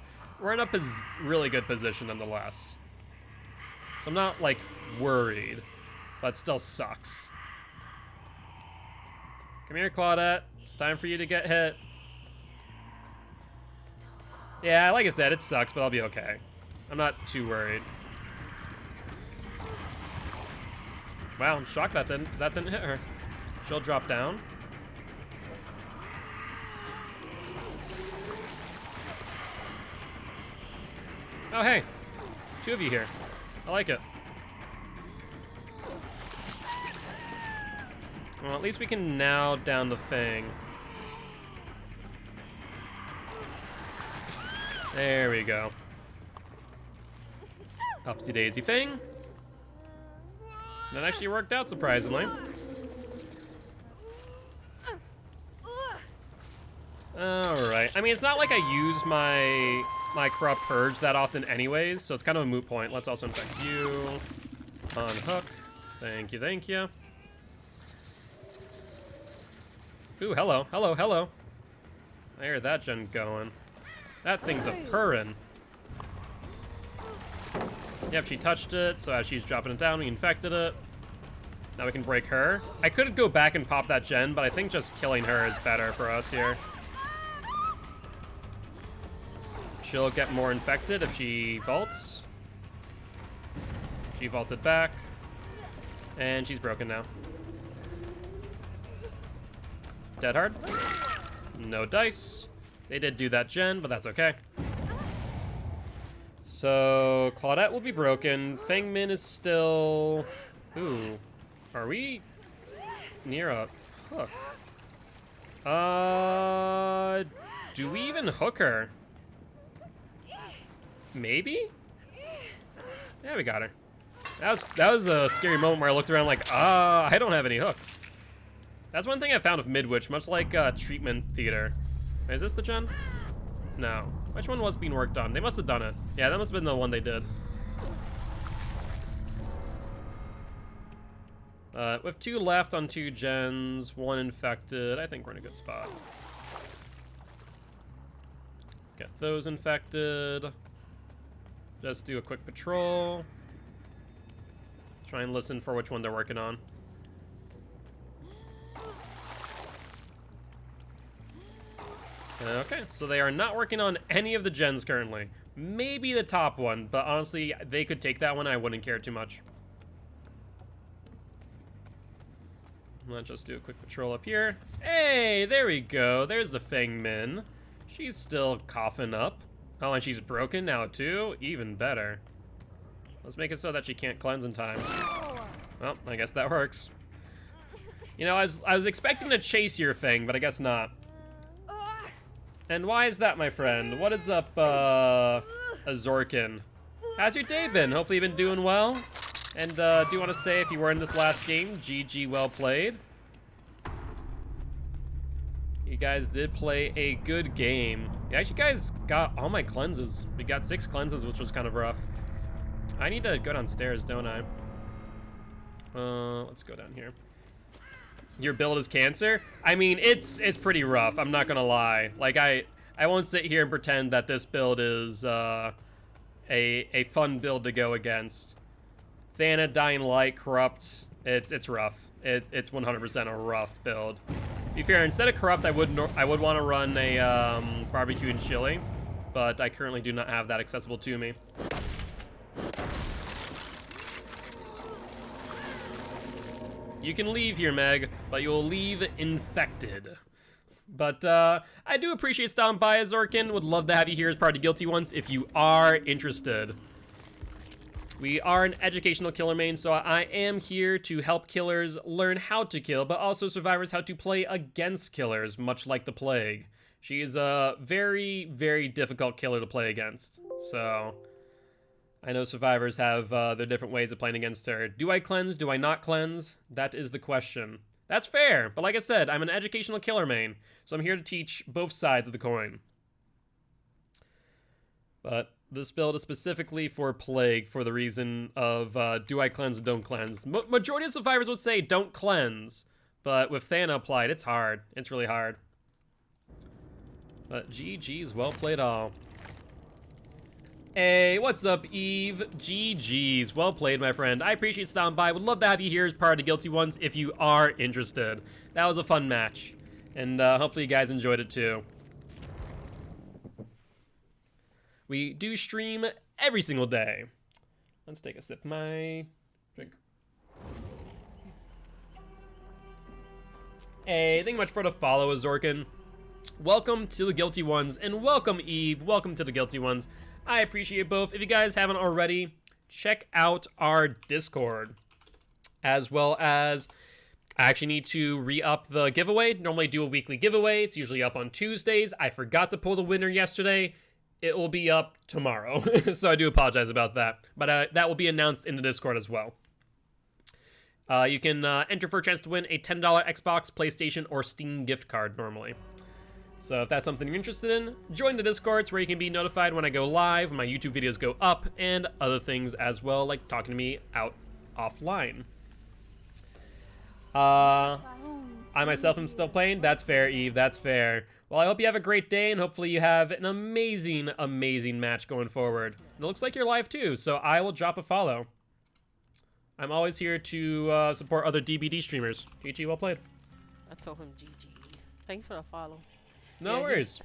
really good position nonetheless. So I'm not like worried, but it still sucks. Come here, Claudette. It's time for you to get hit. Yeah, like I said, it sucks, but I'll be okay. I'm not too worried. Wow, I'm shocked that didn't hit her. She'll drop down. Oh, hey. 2 of you here. I like it. Well, at least we can now down the thing. There we go. Upsy daisy thing. That actually worked out, surprisingly. Alright. I mean, it's not like I use my Corrupt Purge that often anyways, so it's kind of a moot point. Let's also infect you. Unhook. Thank you, thank you. Ooh, hello, hello, hello. I hear that gen going. That thing's a purrin'. Yep, she touched it, so as she's dropping it down, we infected it. Now we can break her. I could go back and pop that gen, but I think just killing her is better for us here. She'll get more infected if she vaults. She vaulted back. And she's broken now. Dead hard. No dice. They did do that gen, but that's okay. So, Claudette will be broken. Fangmin is still... Ooh. Are we near a hook? Do we even hook her? Maybe? Yeah, we got her. That was a scary moment where I looked around like, I don't have any hooks. That's one thing I found with Midwich, much like Treatment Theater. Is this the gen? No. Which one was being worked on? They must have done it. Yeah, that must have been the one they did. With 2 left on 2 gens, 1 infected, I think we're in a good spot. Get those infected. Just do a quick patrol. Try and listen for which one they're working on. Okay, so they are not working on any of the gens currently. Maybe the top one, but honestly, they could take that one and I wouldn't care too much. Let's just do a quick patrol up here. Hey, there we go. There's the Fangmin. She's still coughing up. Oh, and she's broken now too? Even better. Let's make it so that she can't cleanse in time. Well, I guess that works. You know, I was expecting to chase your thing, but I guess not. And why is that, my friend? What is up, Azorkin? How's your day been? Hopefully you've been doing well. And do you want to say if you were in this last game, GG, well played. You guys did play a good game. You actually guys got all my cleanses. We got 6 cleanses, which was kind of rough. I need to go downstairs, don't I? Let's go down here. Your build is cancer? I mean, it's pretty rough. I'm not gonna lie. Like I won't sit here and pretend that this build is a fun build to go against. Thana, Dying Light, Corrupt. It's rough. It's 100% a rough build. To be fair, instead of Corrupt, I would want to run a barbecue and chili, but I currently do not have that accessible to me. You can leave here, Meg, but you'll leave infected. But I do appreciate stopping by, Zorkin. Would love to have you here as part of the Guilty Ones if you are interested. We are an educational killer main, so I am here to help killers learn how to kill, but also survivors how to play against killers, much like the Plague. She is a very, very difficult killer to play against. So I know survivors have their different ways of playing against her. Do I cleanse? Do I not cleanse? That is the question. That's fair, but like I said, I'm an educational killer main, so I'm here to teach both sides of the coin. But this build is specifically for Plague for the reason of do I cleanse and don't cleanse. Majority of survivors would say don't cleanse, but with Thana applied, it's hard. It's really hard. But GG's, well played all. Hey, what's up, Eve? GG's, well played, my friend. I appreciate stopping by. Would love to have you here as part of the Guilty Ones if you are interested. That was a fun match, and hopefully you guys enjoyed it too. We do stream every single day. Let's take a sip of my drink. Hey, thank you much for the follow, Zorkin. Welcome to the Guilty Ones, and welcome, Eve. Welcome to the Guilty Ones. I appreciate both. If you guys haven't already, check out our Discord. As well as, I actually need to re-up the giveaway. Normally do a weekly giveaway. It's usually up on Tuesdays. I forgot to pull the winner yesterday. It will be up tomorrow. So I do apologize about that. But that will be announced in the Discord as well. You can enter for a chance to win a $10 Xbox, PlayStation, or Steam gift card normally. So if that's something you're interested in, join the Discords where you can be notified when I go live, when my YouTube videos go up, and other things as well, like talking to me out offline. I myself am still playing. That's fair, Eve. That's fair. Well, I hope you have a great day, and hopefully you have an amazing, amazing match going forward. And it looks like you're live too, so I will drop a follow. I'm always here to support other DBD streamers. GG, well played. I told him GG. Thanks for the follow. No worries.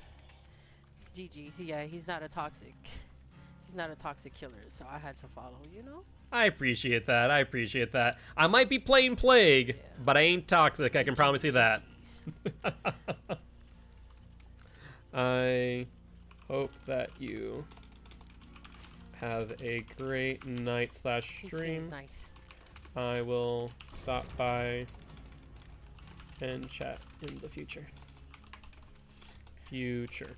GG. Yeah, he's not a toxic killer, so I had to follow, you know? I appreciate that. I appreciate that. I might be playing Plague, yeah, but I ain't toxic. I can promise you that. I hope that you have a great night / stream. Nice. I will stop by and chat in the future. Future.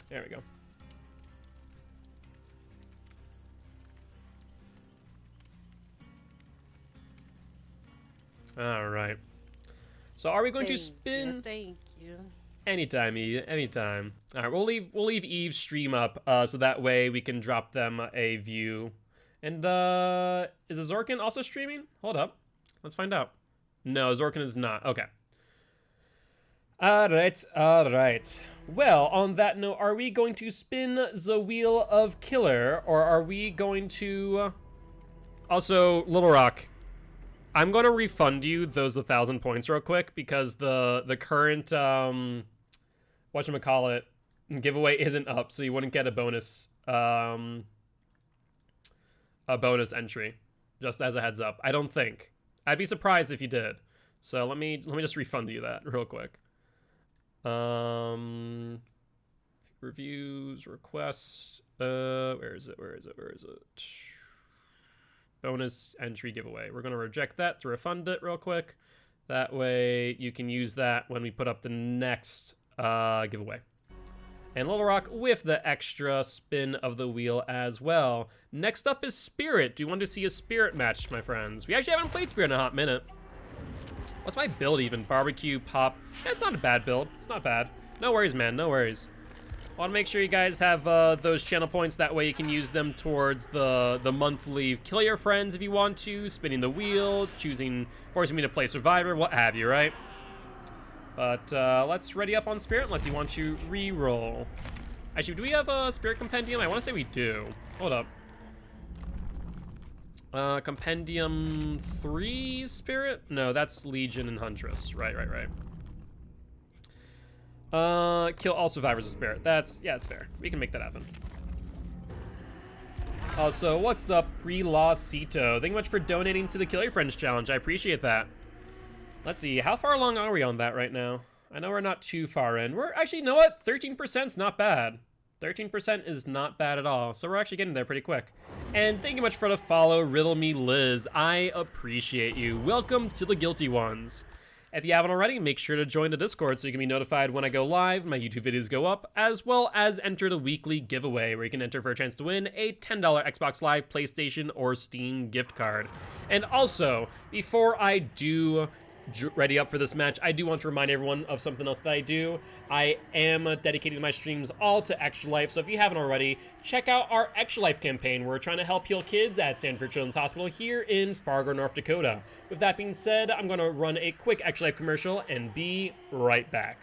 There we go. All right. So are we going to spin? Thank you. Anytime, Eve. Anytime. All right. We'll leave Eve's stream up so that way we can drop them a view. And is Zorkin also streaming? Hold up. Let's find out. No, Zorkin is not. Okay. All right. Well, on that note, are we going to spin the wheel of killer, or are we going to... Also, Little Rock, I'm going to refund you those 1,000 points real quick, because the current, whatchamacallit, giveaway isn't up, so you wouldn't get a bonus entry, just as a heads up. I don't think. I'd be surprised if you did. So let me just refund you that real quick. Reviews, requests, where is it? Bonus entry giveaway. We're going to reject that to refund it real quick. That way you can use that when we put up the next giveaway. And Little Rock with the extra spin of the wheel as well. Next up is Spirit. Do you want to see a Spirit match, my friends? We actually haven't played Spirit in a hot minute. What's my build even? Barbecue, pop. Yeah, it's not a bad build. It's not bad. No worries, man. No worries. I want to make sure you guys have those channel points. That way you can use them towards the monthly kill your friends if you want to, spinning the wheel, forcing me to play Survivor, what have you, right? But let's ready up on Spirit unless you want to re-roll. Actually, do we have a Spirit Compendium? I want to say we do. Hold up. Compendium 3 Spirit? No, that's Legion and Huntress. Right. Kill all survivors of Spirit. Yeah, it's fair. We can make that happen. Also, what's up, Pre-Law-Cito? Thank you much for donating to the Kill Your Friends challenge. I appreciate that. Let's see, how far along are we on that right now? I know we're not too far in. We're actually, you know what? 13%'s not bad. 13% is not bad at all, so we're actually getting there pretty quick. And thank you much for the follow, Riddle Me Liz. I appreciate you. Welcome to the Guilty Ones. If you haven't already, make sure to join the Discord so you can be notified when I go live, my YouTube videos go up, as well as enter the weekly giveaway where you can enter for a chance to win a $10 Xbox Live, PlayStation, or Steam gift card. And also, before I do ready up for this match, I do want to remind everyone of something else that I do. I am dedicating my streams all to Extra Life, so if you haven't already, check out our Extra Life campaign. We're trying to help heal kids at Sanford Children's Hospital here in Fargo, North Dakota. With that being said, I'm going to run a quick Extra Life commercial and be right back.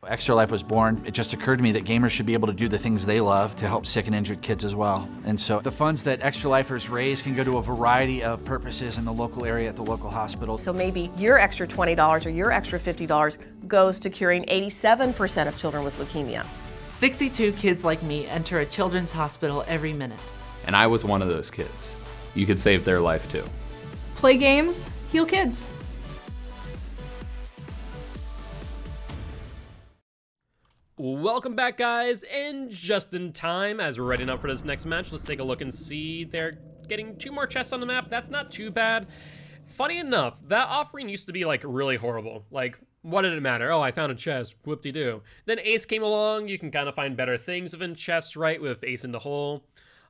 Extra Life was born. It just occurred to me that gamers should be able to do the things they love to help sick and injured kids as well. And so the funds that Extra Lifers raise can go to a variety of purposes in the local area at the local hospital. So maybe your extra $20 or your extra $50 goes to curing 87% of children with leukemia. 62 kids like me enter a children's hospital every minute. And I was one of those kids. You could save their life too. Play games, heal kids. Welcome back, guys, and just in time as we're readying up for this next match, let's take a look and see. They're getting 2 more chests on the map. That's not too bad. Funny enough, that offering used to be like really horrible. Like, what did it matter? Oh, I found a chest, whoop-de-doo. Then Ace came along. You can kind of find better things within chests, right, with Ace in the hole.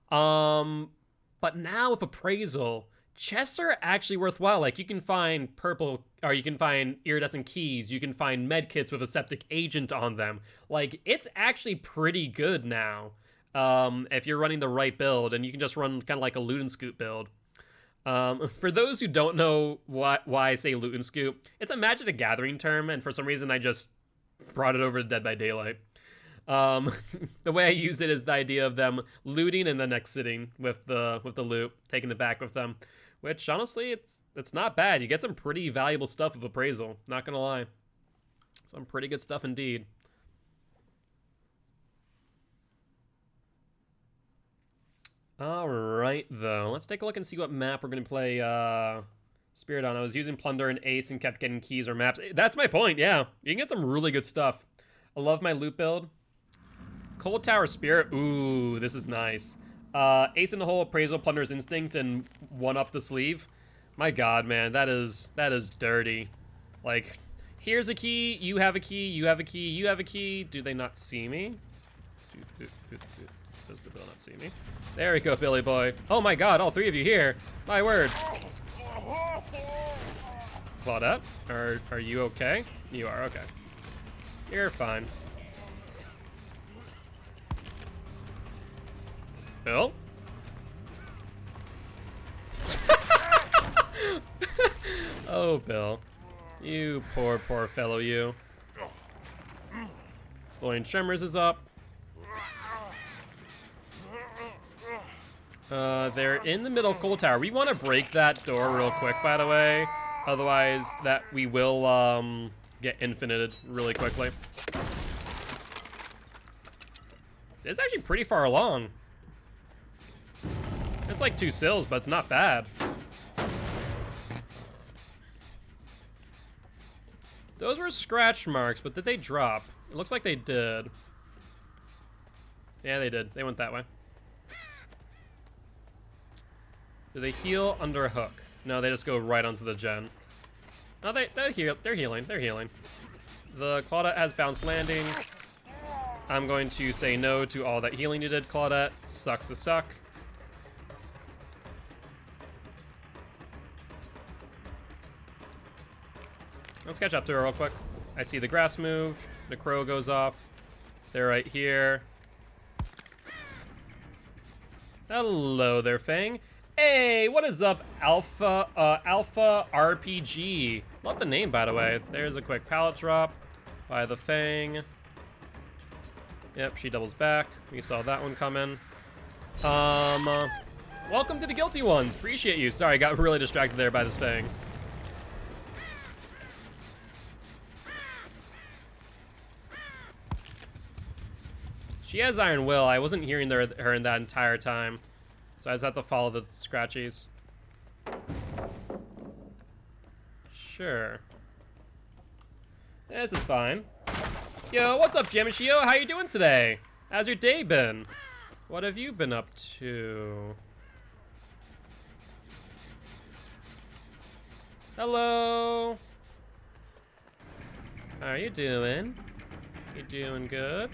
But now with Appraisal, chests are actually worthwhile. Like, you can find purple, or you can find iridescent keys, you can find med kits with a septic agent on them. Like, it's actually pretty good now, if you're running the right build, and you can just run kind of like a loot and scoop build. For those who don't know why I say loot and scoop, it's a Magic the Gathering term, and for some reason I just brought it over to Dead by Daylight. The way I use it is the idea of them looting and then exiting with the loot, taking it back with them. Which, honestly, it's not bad. You get some pretty valuable stuff with Appraisal, not gonna lie. Some pretty good stuff indeed. Alright, though. Let's take a look and see what map we're gonna play Spirit on. I was using Plunder and Ace and kept getting keys or maps. That's my point, yeah. You can get some really good stuff. I love my loot build. Cold Tower Spirit. Ooh, this is nice. Ace in the hole, Appraisal, Plunder's Instinct, and 1 up the sleeve. My god, man, that is dirty. Like, here's a key, you have a key, you have a key, you have a key. Do they not see me? Does the bill not see me? There we go, Billy boy. Oh my god, all 3 of you here. My word. Claudette, are you okay? You are, okay. You're fine. Bill? Oh, Bill. You poor fellow, you. Blowing Tremors is up. They're in the middle of Cold Tower. We want to break that door real quick, by the way. Otherwise, we will, get infinited really quickly. It's actually pretty far along. It's like 2 sills, but it's not bad. Those were scratch marks, but did they drop? It looks like they did. Yeah, they did. They went that way. Do they heal under a hook? No, they just go right onto the gen. No, they're healing. They're healing. The Claudette has bounced landing. I'm going to say no to all that healing you did, Claudette. Sucks to suck. Let's catch up to her real quick. I see the grass move. The crow goes off. They're right here. Hello there, Fang. Hey, what is up, Alpha RPG? Love the name, by the way. There's a quick pallet drop by the Fang. Yep, she doubles back. We saw that one coming. Welcome to the Guilty Ones. Appreciate you. Sorry, I got really distracted there by this Fang. She has Iron Will. I wasn't hearing her in that entire time. So I just have to follow the scratchies. Sure. This is fine. Yo, what's up, Jamishio? How you doing today? How's your day been? What have you been up to? Hello. How are you doing? You doing good?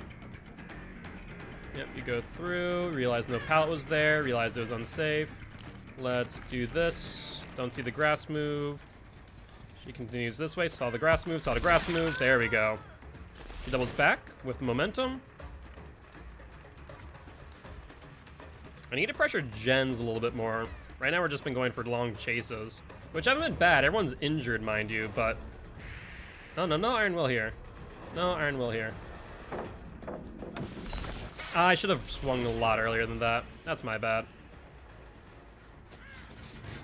Yep, you go through, realize no pallet was there, realize it was unsafe. Let's do this. Don't see the grass move. She continues this way, saw the grass move, there we go. She doubles back with momentum. I need to pressure gens a little bit more. Right now we're just been going for long chases, which haven't been bad. Everyone's injured, mind you, but... No Iron Will here. No Iron Will here. I should have swung a lot earlier than that. That's my bad.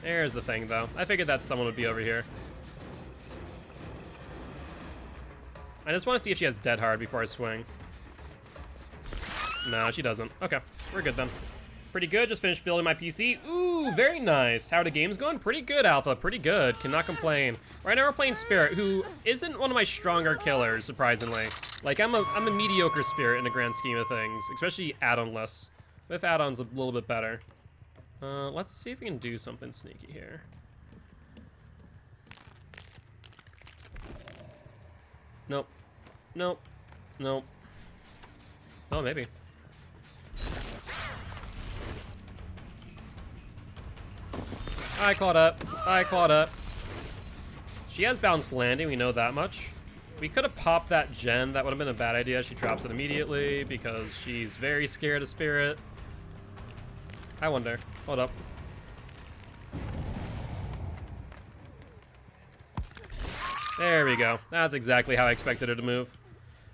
There's the thing, though. I figured that someone would be over here. I just want to see if she has Dead Hard before I swing. No, she doesn't. Okay, we're good then. Pretty good, just finished building my PC. Ooh, very nice. How are the games going? Pretty good, Alpha, pretty good. Cannot complain. Right now we're playing Spirit, who isn't one of my stronger killers, surprisingly. Like, I'm a mediocre Spirit in the grand scheme of things, especially add-on-less. With add-ons, a little bit better. Let's see if we can do something sneaky here. Nope. Nope. Nope. Oh, maybe. I caught up. I caught up. She has bounced landing, we know that much. We could have popped that gen. That would have been a bad idea. She drops it immediately because she's very scared of Spirit. I wonder. Hold up. There we go. That's exactly how I expected her to move.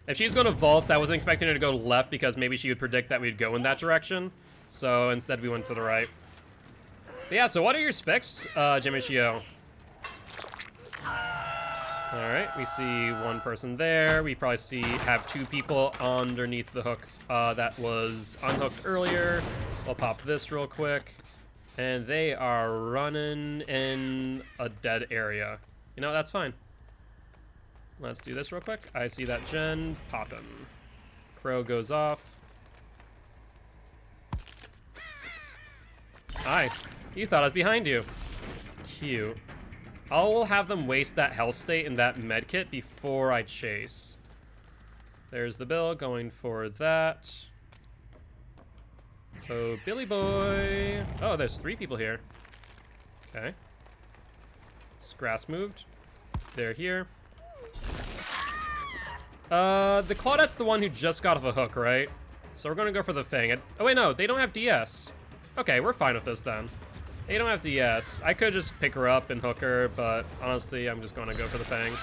If she's going to vault, I wasn't expecting her to go left because maybe she would predict that we'd go in that direction. So instead we went to the right. But yeah, so what are your specs, Jimishio? Alright, we see one person there. We probably have two people underneath the hook that was unhooked earlier. We'll pop this real quick. And they are running in a dead area. You know, that's fine. Let's do this real quick. I see that gen popping. Crow goes off. Hi. You thought I was behind you. Cute. I'll have them waste that health state and that med kit before I chase. There's the bill going for that. Oh, Billy boy. Oh, there's 3 people here. Okay. Grass moved. They're here. The Claudette's the one who just got off a hook, right? So we're gonna go for the Fang. Oh wait, no, they don't have DS. Okay, we're fine with this then. They don't have DS. I could just pick her up and hook her, but honestly, I'm just gonna go for the Fang.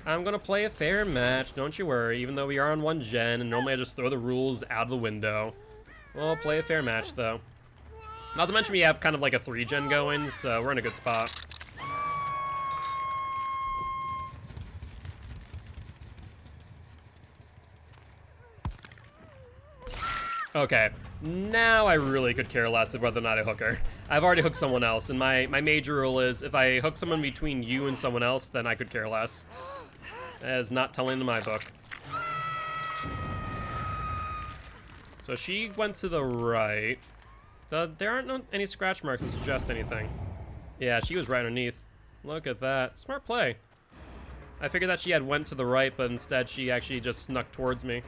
I'm gonna play a fair match, don't you worry, even though we are on 1 gen, and normally I just throw the rules out of the window. We'll play a fair match, though. Not to mention we have kind of like a 3 gen going, so we're in a good spot. Okay, now I really could care less of whether or not I hook her. I've already hooked someone else, and my major rule is if I hook someone between you and someone else, then I could care less. That is not telling in my book. So she went to the right. There aren't any scratch marks that suggest anything. Yeah, she was right underneath. Look at that. Smart play. I figured that she had went to the right, but instead she actually just snuck towards me.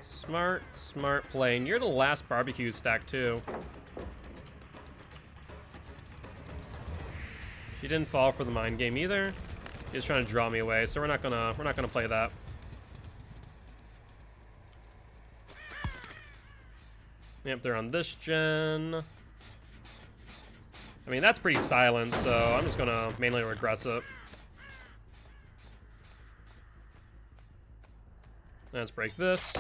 Smart play. And you're the last barbecue stack, too. She didn't fall for the mind game either. She's trying to draw me away, so we're not gonna play that. Yep, they're on this gen. I mean, that's pretty silent, so I'm just gonna mainly regress it. Let's break this.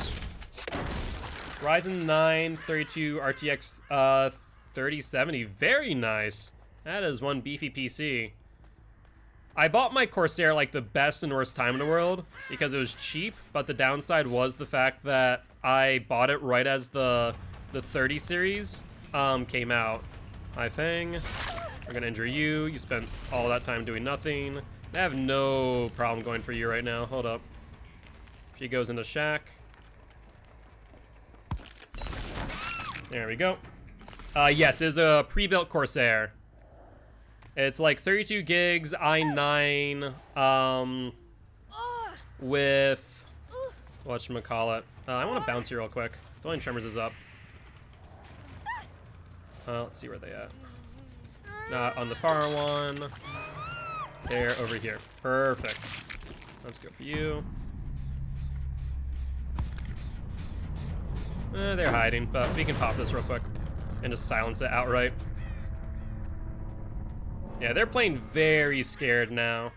Ryzen 9 32 RTX 3070. Very nice. That is one beefy PC. I bought my Corsair like the best and worst time in the world because it was cheap, but the downside was the fact that I bought it right as the 30 series came out. Hi, Fang. We're gonna injure you. You spent all that time doing nothing. I have no problem going for you right now. Hold up. She goes into Shack. There we go. Yes, it's a pre-built Corsair. It's like 32 gigs, i9, with whatchamacallit. I want to bounce you real quick. Throwing Tremors is up. Let's see where they at. On the far one. They're over here. Perfect. Let's go for you. They're hiding, but we can pop this real quick and just silence it outright. Yeah, they're playing very scared now.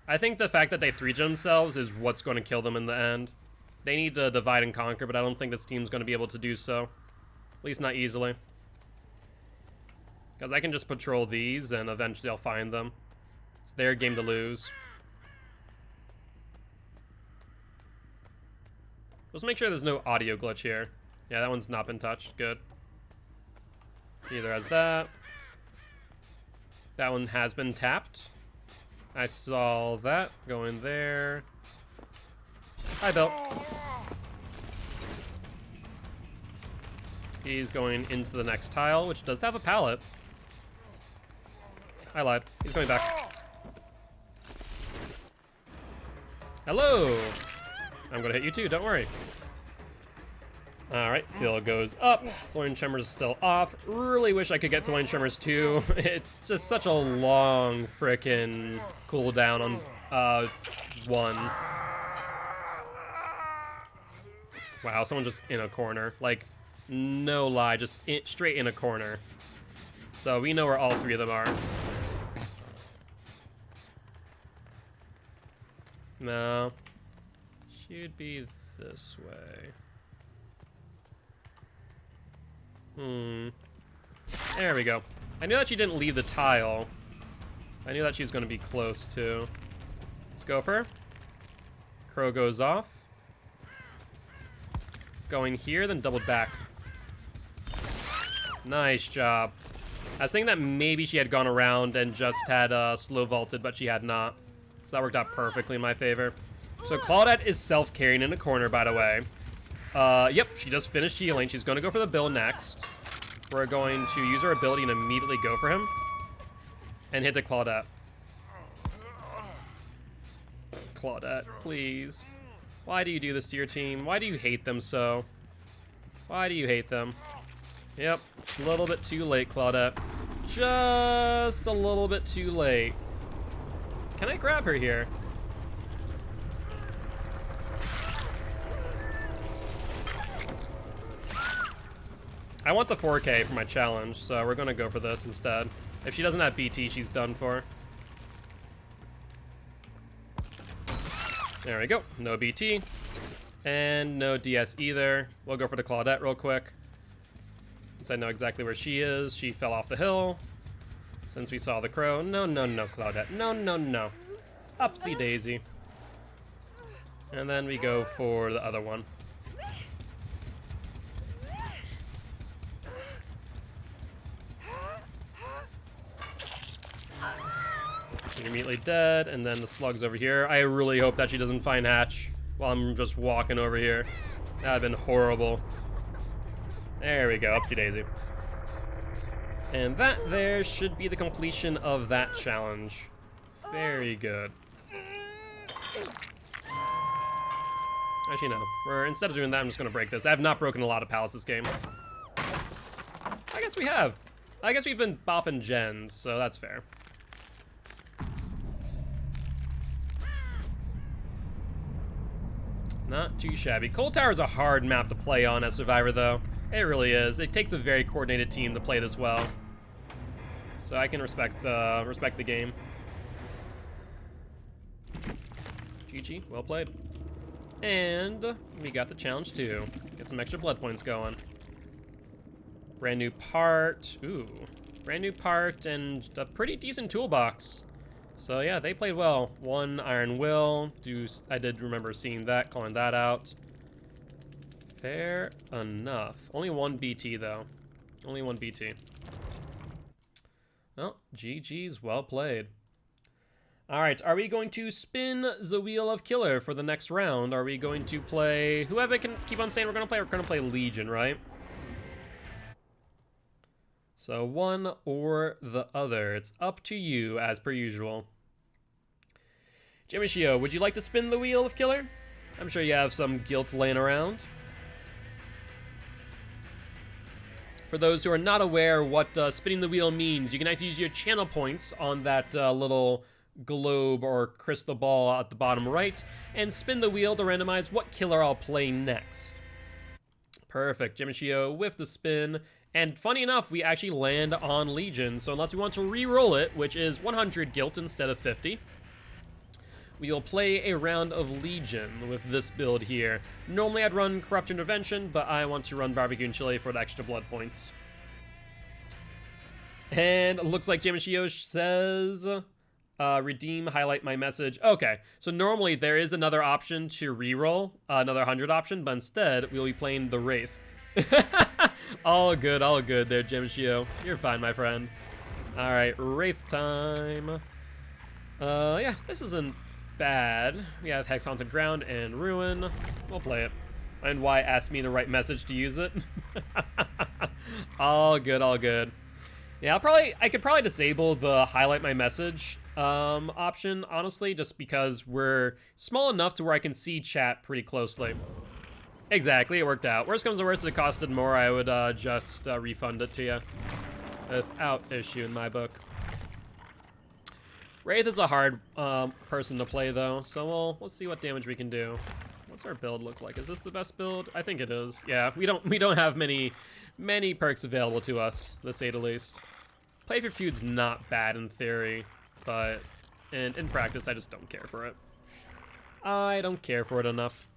I think the fact that they 3G themselves is what's going to kill them in the end. They need to divide and conquer, but I don't think this team's going to be able to do so. At least not easily. Because I can just patrol these, and eventually I'll find them. It's their game to lose. Let's make sure there's no audio glitch here. Yeah, that one's not been touched. Good. Neither has that. That one has been tapped. I saw that. Go in there. Hi, Bill. He's going into the next tile, which does have a pallet. I lied. He's going back. Hello! I'm gonna hit you too, don't worry. Alright, Bill goes up. Thorn Tremors is still off. Really wish I could get Thorn Tremors too. It's just such a long frickin' cooldown on one. Wow, someone just in a corner. Like, no lie, just straight in a corner. So we know where all three of them are. No. Should be this way. There we go. I knew that she didn't leave the tile. I knew that she was going to be close to. Let's go for her. Crow goes off. Going here, then doubled back. Nice job. I was thinking that maybe she had gone around and just had slow vaulted, but she had not. So that worked out perfectly in my favor. So Claudette is self-carrying in a corner, by the way. Yep, she just finished healing. She's going to go for the Bill next. We're going to use our ability and immediately go for him. And hit the Claudette. Claudette, please. Why do you do this to your team? Why do you hate them so? Why do you hate them? Yep, a little bit too late, Claudette. Just a little bit too late. Can I grab her here? I want the 4K for my challenge, so we're gonna go for this instead. If she doesn't have BT, she's done for. There we go, no BT. And no DS either. We'll go for the Claudette real quick. Since I know exactly where she is. She fell off the hill. Since we saw the crow. No, no, no, Claudette. No, no, no. Upsy daisy. And then we go for the other one. You're immediately dead, and then the slug's over here. I really hope that she doesn't find Hatch while I'm just walking over here. That'd been horrible. There we go, upsy daisy. And that there should be the completion of that challenge. Very good. Actually, no. Instead of doing that, I'm just going to break this. I have not broken a lot of pallets this game. I guess we have. I guess we've been bopping gens, so that's fair. Not too shabby. Cold Tower is a hard map to play on as Survivor, though. It really is. It takes a very coordinated team to play this well. So I can respect the game. GG, well played. And we got the challenge too. Get some extra blood points going. Brand new part. Ooh. Brand new part and a pretty decent toolbox. So yeah, they played well. One Iron Will. I did remember seeing that, calling that out. Fair enough. Only one BT though. Only one BT. Well, GG's, well played. Alright, are we going to spin the Wheel of Killer for the next round? Are we going to play... Whoever can keep on saying we're going to play Legion, right? So one or the other. It's up to you, as per usual. Jimmy Shio, would you like to spin the Wheel of Killer? I'm sure you have some guilt laying around. For those who are not aware what spinning the wheel means, you can actually use your channel points on that little globe or crystal ball at the bottom right and spin the wheel to randomize what killer I'll play next. Perfect, Jimmy Shio with the spin. And funny enough, we actually land on Legion, so unless we want to re-roll it, which is 100 guilt instead of 50, we'll play a round of Legion with this build here. Normally I'd run Corrupt Intervention, but I want to run Barbecue and Chili for the extra blood points. And it looks like Jimmy Shio says, redeem, highlight my message. Okay, so normally there is another option to re-roll, another 100 option, but instead we'll be playing the Wraith. all good there, Jimmy Shio. You're fine, my friend. All right, Wraith time. Yeah, this isn't bad. We have Hex Haunted Ground and Ruin. We'll play it. And why ask me the right message to use it? all good. Yeah, I could probably disable the highlight my message option, honestly, just because we're small enough to where I can see chat pretty closely. Exactly, it worked out. Worst comes to worst, if it costed more, I would just refund it to you. Without issue in my book. Wraith is a hard person to play though, so we'll see what damage we can do. What's our build look like? Is this the best build? I think it is. Yeah, we don't have many perks available to us, to say the least. Play for feud's not bad in theory, but in practice I just don't care for it. I don't care for it enough.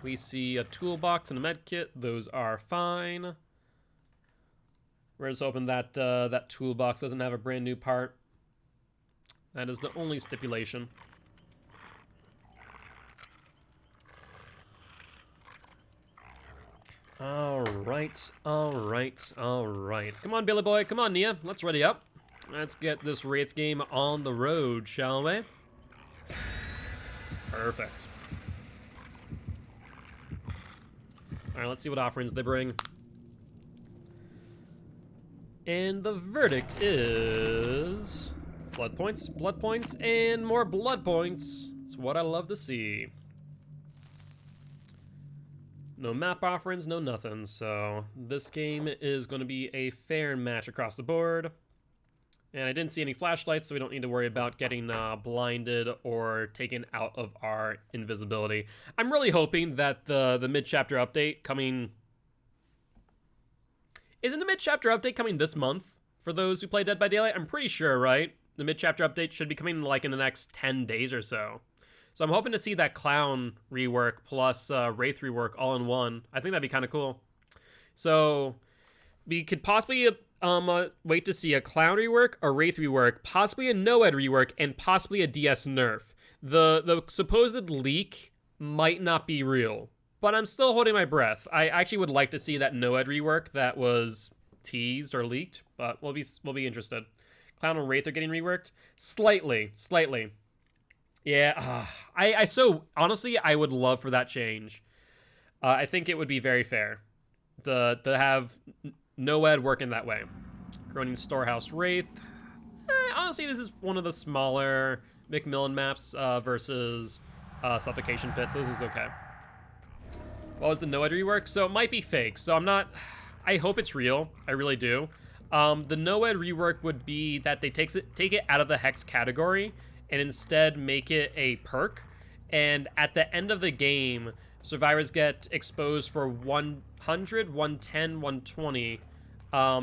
We see a toolbox and a med kit. Those are fine. We're just hoping that that toolbox doesn't have a brand new part. That is the only stipulation. All right. Come on, Billy boy. Come on, Nia. Let's ready up. Let's get this Wraith game on the road, shall we? Perfect. All right, let's see what offerings they bring. And the verdict is blood points, and more blood points. It's what I love to see. No map offerings, no nothing. So this game is going to be a fair match across the board. And I didn't see any flashlights, so we don't need to worry about getting blinded or taken out of our invisibility. I'm really hoping that the mid-chapter update coming... Isn't the mid-chapter update coming this month for those who play Dead by Daylight? I'm pretty sure, right? The mid-chapter update should be coming like in the next 10 days or so. So I'm hoping to see that Clown rework plus Wraith rework all in one. I think that'd be kind of cool. So we could possibly wait to see a Clown rework, a Wraith rework, possibly a Noed rework, and possibly a DS nerf. The supposed leak might not be real, but I'm still holding my breath. I actually would like to see that Noed rework that was teased or leaked, but we'll be interested. Clown and Wraith are getting reworked slightly. Yeah, so honestly, I would love for that change. I think it would be very fair to have Noed working that way. Groaning Storehouse Wraith. Honestly, this is one of the smaller Macmillan maps versus Suffocation Pit, so this is okay. What was the Noed rework? So it might be fake, so I hope it's real. I really do. The Noed rework would be that they take it out of the Hex category and instead make it a perk. And at the end of the game, survivors get exposed for 100, 110, 120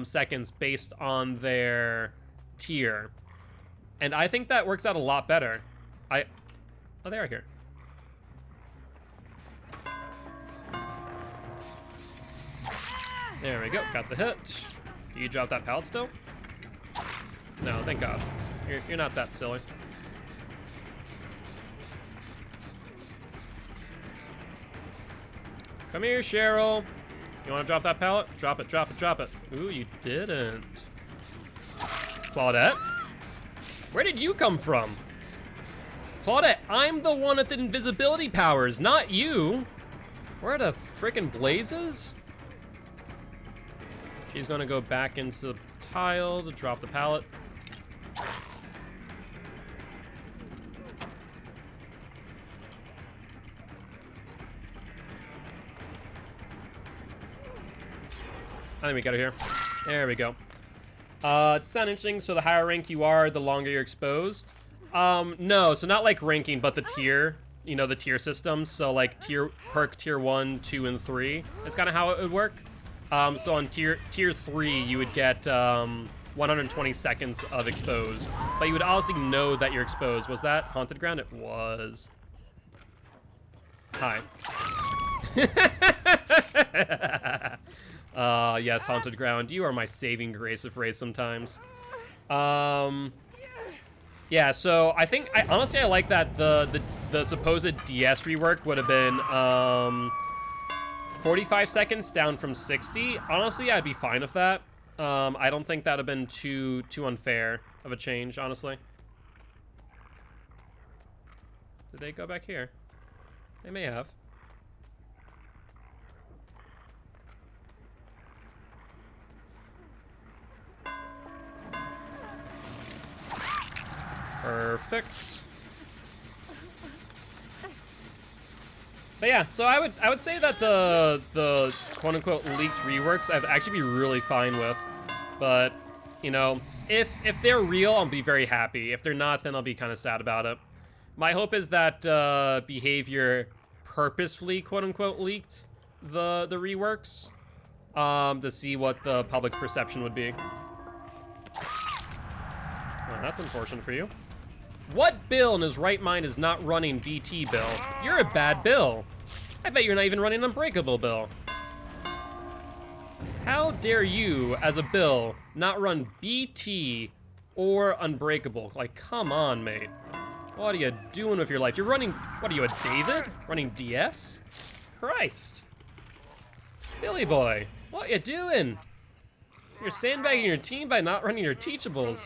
seconds based on their tier. And I think that works out a lot better. Oh, they are here. There we go, got the hit. Do you drop that pallet still? No, thank God. You're not that silly. Come here, Cheryl. You want to drop that pallet? Drop it, drop it, drop it. Ooh, you didn't. Claudette? Where did you come from? Claudette, I'm the one with the invisibility powers, not you. Where the frickin' blazes? She's gonna go back into the tile to drop the pallet. I think we got it here. There we go. It sounds interesting. So the higher rank you are, the longer you're exposed. No, so not like ranking, but the tier. You know, the tier system. So like perk tier 1, 2, and 3. That's kind of how it would work. So on tier 3, you would get 120 seconds of exposed, but you would obviously know that you're exposed. Was that haunted ground? It was. Hi. Yes, haunted ground. You are my saving grace of race sometimes. Yeah, so I think, honestly, I like that the supposed DS rework would have been 45 seconds down from 60. Honestly, I'd be fine with that. I don't think that'd have been too unfair of a change, honestly. Did they go back here? They may have. Perfect. But yeah, so I would say that the quote unquote leaked reworks I'd actually be really fine with. But, you know, if they're real, I'll be very happy. If they're not, then I'll be kind of sad about it. My hope is that behavior purposefully quote unquote leaked the reworks to see what the public's perception would be. Well, that's unfortunate for you. What Bill in his right mind is not running BT, Bill? You're a bad Bill. I bet you're not even running Unbreakable, Bill. How dare you, as a Bill, not run BT or Unbreakable? Like, come on, mate. What are you doing with your life? You're running, what are you, a David? Running DS? Christ. Billy boy, what you doing? You're sandbagging your team by not running your teachables.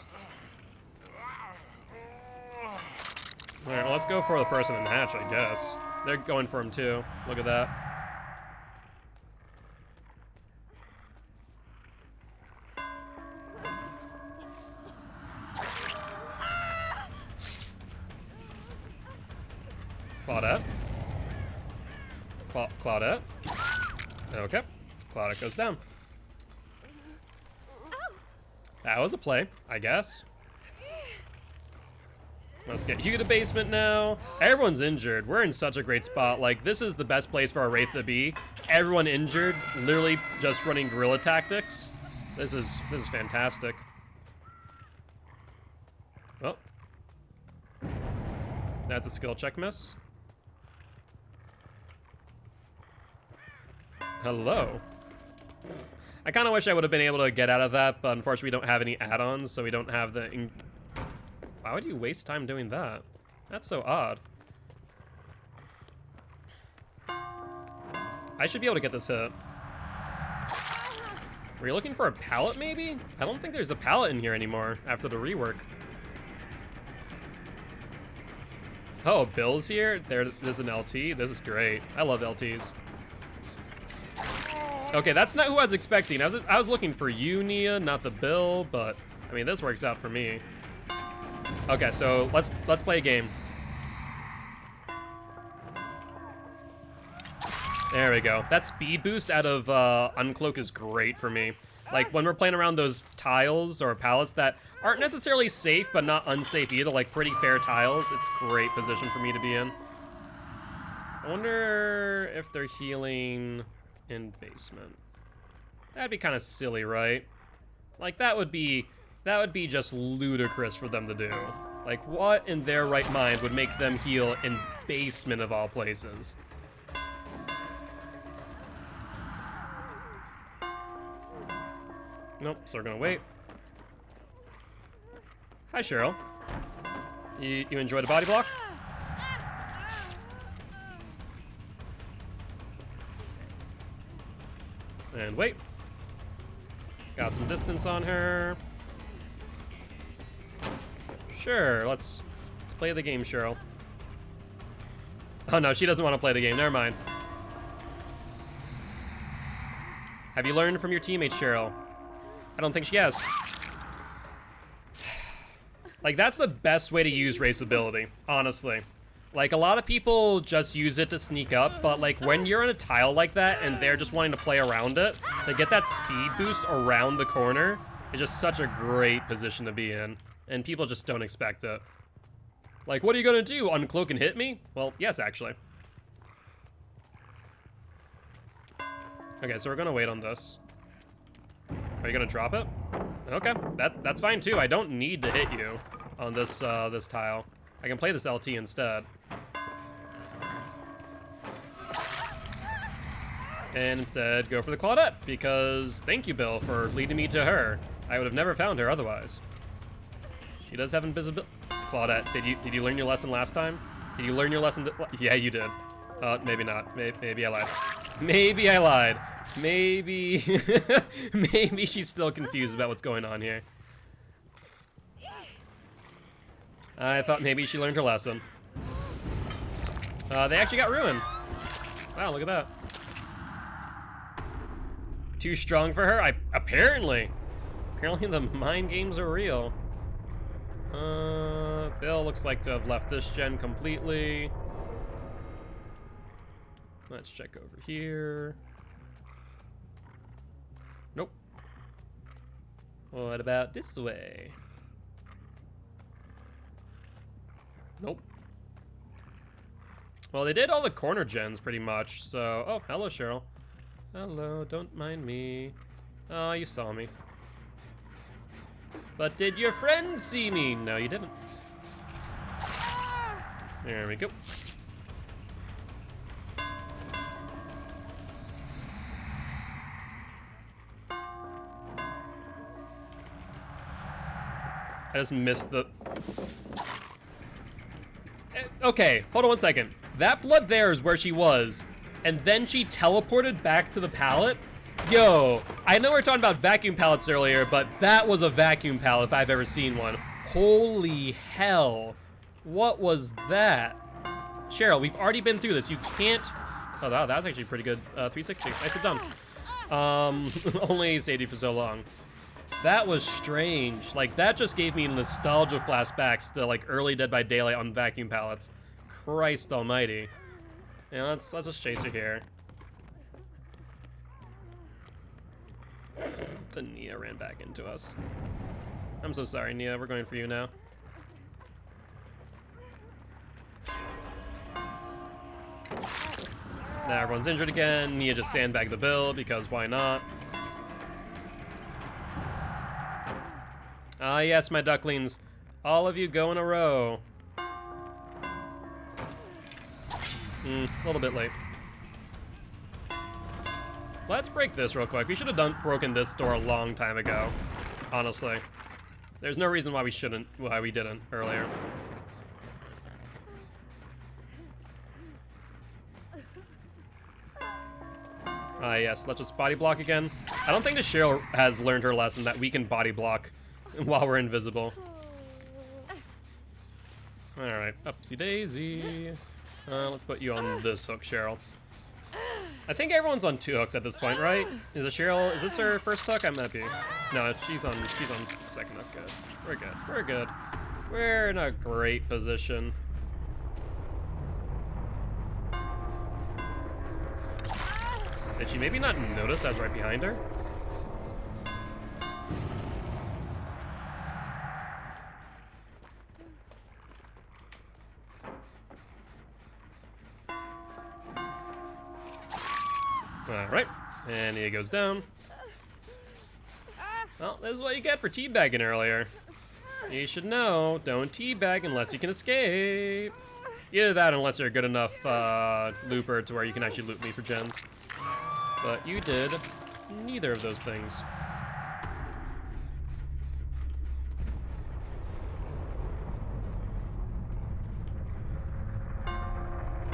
Alright, well, let's go for the person in the hatch, I guess. They're going for him, too. Look at that. Claudette. Claudette. Okay. Claudette goes down. That was a play, I guess. Let's get you to the basement now. Everyone's injured. We're in such a great spot. Like, this is the best place for our Wraith to be. Everyone injured, literally just running guerrilla tactics. This is fantastic. Oh. That's a skill check miss. Hello. I kind of wish I would have been able to get out of that, but unfortunately we don't have any add-ons, so we don't have the... Why would you waste time doing that? That's so odd. I should be able to get this hit. Were you looking for a pallet, maybe? I don't think there's a pallet in here anymore after the rework. Oh, Bill's here? There's an LT? This is great. I love LTs. Okay, that's not who I was expecting. I was looking for you, Nia, not the Bill, but I mean, this works out for me. Okay, so let's play a game. There we go. That speed boost out of Uncloak is great for me. Like, when we're playing around those tiles or pallets that aren't necessarily safe, but not unsafe either, like pretty fair tiles, it's a great position for me to be in. I wonder if they're healing in basement. That'd be kind of silly, right? Like, that would be just ludicrous for them to do. Like, what in their right mind would make them heal in basement of all places? Nope, so we're gonna wait. Hi, Cheryl. You enjoyed a body block? And wait. Got some distance on her. Sure, let's play the game, Cheryl. Oh no, she doesn't want to play the game. Never mind. Have you learned from your teammates, Cheryl? I don't think she has. Like, that's the best way to use race ability, honestly. Like, a lot of people just use it to sneak up, but like when you're in a tile like that and they're just wanting to play around it, to get that speed boost around the corner is just such a great position to be in. And people just don't expect it. Like, what are you gonna do? Uncloak and hit me? Well, yes, actually. Okay, so we're gonna wait on this. Are you gonna drop it? Okay, that's fine too. I don't need to hit you on this this tile. I can play this LT instead. And instead go for the Claudette, because thank you, Bill, for leading me to her. I would have never found her otherwise. She does have invisibility. Claudette, did you learn your lesson last time? Did you learn your lesson? Yeah, you did. Maybe not. Maybe I lied. Maybe I lied. Maybe maybe she's still confused about what's going on here. I thought maybe she learned her lesson. They actually got ruined. Wow, look at that. Too strong for her? Apparently the mind games are real. Bill looks like to have left this gen completely. Let's check over here. Nope. What about this way? Nope. Well, they did all the corner gens pretty much, so... Oh, hello, Cheryl. Hello, don't mind me. Oh, you saw me. But did your friends see me? No, you didn't. There we go. I just missed the... Okay, hold on one second. That blood there is where she was, and then she teleported back to the pallet? Yo, I know we were talking about vacuum pallets earlier, but that was a vacuum pallet if I've ever seen one. Holy hell. What was that? Cheryl, we've already been through this. You can't... Oh, that was actually pretty good. 360. Nicely done. Only saved you for so long. That was strange. Like, that just gave me nostalgia flashbacks to, like, early Dead by Daylight on vacuum pallets. Christ almighty. Yeah, let's just chase her here. The Nia ran back into us. I'm so sorry, Nia. We're going for you now. Now everyone's injured again. Nia just sandbagged the bill, because why not? Ah, yes, my ducklings. All of you go in a row. A little bit late. Let's break this real quick. We should have broken this door a long time ago, honestly. There's no reason why we didn't earlier. Ah, yes, let's just body block again. I don't think the Cheryl has learned her lesson that we can body block while we're invisible. Alright, upsy daisy. Let's put you on this hook, Cheryl. I think everyone's on 2 hooks at this point, right? Is this her first hook? I might be. No, she's on second hook. Good. We're good. We're good. We're in a great position. Did she maybe not notice I was right behind her? Alright, and he goes down. Well, this is what you get for teabagging earlier. You should know, don't teabag unless you can escape. Either that, unless you're a good enough looper to where you can actually loot me for gens. But you did neither of those things.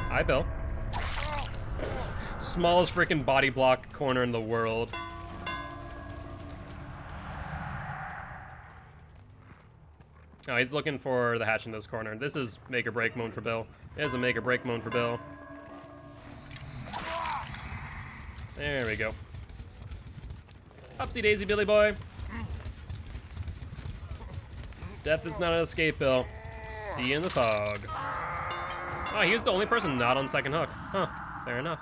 Hi, Bill. smallest freaking body block corner in the world. Oh, he's looking for the hatch in this corner. This is make or break mode for Bill. It is a make or break mode for Bill. There we go. Upsy daisy, Billy boy. Death is not an escape, Bill. See you in the fog. Oh, he was the only person not on second hook. Huh, fair enough.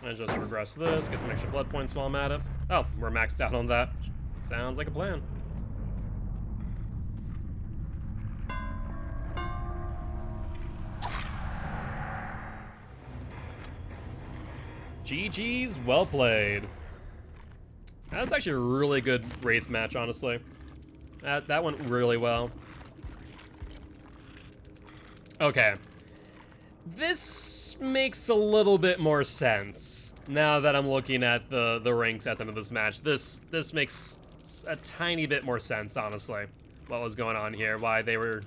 I just regress this, get some extra blood points while I'm at it. Oh, we're maxed out on that. Sounds like a plan. GG's, well played. That's actually a really good Wraith match, honestly. That went really well. Okay. This makes a little bit more sense now that I'm looking at the ranks at the end of this match. This makes a tiny bit more sense, honestly, what was going on here, why they were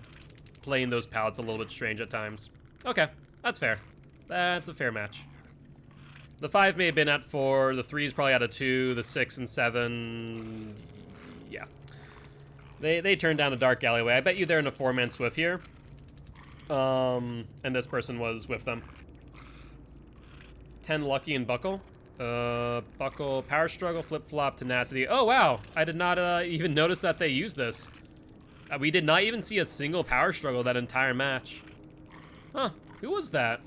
playing those pallets a little bit strange at times. Okay, that's fair. That's a fair match. The 5 may have been at 4, the 3 is probably at a 2, the 6 and 7, yeah. They turned down a dark alleyway. I bet you they're in a 4-man swift here. And this person was with them. 10 lucky and buckle. Buckle, power struggle, flip-flop, tenacity. Oh, wow. I did not even notice that they used this. We did not even see a single power struggle that entire match. Huh. Who was that?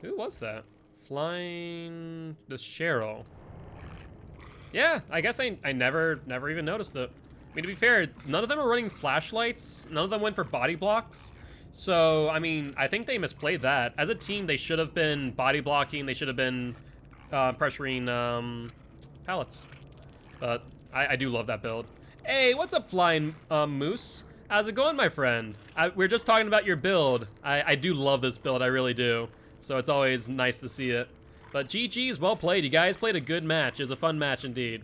Who was that? Flying the Cheryl. Yeah, I guess I never even noticed it. I mean, to be fair, none of them are running flashlights. None of them went for body blocks. So, I mean, I think they misplayed that. As a team, they should have been body blocking. They should have been pressuring pallets. But I do love that build. Hey, what's up, Flying Moose? How's it going, my friend? We're just talking about your build. I do love this build. I really do. So it's always nice to see it. But GG's, well played. You guys played a good match. It was a fun match indeed.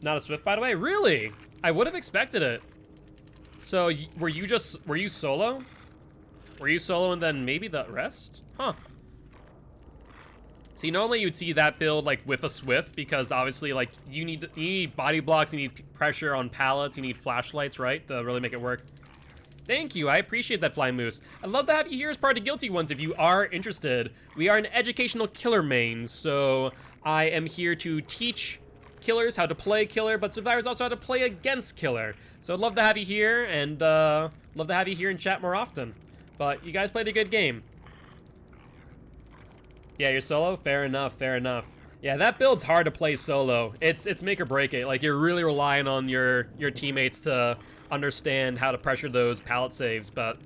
Not a Swift, by the way? Really? I would have expected it. So, were you solo? Were you solo and then maybe the rest? Huh. See, normally you'd see that build, like, with a Swift, because obviously, like, you need body blocks, you need pressure on pallets, you need flashlights, right, to really make it work. Thank you, I appreciate that, Flying Moose. I'd love to have you here as part of Guilty Ones if you are interested. We are an educational killer main, so I am here to teach killers how to play killer, but survivors also how to play against killer. So I'd love to have you here, and love to have you here in chat more often. But you guys played a good game. Yeah, you're solo? Fair enough, fair enough. Yeah, that build's hard to play solo. It's make or break it. Like, you're really relying on your teammates to understand how to pressure those pallet saves, but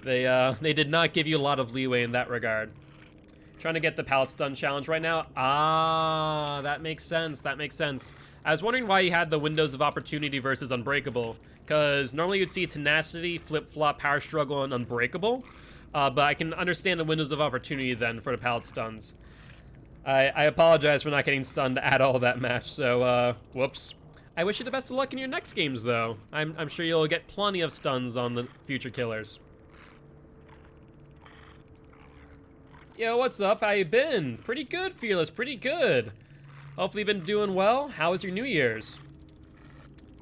they did not give you a lot of leeway in that regard. Trying to get the pallet stun challenge right now. Ah, that makes sense. That makes sense. I was wondering why you had the windows of opportunity versus unbreakable, because normally you'd see tenacity, flip-flop, power struggle, and unbreakable. But I can understand the windows of opportunity then for the pallet stuns. I apologize for not getting stunned at all that match, so whoops. I wish you the best of luck in your next games, though. I'm sure you'll get plenty of stuns on the future killers. Yo, what's up? How you been? Pretty good, Fearless. Pretty good. Hopefully you've been doing well. How was your New Year's?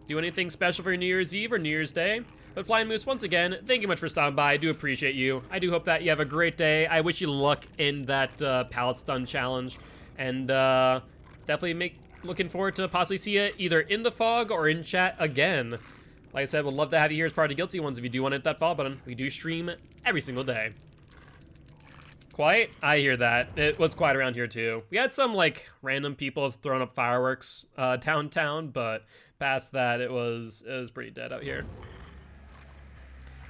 Do anything special for your New Year's Eve or New Year's Day? But Flying Moose, once again, thank you much for stopping by. I do appreciate you. I do hope that you have a great day. I wish you luck in that pallet stun challenge. And definitely looking forward to possibly see you either in the fog or in chat again. Like I said, we'd love to have you here as part of Guilty Ones if you do want to hit that follow button. We do stream every single day. Quiet? I hear that. It was quiet around here too. We had some like random people throwing up fireworks downtown, but past that it was pretty dead out here.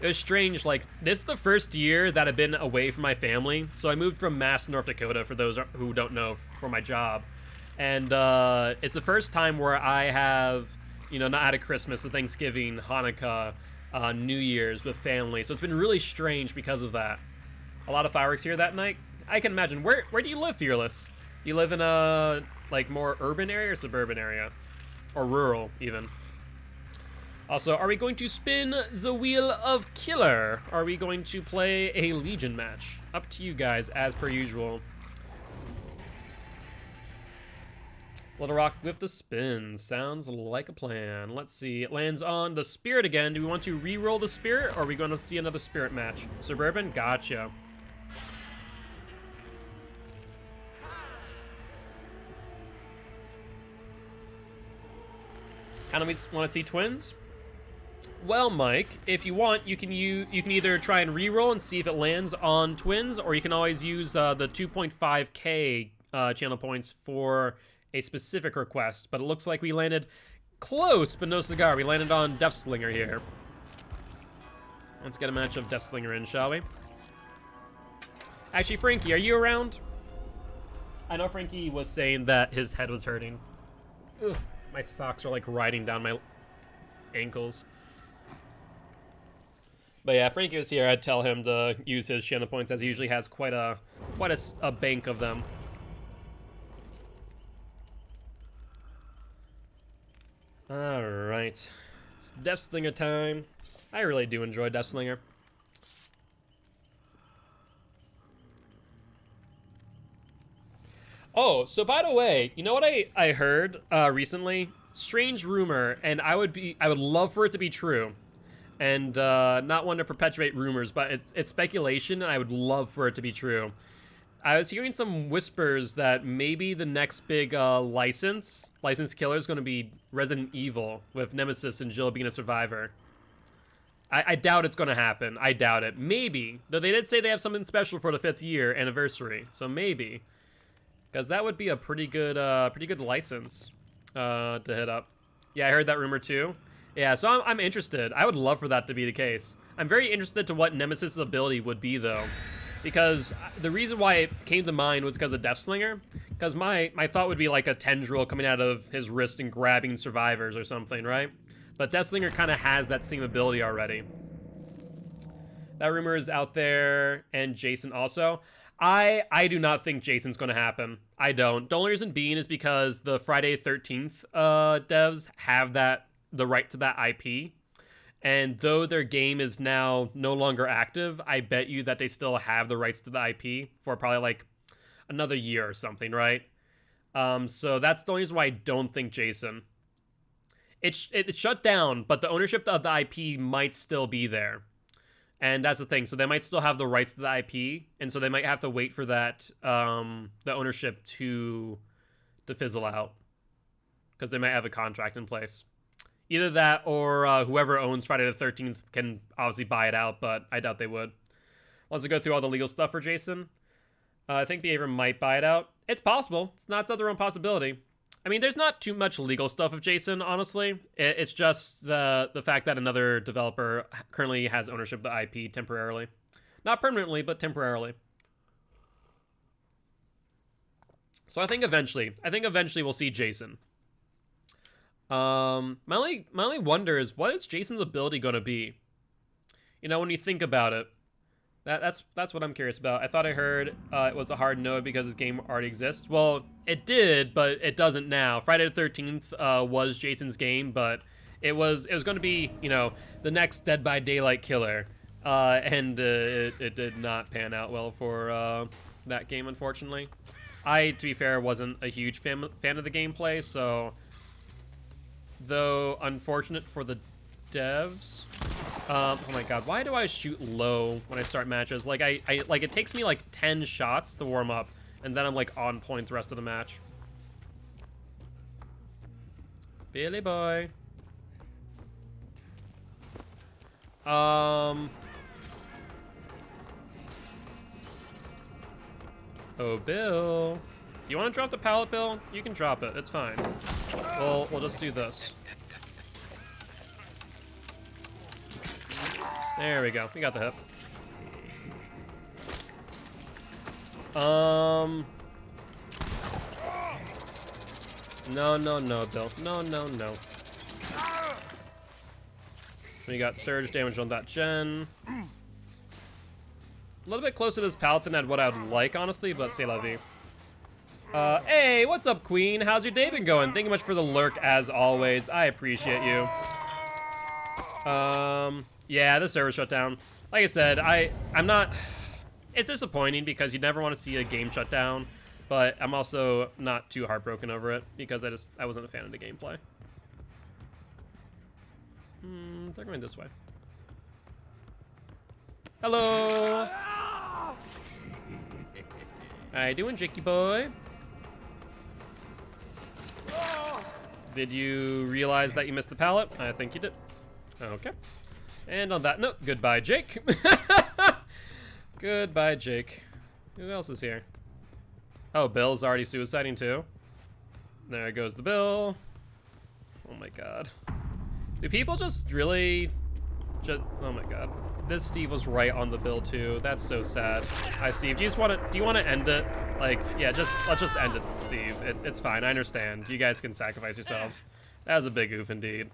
It was strange, like, this is the first year that I've been away from my family. So I moved from Mass, North Dakota, for those who don't know, for my job. And it's the first time where I have, you know, not had a Christmas, a Thanksgiving, Hanukkah, New Year's with family. So it's been really strange because of that. A lot of fireworks here that night. I can imagine. Where do you live, Fearless? You live in a, like, more urban area or suburban area? Or rural, even? Also, are we going to spin the Wheel of Killer? Are we going to play a Legion match? Up to you guys, as per usual. Little Rock with the spin. Sounds like a plan. Let's see. It lands on the Spirit again. Do we want to re-roll the Spirit, or are we going to see another Spirit match? Suburban? Gotcha. Kind of want to see twins? Well, Mike, if you want, you can either try and re-roll and see if it lands on twins, or you can always use the 2.5k channel points for a specific request. But it looks like we landed close, but no cigar. We landed on Deathslinger here. Let's get a match of Deathslinger in, shall we? Actually, Frankie, are you around? I know Frankie was saying that his head was hurting. Ugh, my socks are like riding down my ankles. But yeah, Frankie was here. I'd tell him to use his channel points, as he usually has quite a bank of them. All right, it's Deathslinger time. I really do enjoy Deathslinger. Oh, so by the way, you know what I heard recently? Strange rumor, and I would love for it to be true. And not one to perpetuate rumors, but it's speculation, and I would love for it to be true. I was hearing some whispers that maybe the next big licensed killer is going to be Resident Evil, with Nemesis and Jill being a survivor. I doubt it's going to happen. I doubt it. Maybe, though they did say they have something special for the 5th year anniversary, so maybe, because that would be a pretty good license to hit up. Yeah, I heard that rumor too. Yeah, so I'm interested. I would love for that to be the case. I'm very interested to what Nemesis' ability would be, though. Because the reason why it came to mind was because of Deathslinger. Because my thought would be like a tendril coming out of his wrist and grabbing survivors or something, right? But Deathslinger kind of has that same ability already. That rumor is out there, and Jason also. I do not think Jason's going to happen. I don't. The only reason being is because the Friday 13th devs have the right to that IP. And though their game is now no longer active, I bet you that they still have the rights to the IP for probably like another year or something, right? So that's the only reason why I don't think Jason. It shut down, but the ownership of the IP might still be there. And that's the thing. So they might still have the rights to the IP, and so they might have to wait for that the ownership to fizzle out, because they might have a contract in place. Either that, or whoever owns Friday the 13th can obviously buy it out, but I doubt they would. Once we go through all the legal stuff for Jason, I think Behavior might buy it out. It's possible. It's not the wrong possibility. I mean, there's not too much legal stuff of Jason, honestly. It's just the fact that another developer currently has ownership of the IP temporarily. Not permanently, but temporarily. So I think eventually we'll see Jason. My only wonder is, what is Jason's ability going to be? You know, when you think about it, that's what I'm curious about. I thought I heard it was a hard no because his game already exists. Well, it did, but it doesn't now. Friday the 13th was Jason's game, but it was going to be, you know, the next Dead by Daylight killer, and it did not pan out well for that game, unfortunately. I, to be fair, wasn't a huge fan of the gameplay, so. Though unfortunate for the devs. Oh my god, why do I shoot low when I start matches? Like I like, it takes me like 10 shots to warm up, and then I'm like on point the rest of the match. Billy boy. Oh, Bill. You want to drop the pallet, Bill? You can drop it. It's fine. We'll just do this. There we go. We got the hip. No, Bill. No. We got surge damage on that gen. A little bit closer to this pallet than what I would like, honestly, but c'est la vie. Hey, what's up, Queen? How's your day been going? Thank you much for the lurk, as always. I appreciate you. Yeah, the server shut down. Like I said, I'm not... It's disappointing because you never want to see a game shut down, but I'm also not too heartbroken over it because I wasn't a fan of the gameplay. They're going this way. Hello! How you doing, Jakey boy? Did you realize that you missed the pallet? I think you did. Okay. And on that note, goodbye, Jake. Goodbye, Jake. Who else is here? Oh, Bill's already suiciding too. There goes the Bill. Oh my god. Do people just really... oh my god. This Steve was right on the Bill too. That's so sad. Hi, Steve. Do you want to end it? Like, yeah, let's just end it, Steve. It's fine. I understand. You guys can sacrifice yourselves. That was a big oof indeed.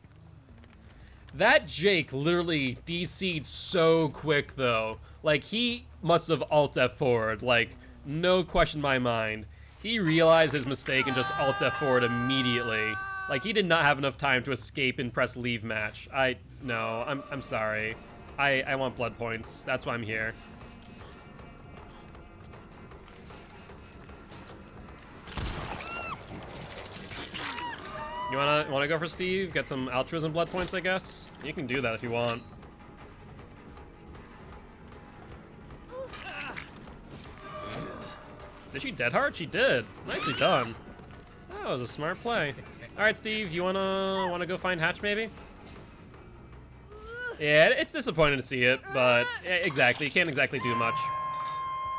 That Jake literally DC'd so quick though. Like, he must have Alt F4'd, like, no question in my mind. He realized his mistake and just Alt F4'd immediately. Like, he did not have enough time to escape and press leave match. No, I'm sorry. I want blood points. That's why I'm here. You wanna go for Steve? Get some altruism blood points, I guess? You can do that if you want. Did she dead hard? She did. Nicely done. That was a smart play. All right, Steve, you wanna go find Hatch maybe? Yeah, it's disappointing to see it, but exactly, you can't exactly do much.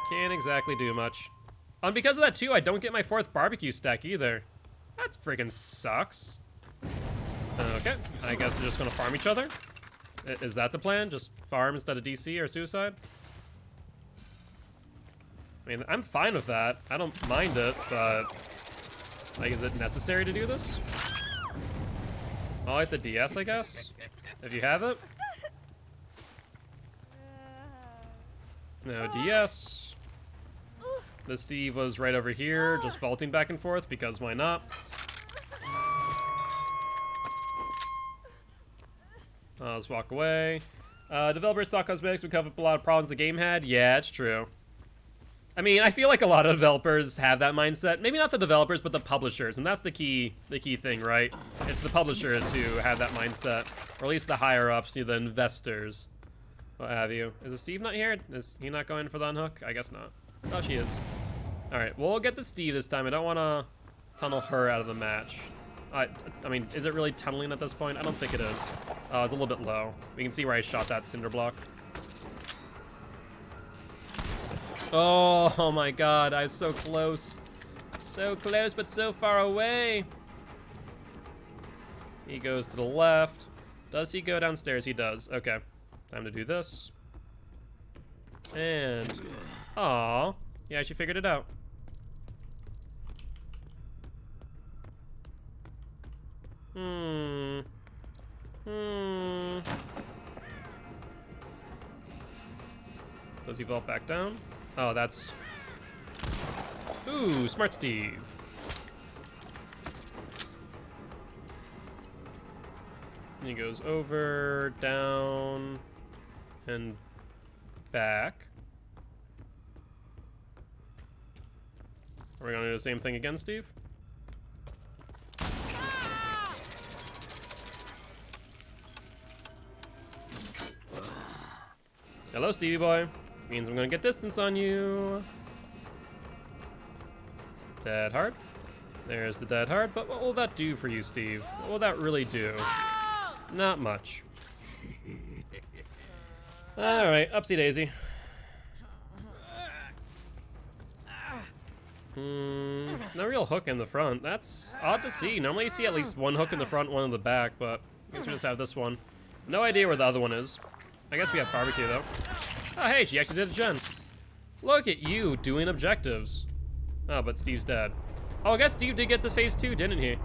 Can't exactly do much. Because of that too, I don't get my 4th barbecue stack either. That freaking sucks. Okay, I guess they're just gonna farm each other. Is that the plan? Just farm instead of DC or suicide? I mean, I'm fine with that. I don't mind it, but like, is it necessary to do this? I like the DS, I guess, if you have it. No DS. The Steve was right over here, just vaulting back and forth, because why not? Let's walk away. Developers thought cosmetics would cover up a lot of problems the game had. Yeah, it's true. I mean, I feel like a lot of developers have that mindset. Maybe not the developers, but the publishers, and that's the key thing, right? It's the publishers who have that mindset, or at least the higher ups, the investors, what have you. Is the Steve not here? Is he not going for the unhook? I guess not. Oh, she is. All right, we'll get the Steve this time. I don't want to tunnel her out of the match. I mean, is it really tunneling at this point? I don't think it is. It's a little bit low. We can see where I shot that cinder block. Oh my god, I was so close. So close, but so far away. He goes to the left. Does he go downstairs? He does. Okay. Time to do this. And... aw. Yeah, she figured it out. Does he vault back down? Oh, that's... ooh, smart Steve. He goes over, down, and back. Are we gonna do the same thing again, Steve? Hello, Stevie boy. Means I'm gonna get distance on you. Dead hard. There's the dead hard, but what will that do for you, Steve? What will that really do? Not much. Alright, upsy daisy. No real hook in the front. That's odd to see. Normally you see at least one hook in the front, one in the back, but I guess we just have this one. No idea where the other one is. I guess we have barbecue though. Oh hey, she actually did a gen. Look at you doing objectives. Oh, but Steve's dead. Oh, I guess Steve did get this phase 2, didn't he?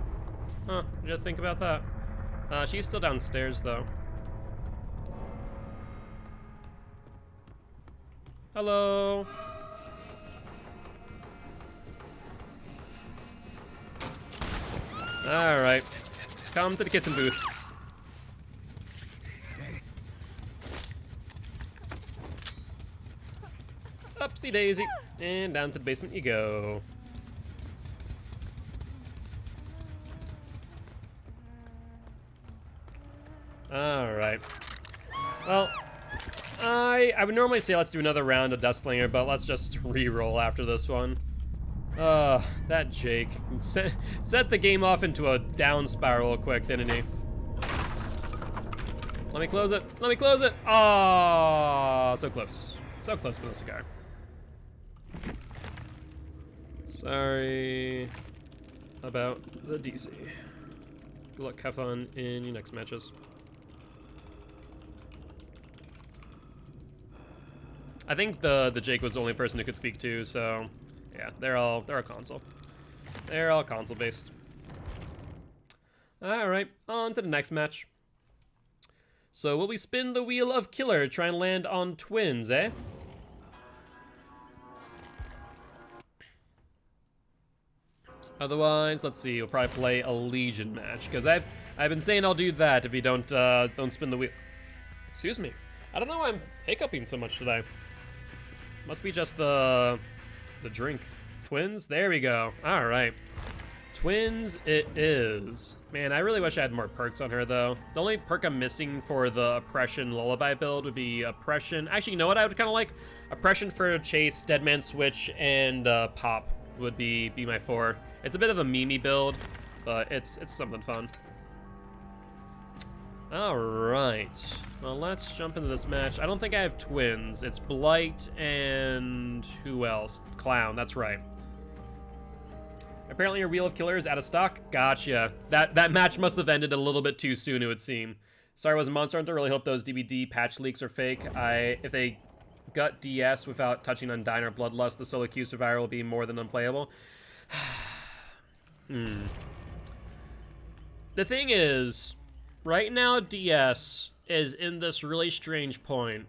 Huh, what did you think about that? She's still downstairs though. Hello. Alright. Come to the kissing booth. Whoopsie daisy. And down to the basement you go. Alright. Well, I would normally say let's do another round of Dustslinger, but let's just re-roll after this one. That Jake set the game off into a down spiral quick, didn't he? Let me close it. Let me close it. Oh, so close. So close with a cigar. Sorry about the DC. Good luck, have fun in your next matches. I think the Jake was the only person who could speak to, so yeah, they're all console. They're all console based. Alright, on to the next match. So will we spin the wheel of killer, try and land on twins, eh? Otherwise, let's see, we'll probably play a Legion match, because I've been saying I'll do that if you don't spin the wheel. Excuse me. I don't know why I'm hiccuping so much today. Must be just the drink. Twins? There we go. All right. Twins it is. Man, I really wish I had more perks on her, though. The only perk I'm missing for the Oppression Lullaby build would be Oppression. Actually, you know what I would kind of like? Oppression for Chase, Deadman Switch, and Pop would be my 4. It's a bit of a meme build, but it's something fun. All right. Well, let's jump into this match. I don't think I have twins. It's Blight and who else? Clown, that's right. Apparently your Wheel of Killer is out of stock. Gotcha. That match must have ended a little bit too soon, it would seem. Sorry, I was a Monster Hunter. Really hope those DVD patch leaks are fake. If they gut DS without touching on Dine or Bloodlust, the solo queue survivor will be more than unplayable. The thing is, right now DS is in this really strange point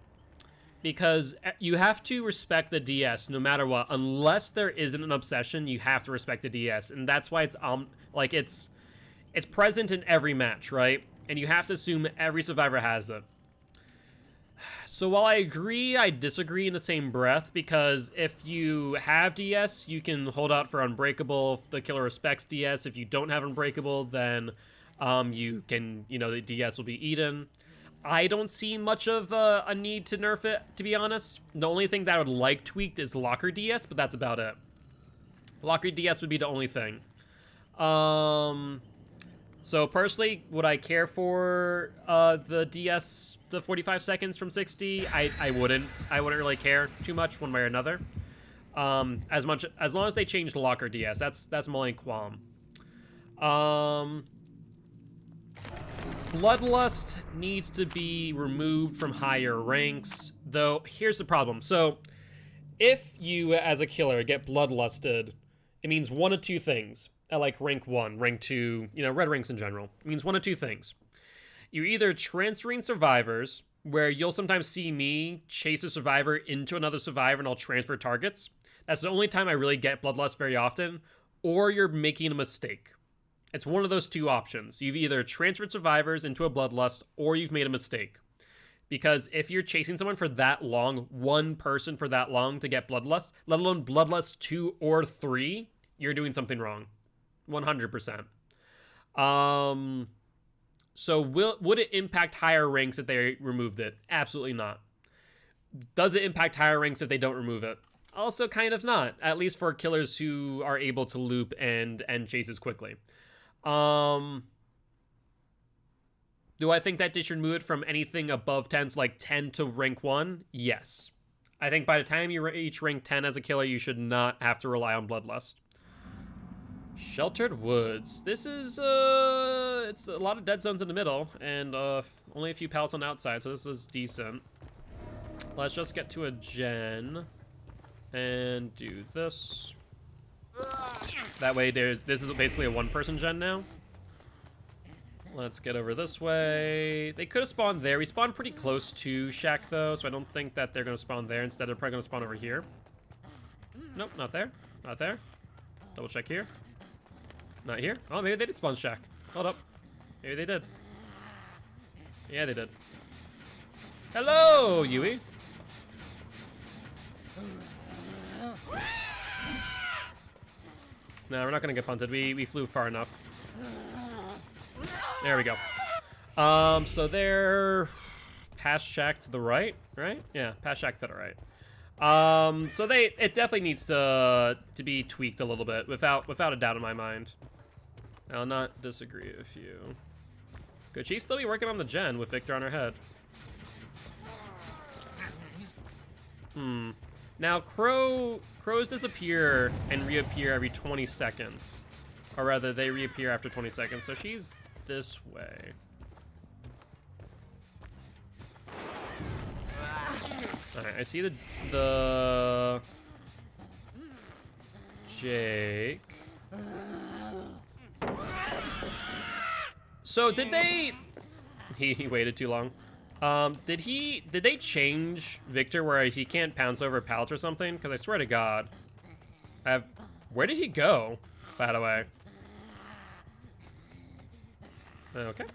because you have to respect the DS no matter what. Unless there isn't an obsession, you have to respect the DS, and that's why it's it's present in every match, right? And you have to assume every survivor has it. So while I agree, I disagree in the same breath, because if you have DS, you can hold out for Unbreakable if the killer respects DS. If you don't have Unbreakable, then you can, the DS will be eaten. I don't see much of a need to nerf it, to be honest. The only thing that I would like tweaked is Locker DS, but that's about it. Locker DS would be the only thing. So personally, would I care for the DS, the 45 seconds from 60? I wouldn't. I wouldn't really care too much one way or another. As long as they change the Locker DS, that's my only qualm. Bloodlust needs to be removed from higher ranks, though here's the problem. So if you, as a killer, get bloodlusted, it means one of two things. At like rank 1, rank 2, red ranks in general. It means one of two things. You're either transferring survivors, where you'll sometimes see me chase a survivor into another survivor and I'll transfer targets. That's the only time I really get bloodlust very often. Or you're making a mistake. It's one of those two options. You've either transferred survivors into a bloodlust or you've made a mistake. Because if you're chasing someone for that long, one person for that long to get bloodlust, let alone bloodlust 2 or 3, you're doing something wrong. 100%. So would it impact higher ranks if they removed it? Absolutely not. Does it impact higher ranks if they don't remove it? Also kind of not, at least for killers who are able to loop and end chases quickly. Do I think that they should move it from anything above 10, so like 10 to rank 1? Yes. I think by the time you reach rank 10 as a killer, you should not have to rely on bloodlust. Sheltered Woods. This is, it's a lot of dead zones in the middle, and only a few pallets on the outside, so this is decent. Let's just get to a gen, and do this. That way, this is basically a one-person gen now. Let's get over this way. They could have spawned there. We spawned pretty close to Shack, though, so I don't think that they're going to spawn there. Instead, they're probably going to spawn over here. Nope, not there. Not there. Double check here. Not here. Oh, maybe they did spawn Shack. Hold up. Maybe they did. Yeah, they did. Hello, Yui. No, we're not gonna get punted. We flew far enough. There we go. So they're past shack to the right, right? Yeah, past shack to the right. So it definitely needs to be tweaked a little bit, without a doubt in my mind. I'll not disagree with you. Could she still be working on the gen with Victor on her head? Now crows disappear and reappear every 20 seconds. Or rather, they reappear after 20 seconds, so she's this way. Alright, I see the Jake. So did they... He waited too long. Did they change Victor where he can't pounce over pallets or something? Because I swear to God. Where did he go, by the way? Okay.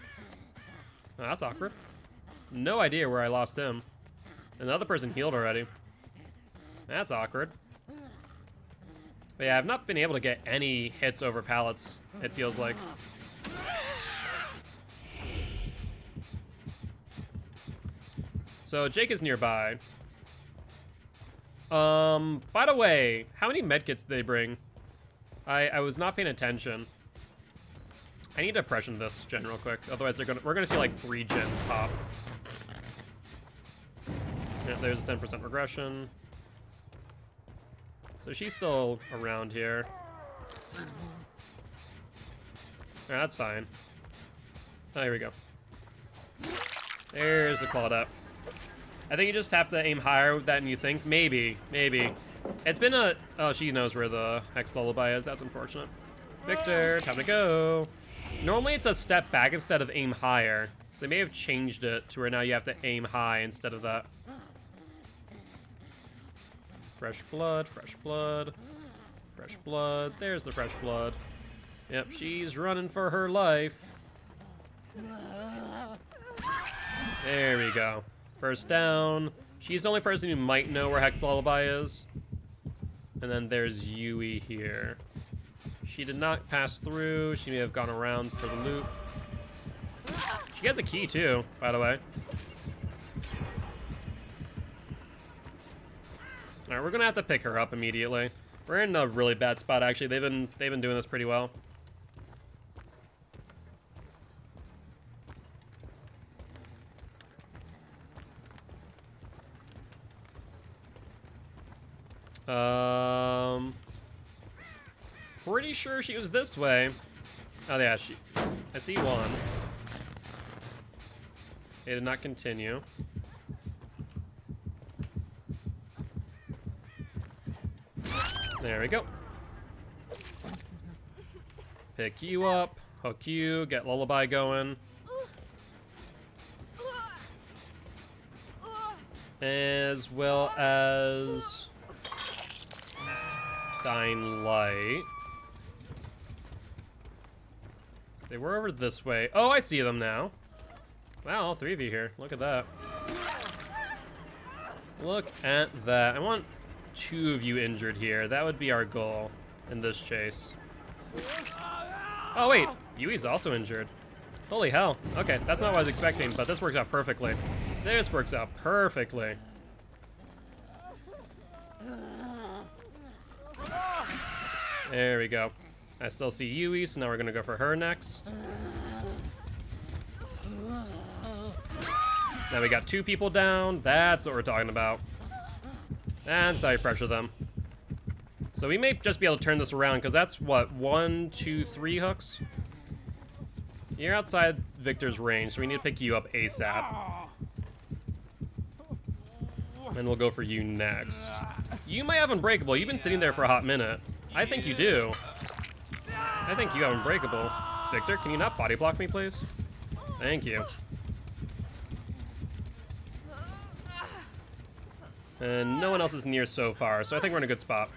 Oh, that's awkward. No idea where I lost him. Another person healed already. That's awkward. But yeah, I've not been able to get any hits over pallets, it feels like. So Jake is nearby. By the way, how many medkits did they bring? I was not paying attention. I need to depression this gen real quick, otherwise we're gonna see like 3 gens pop. Yeah, there's 10% regression. So she's still around here. Yeah, that's fine. Oh, here we go. There's the Loadout. I think you just have to aim higher than you think. Maybe. It's been a... Oh, she knows where the Hex Lullaby is. That's unfortunate. Victor, time to go. Normally it's a step back instead of aim higher. So they may have changed it to where now you have to aim high instead of that. Fresh blood, fresh blood. Fresh blood. There's the fresh blood. Yep, she's running for her life. There we go. First down. She's the only person who might know where Hex Lullaby is. And then there's Yui here. She did not pass through. She may have gone around for the loop. She has a key too, by the way. Alright, we're gonna have to pick her up immediately. We're in a really bad spot actually. They've been doing this pretty well. Pretty sure she was this way. Oh yeah, I see one. It did not continue. There we go. Pick you up, hook you, get Lullaby going. As well as Dying Light. They were over this way. Oh, I see them now. Wow, all 3 of you here. Look at that. Look at that. I want 2 of you injured here. That would be our goal in this chase. Oh, wait. Yui's also injured. Holy hell. Okay, that's not what I was expecting, but this works out perfectly. This works out perfectly. There we go. I still see Yui, so now we're gonna go for her next. Now we got 2 people down. That's what we're talking about. And side pressure them. So we may just be able to turn this around, because that's what, 1, 2, 3 hooks? You're outside Victor's range, so we need to pick you up ASAP. And we'll go for you next. You might have Unbreakable. You've been sitting there for a hot minute. I think you do. I think you have Unbreakable. Victor, can you not body block me, please? Thank you. And no one else is near so far, so I think we're in a good spot.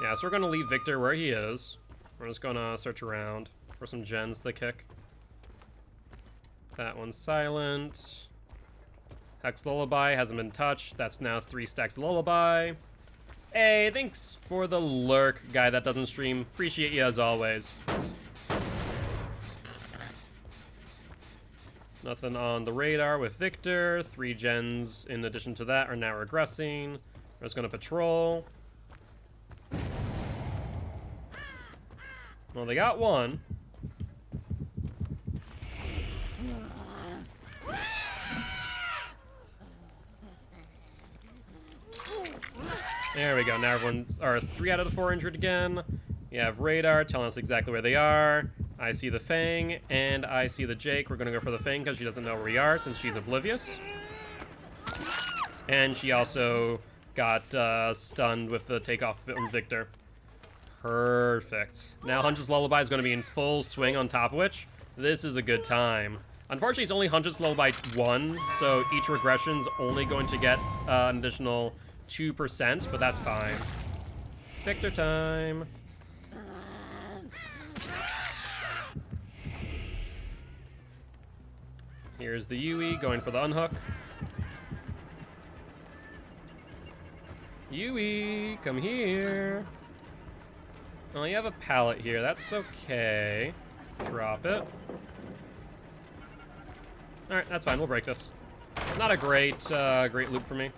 Yeah, so we're gonna leave Victor where he is. We're just gonna search around for some gens to kick. That one's silent. Hex Lullaby hasn't been touched. That's now 3 stacks of Lullaby. Hey, thanks for the lurk, guy that doesn't stream. Appreciate you as always. Nothing on the radar with Victor. 3 gens in addition to that are now regressing. We're just gonna patrol. Well, they got one. There we go. Now everyone's, or 3 out of the 4 injured again. You have radar telling us exactly where they are. I see the Fang, and I see the Jake. We're gonna go for the Fang because she doesn't know where we are since she's oblivious. And she also got stunned with the takeoff from Victor. Perfect. Now Huntress Lullaby is gonna be in full swing, on top of which this is a good time. Unfortunately, it's only Huntress Lullaby 1, so each regression's only going to get an additional 2%, but that's fine. Victor time. Here's the Yui going for the unhook. Yui, come here. Oh, you have a pallet here. That's okay. Drop it. All right, that's fine. We'll break this. It's not a great, great loop for me.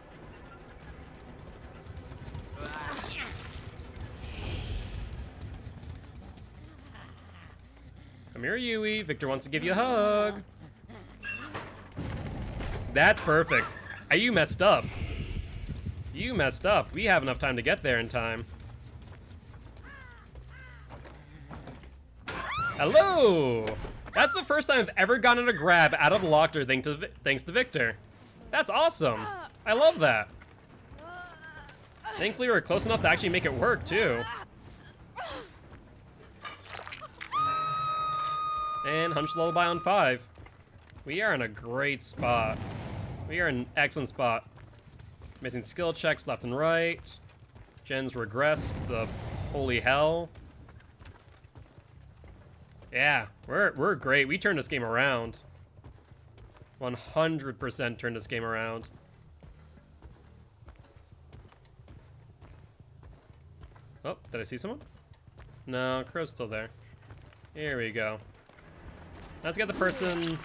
Come here, Yui. Victor wants to give you a hug. That's perfect. You messed up. You messed up. We have enough time to get there in time. Hello! That's the first time I've ever gotten a grab out of locker thanks to Victor. That's awesome. I love that. Thankfully, we're close enough to actually make it work, too. And Hunch Lullaby on 5. We are in a great spot. We are in an excellent spot. Missing skill checks left and right. Gens regressed to holy hell. Yeah, we're great. We turned this game around. 100% turned this game around. Oh, did I see someone? No, Crow's still there. Here we go. Let's get the person.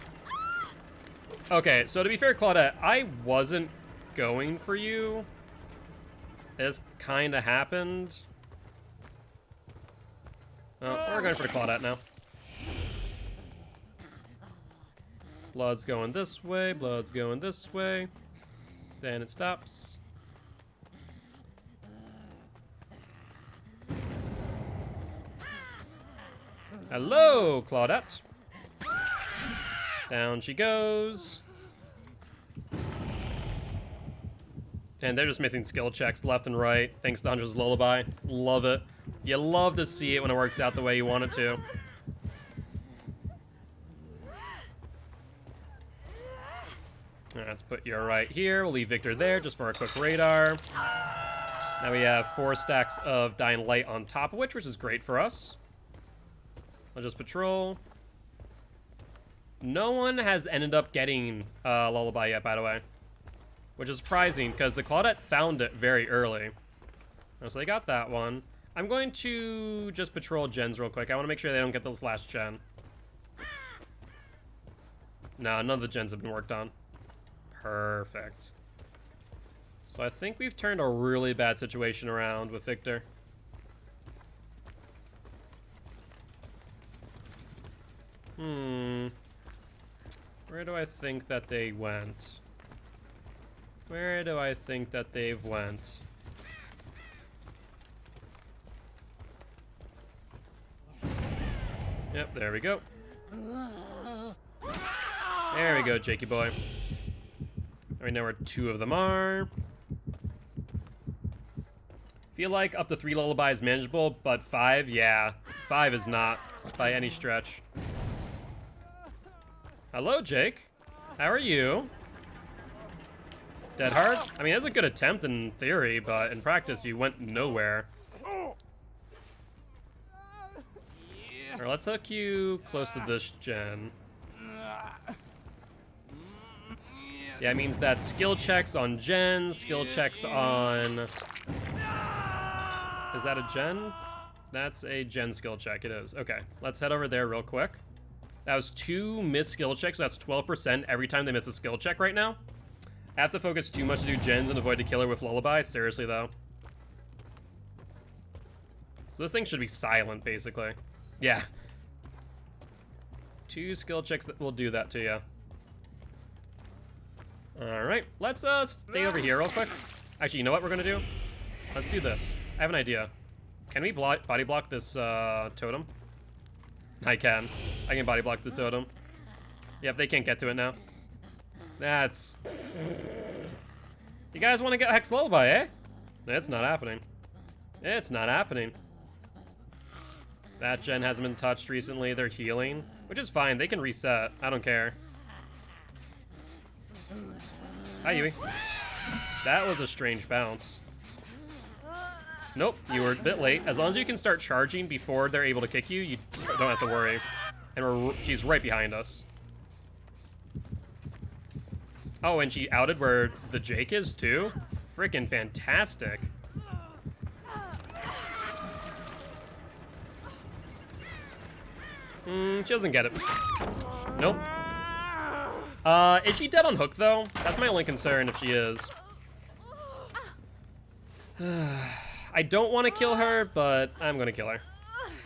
Okay, so to be fair, Claudette, I wasn't going for you. This kind of happened. Oh, we're going for the Claudette now. Blood's going this way, blood's going this way. Then it stops. Hello, Claudette. Down she goes. And they're just missing skill checks left and right, thanks to Hunter's Lullaby. Love it. You love to see it when it works out the way you want it to. Alright, let's put you right here. We'll leave Victor there just for a quick radar. Now we have 4 stacks of Dying Light on top of which is great for us. I'll just patrol. No one has ended up getting Lullaby yet, by the way. Which is surprising, because the Claudette found it very early. So they got that one. I'm going to just patrol gens real quick. I want to make sure they don't get this last gen. No, none of the gens have been worked on. Perfect. So I think we've turned a really bad situation around with Victor. Where do I think that they went? Where do I think that they've went? Yep, there we go. There we go, Jakey boy. We know where 2 of them are. Feel like up to 3 Lullaby is manageable, but 5, yeah. 5 is not, by any stretch. Hello, Jake. How are you? Dead hard? I mean, that's a good attempt in theory, but in practice, you went nowhere. Alright, let's hook you close to this gen. Yeah, it means that skill checks on gens, skill checks on... Is that a gen? That's a gen skill check, it is. Okay, let's head over there real quick. That was 2 missed skill checks, so that's 12% every time they miss a skill check right now. I have to focus too much to do gens and avoid the killer with Lullaby, seriously though. So this thing should be silent, basically. Yeah. 2 skill checks that will do that to you. Alright, let's stay over here real quick. Actually, you know what we're gonna do? Let's do this. I have an idea. Can we body block this totem? I can. I can body block the totem. Yep, they can't get to it now. That's... You guys want to get Hex Lullaby, eh? It's not happening. It's not happening. That gen hasn't been touched recently. They're healing, which is fine. They can reset. I don't care. Hi, Yui. That was a strange bounce. Nope, you were a bit late. As long as you can start charging before they're able to kick you, you don't have to worry. And she's right behind us. Oh, and she outed where the Jake is, too? Freaking fantastic. She doesn't get it. Nope. Is she dead on hook, though? That's my only concern if she is. I don't want to kill her, but I'm going to kill her.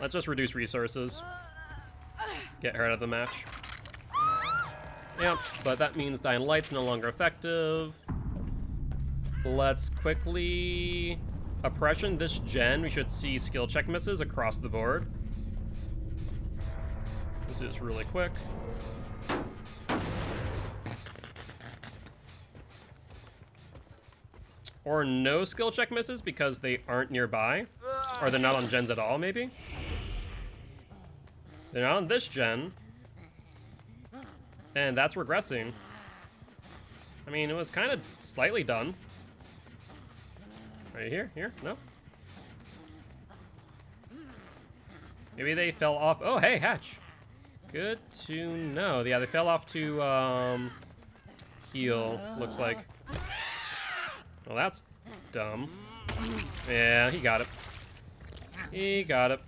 Let's just reduce resources. Get her out of the match. Yep, but that means Dying Light's no longer effective. Let's quickly... Oppression this gen. We should see skill check misses across the board. This is really quick. Or no skill check misses because they aren't nearby. Or they're not on gens at all, maybe? They're not on this gen. And that's regressing. I mean, it was kind of slightly done. Right here? Here? No? Maybe they fell off. Oh, hey, Hatch. Good to know. Yeah, they fell off to heal, looks like. Well, that's dumb. Yeah, he got it. He got it.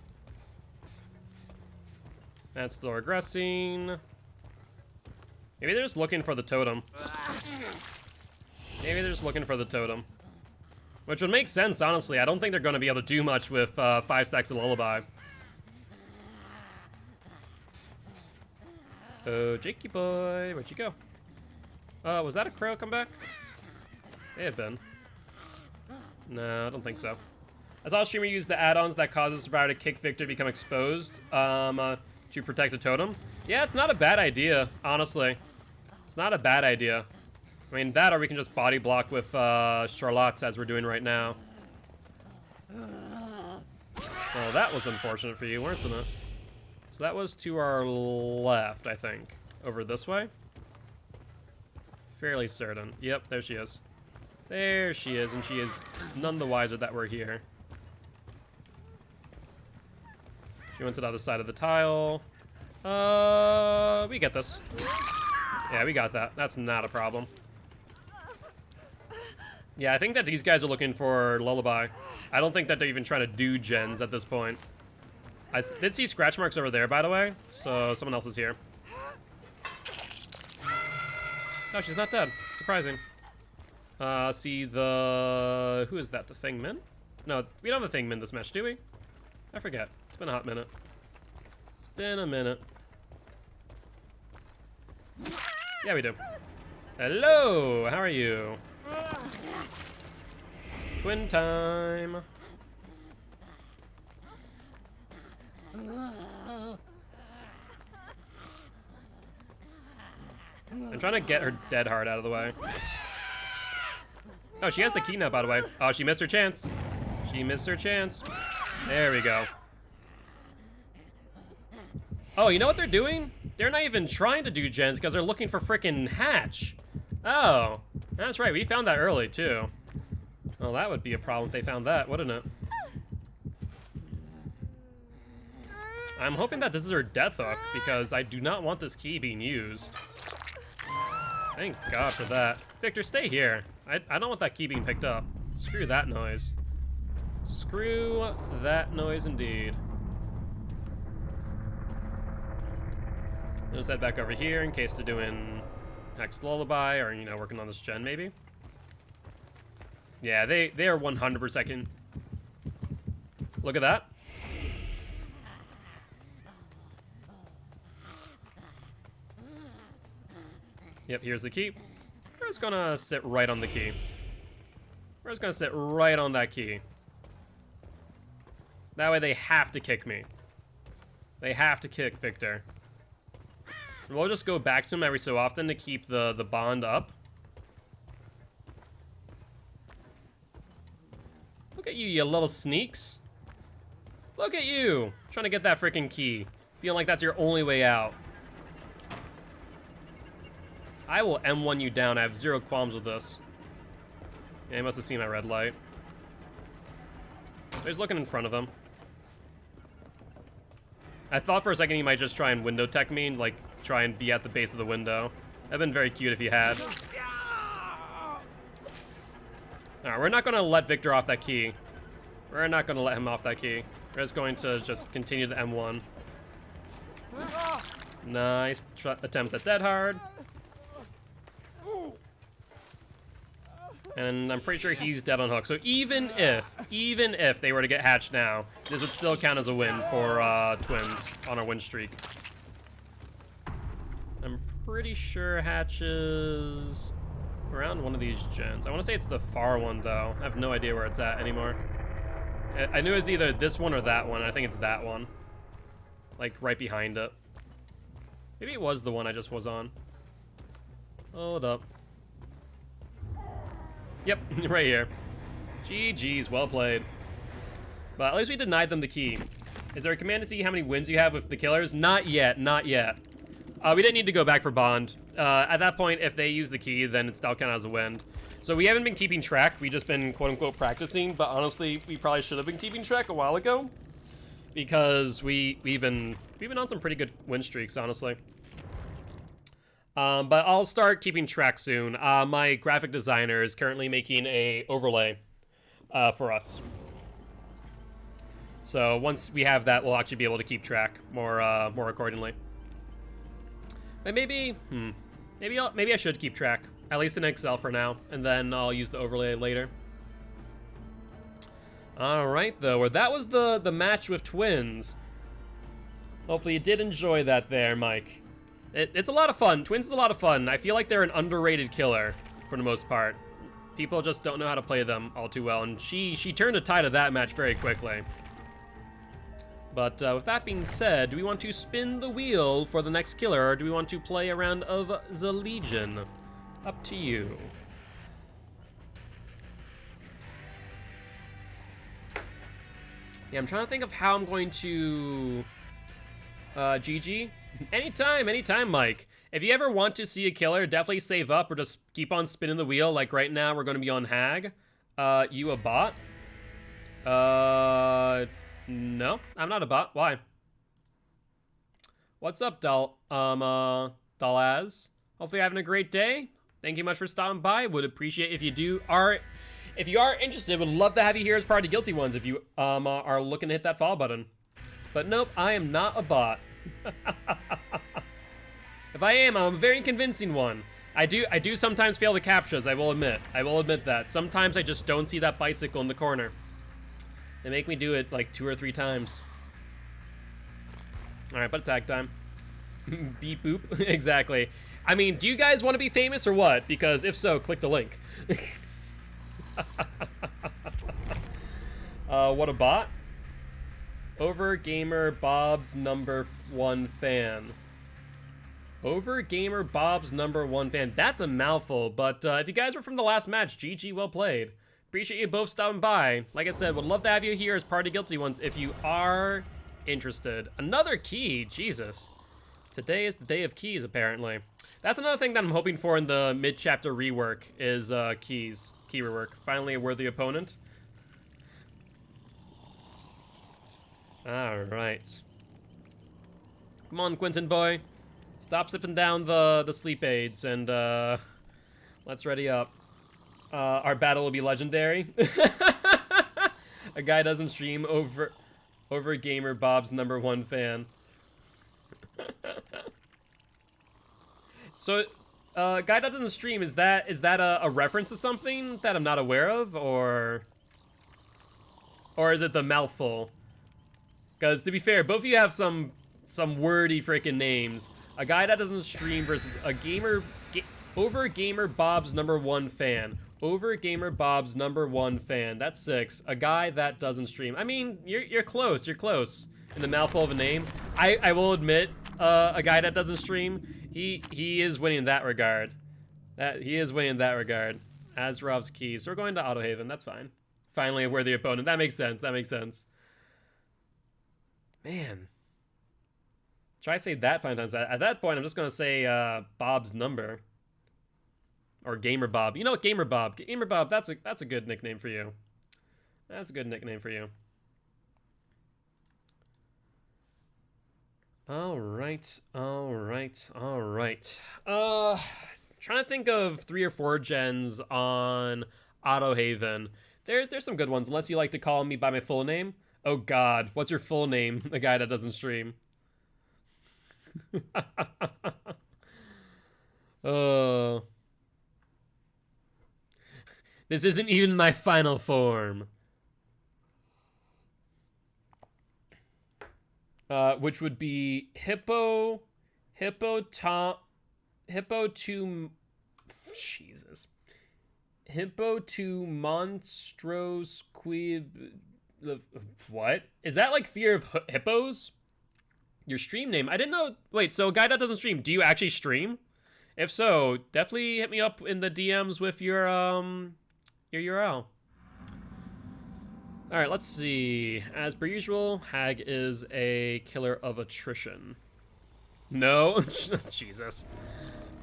That's still regressing. Maybe they're just looking for the totem. Maybe they're just looking for the totem. Which would make sense, honestly. I don't think they're going to be able to do much with 5 stacks of Lullaby. Oh, Jakey boy, where'd you go? Was that a crow come back? May have been. No, I don't think so. I saw a streamer use the add-ons that causes survivor to kick Victor to become exposed to protect a totem. Yeah, it's not a bad idea, honestly. It's not a bad idea. I mean, that or we can just body block with Charlotte's as we're doing right now. Well, that was unfortunate for you, wasn't it? So that was to our left, I think. Over this way? Fairly certain. Yep, there she is. There she is, and she is none the wiser that we're here. She went to the other side of the tile. We get this. Yeah, we got that. That's not a problem. Yeah, I think that these guys are looking for Lullaby. I don't think that they're even trying to do gens at this point. I did see scratch marks over there, by the way, so someone else is here. Oh, she's not dead. Surprising. See the... Who is that? The Thingman? No, we don't have a Thingman this match, do we? I forget. It's been a hot minute. It's been a minute. Yeah, we do. Hello! How are you? Twin time. I'm trying to get her dead heart out of the way. Oh, she has the key now, by the way. Oh, she missed her chance. She missed her chance. There we go. Oh, you know what they're doing? They're not even trying to do gens because they're looking for frickin' Hatch. Oh, that's right. We found that early, too. Well, that would be a problem if they found that, wouldn't it? I'm hoping that this is her death hook because I do not want this key being used. Thank God for that. Victor, stay here. I don't want that key being picked up. Screw that noise. Screw that noise indeed. Let's head back over here in case they're doing next lullaby or, you know, working on this gen maybe. Yeah, they are 100%. Look at that. Yep, here's the key. We're just gonna sit right on the key. We're just gonna sit right on that key. That way they have to kick me. They have to kick Victor. We'll just go back to him every so often to keep the bond up. Look at you, you little sneaks. Look at you, trying to get that freaking key. Feeling like that's your only way out. I will M1 you down. I have zero qualms with this. Yeah, he must have seen my red light. So he's looking in front of him. I thought for a second he might just try and window tech me, like try and be at the base of the window. That'd been very cute if he had. Alright, we're not gonna let Victor off that key. We're not gonna let him off that key. We're just going to just continue the M1. Nice attempt at dead hard. And I'm pretty sure he's dead on hook. So even if they were to get hatched now, this would still count as a win for Twins on our win streak. I'm pretty sure hatches around one of these gens. I want to say it's the far one, though. I have no idea where it's at anymore. I knew it was either this one or that one. I think it's that one. Like, right behind it. Maybe it was the one I just was on. Hold up. Yep, right here. GG's, well played. But at least we denied them the key. Is there a command to see how many wins you have with the killers? Not yet, not yet. We didn't need to go back for bond. At that point, if they use the key, then it's still count as a win. So we haven't been keeping track. We've just been quote-unquote practicing, but honestly, we probably should have been keeping track a while ago. Because we've been on some pretty good win streaks, honestly. But I'll start keeping track soon. My graphic designer is currently making a overlay for us. So once we have that, we'll actually be able to keep track more accordingly. But maybe I should keep track, at least in Excel for now, and then I'll use the overlay later. All right, though, well, that was the match with Twins. Hopefully you did enjoy that there, Mike. It's a lot of fun. Twins is a lot of fun. I feel like they're an underrated killer for the most part. People just don't know how to play them all too well, and she turned the tide of that match very quickly. But with that being said, do we want to spin the wheel for the next killer, or do we want to play a round of the Legion? Up to you. Yeah, I'm trying to think of how I'm going to... GG? Anytime, Mike. If you ever want to see a killer, definitely save up or just keep on spinning the wheel. Like right now, we're going to be on Hag. You a bot? No, I'm not a bot. Why? What's up, Dalaz? Hopefully you're having a great day. Thank you much for stopping by. Would appreciate if you are interested. Would love to have you here as part of the Guilty Ones if you are looking to hit that follow button. But nope, I am not a bot. If I am, I'm a very convincing one. I do sometimes fail the captchas, I will admit. I will admit that. Sometimes I just don't see that bicycle in the corner. They make me do it like 2 or 3 times. Alright, but it's hack time. Beep boop. Exactly. I mean, do you guys want to be famous or what? Because if so, click the link. What a bot? Over Gamer Bob's #1 fan. Over Gamer Bob's #1 fan. That's a mouthful, but if you guys were from the last match, GG, well played. Appreciate you both stopping by. Like I said, would love to have you here as part of Guilty Ones if you are interested. Another key, Jesus. Today is the day of keys, apparently. That's another thing that I'm hoping for in the mid-chapter rework is keys. Key rework. Finally a worthy opponent. Alright. Come on, Quentin boy. Stop sipping down the sleep aids and let's ready up. Our battle will be legendary. A guy doesn't stream over gamer Bob's #1 fan. So, guy doesn't stream. Is that a reference to something that I'm not aware of, or is it the mouthful? Because to be fair, both of you have some wordy freaking names. A guy that doesn't stream versus a gamer over gamer Bob's #1 fan. Over gamer Bob's #1 fan. That's 6. A guy that doesn't stream. I mean, you're close. You're close. In the mouthful of a name. I will admit, a guy that doesn't stream, he is winning in that regard. He is winning in that regard. Azrov's keys. So we're going to Autohaven. That's fine. Finally a worthy opponent. That makes sense. That makes sense. Man. Try to say that 5 times. At that point, I'm just gonna say Bob's number. Or Gamer Bob. You know what, Gamer Bob. Gamer Bob, that's a good nickname for you. That's a good nickname for you. Alright. Trying to think of 3 or 4 gens on Autohaven. There's some good ones, unless you like to call me by my full name. Oh god, what's your full name? The guy that doesn't stream. This isn't even my final form. Which would be Hippo to Monstros Quib. What? Is that like fear of hippos? Your stream name? I didn't know. Wait, so a guy that doesn't stream, do you actually stream? If so, definitely hit me up in the DMs with your URL. All right, let's see. As per usual, Hag is a killer of attrition. No, Jesus.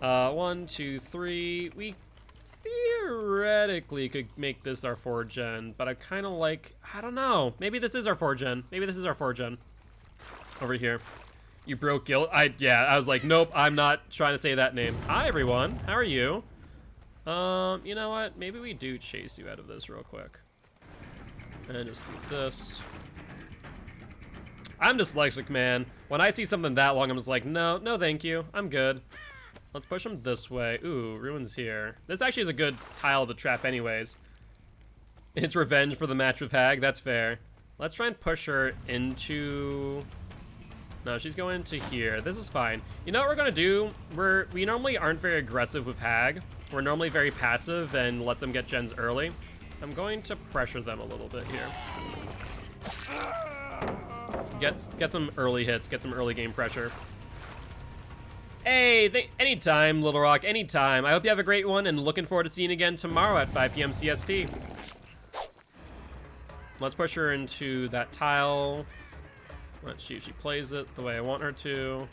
1, 2, 3. We theoretically could make this our 4-gen, but I kind of like. I don't know. Maybe this is our 4-gen. Maybe this is our 4-gen. Over here. You broke Guilt. I was like, nope, I'm not trying to say that name. Hi, everyone. How are you? You know what? Maybe we do chase you out of this real quick. And just do this. I'm dyslexic, man. When I see something that long, I'm just like, no, thank you. I'm good. Let's push him this way. Ooh, Ruin's here. This actually is a good tile to trap anyways. It's revenge for the match with Hag. That's fair. Let's try and push her into... No, she's going to here. This is fine. You know what we're gonna do? We normally aren't very aggressive with Hag. We're normally very passive and let them get gens early. I'm going to pressure them a little bit here. Get some early hits. Get some early game pressure. Hey, anytime, Little Rock, anytime. I hope you have a great one, and looking forward to seeing you again tomorrow at 5 p.m. CST. Let's push her into that tile. Let's see if she plays it the way I want her to.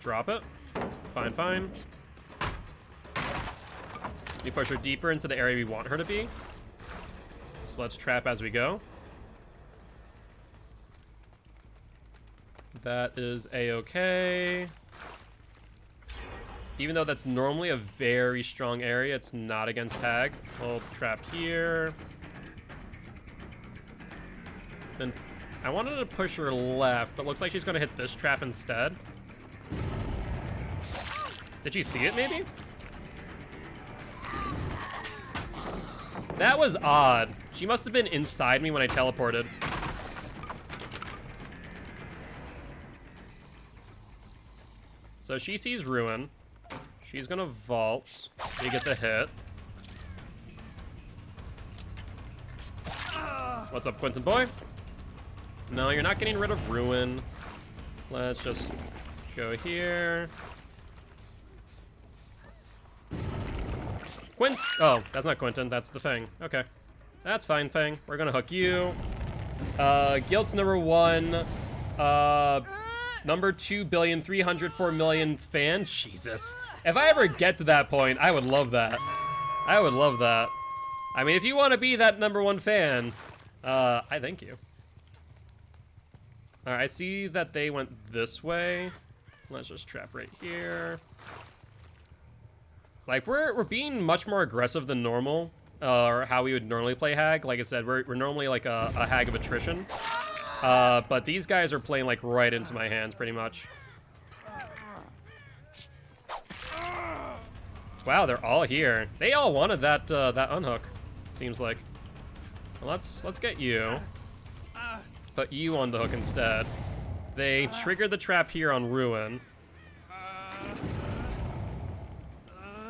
Drop it. Fine. We push her deeper into the area we want her to be. So let's trap as we go. That is a-okay. Even though that's normally a very strong area, it's not against Hag. We'll trap here. Then I wanted to push her left, but looks like she's gonna hit this trap instead. Did she see it, maybe? That was odd. She must have been inside me when I teleported. So she sees Ruin. She's gonna vault. We get the hit. What's up, Quentin boy? No, you're not getting rid of Ruin. Let's just go here. Oh, that's not Quentin, that's the Fang. Okay. That's fine, Fang. We're gonna hook you. Guilt's #1. Number 2,304,000,000 fan. Jesus. If I ever get to that point, I would love that. I would love that. I mean, if you want to be that #1 fan, I thank you. Alright, I see that they went this way. Let's just trap right here. Like, we're being much more aggressive than normal, or how we would normally play Hag. Like I said, we're normally like a Hag of attrition. But these guys are playing like right into my hands, pretty much. Wow, they're all here. They all wanted that that unhook, seems like. Well, let's get you. Put you on the hook instead. They triggered the trap here on Ruin.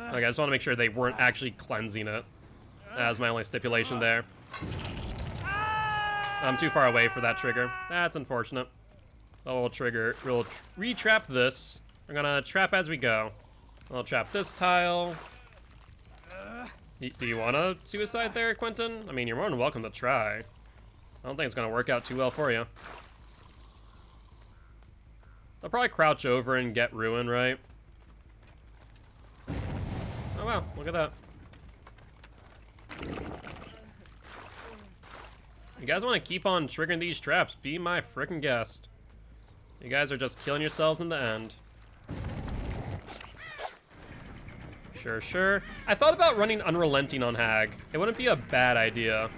Okay, I just want to make sure they weren't actually cleansing it. That was my only stipulation there. I'm too far away for that trigger. That's unfortunate. We'll trigger. We'll re-trap this. We're gonna trap as we go. I'll trap this tile. Do you want to suicide there, Quentin? I mean, you're more than welcome to try. I don't think it's gonna work out too well for you. They'll probably crouch over and get Ruin, right? Oh wow, look at that. You guys want to keep on triggering these traps, be my frickin' guest. You guys are just killing yourselves in the end. Sure. I thought about running Unrelenting on Hag. It wouldn't be a bad idea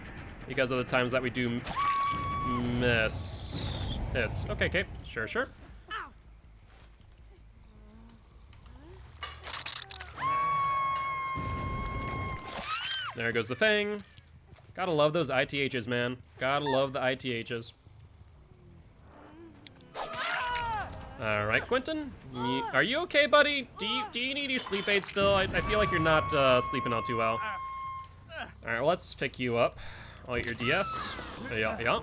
because of the times that we do miss hits. Okay, sure. There goes the Fang. Gotta love those ITHs, man. Gotta love the ITHs. Alright, Quentin. Are you okay, buddy? Do you need your sleep aid still? I feel like you're not sleeping all too well. Alright, well, let's pick you up. I'll eat your DS. Yeah.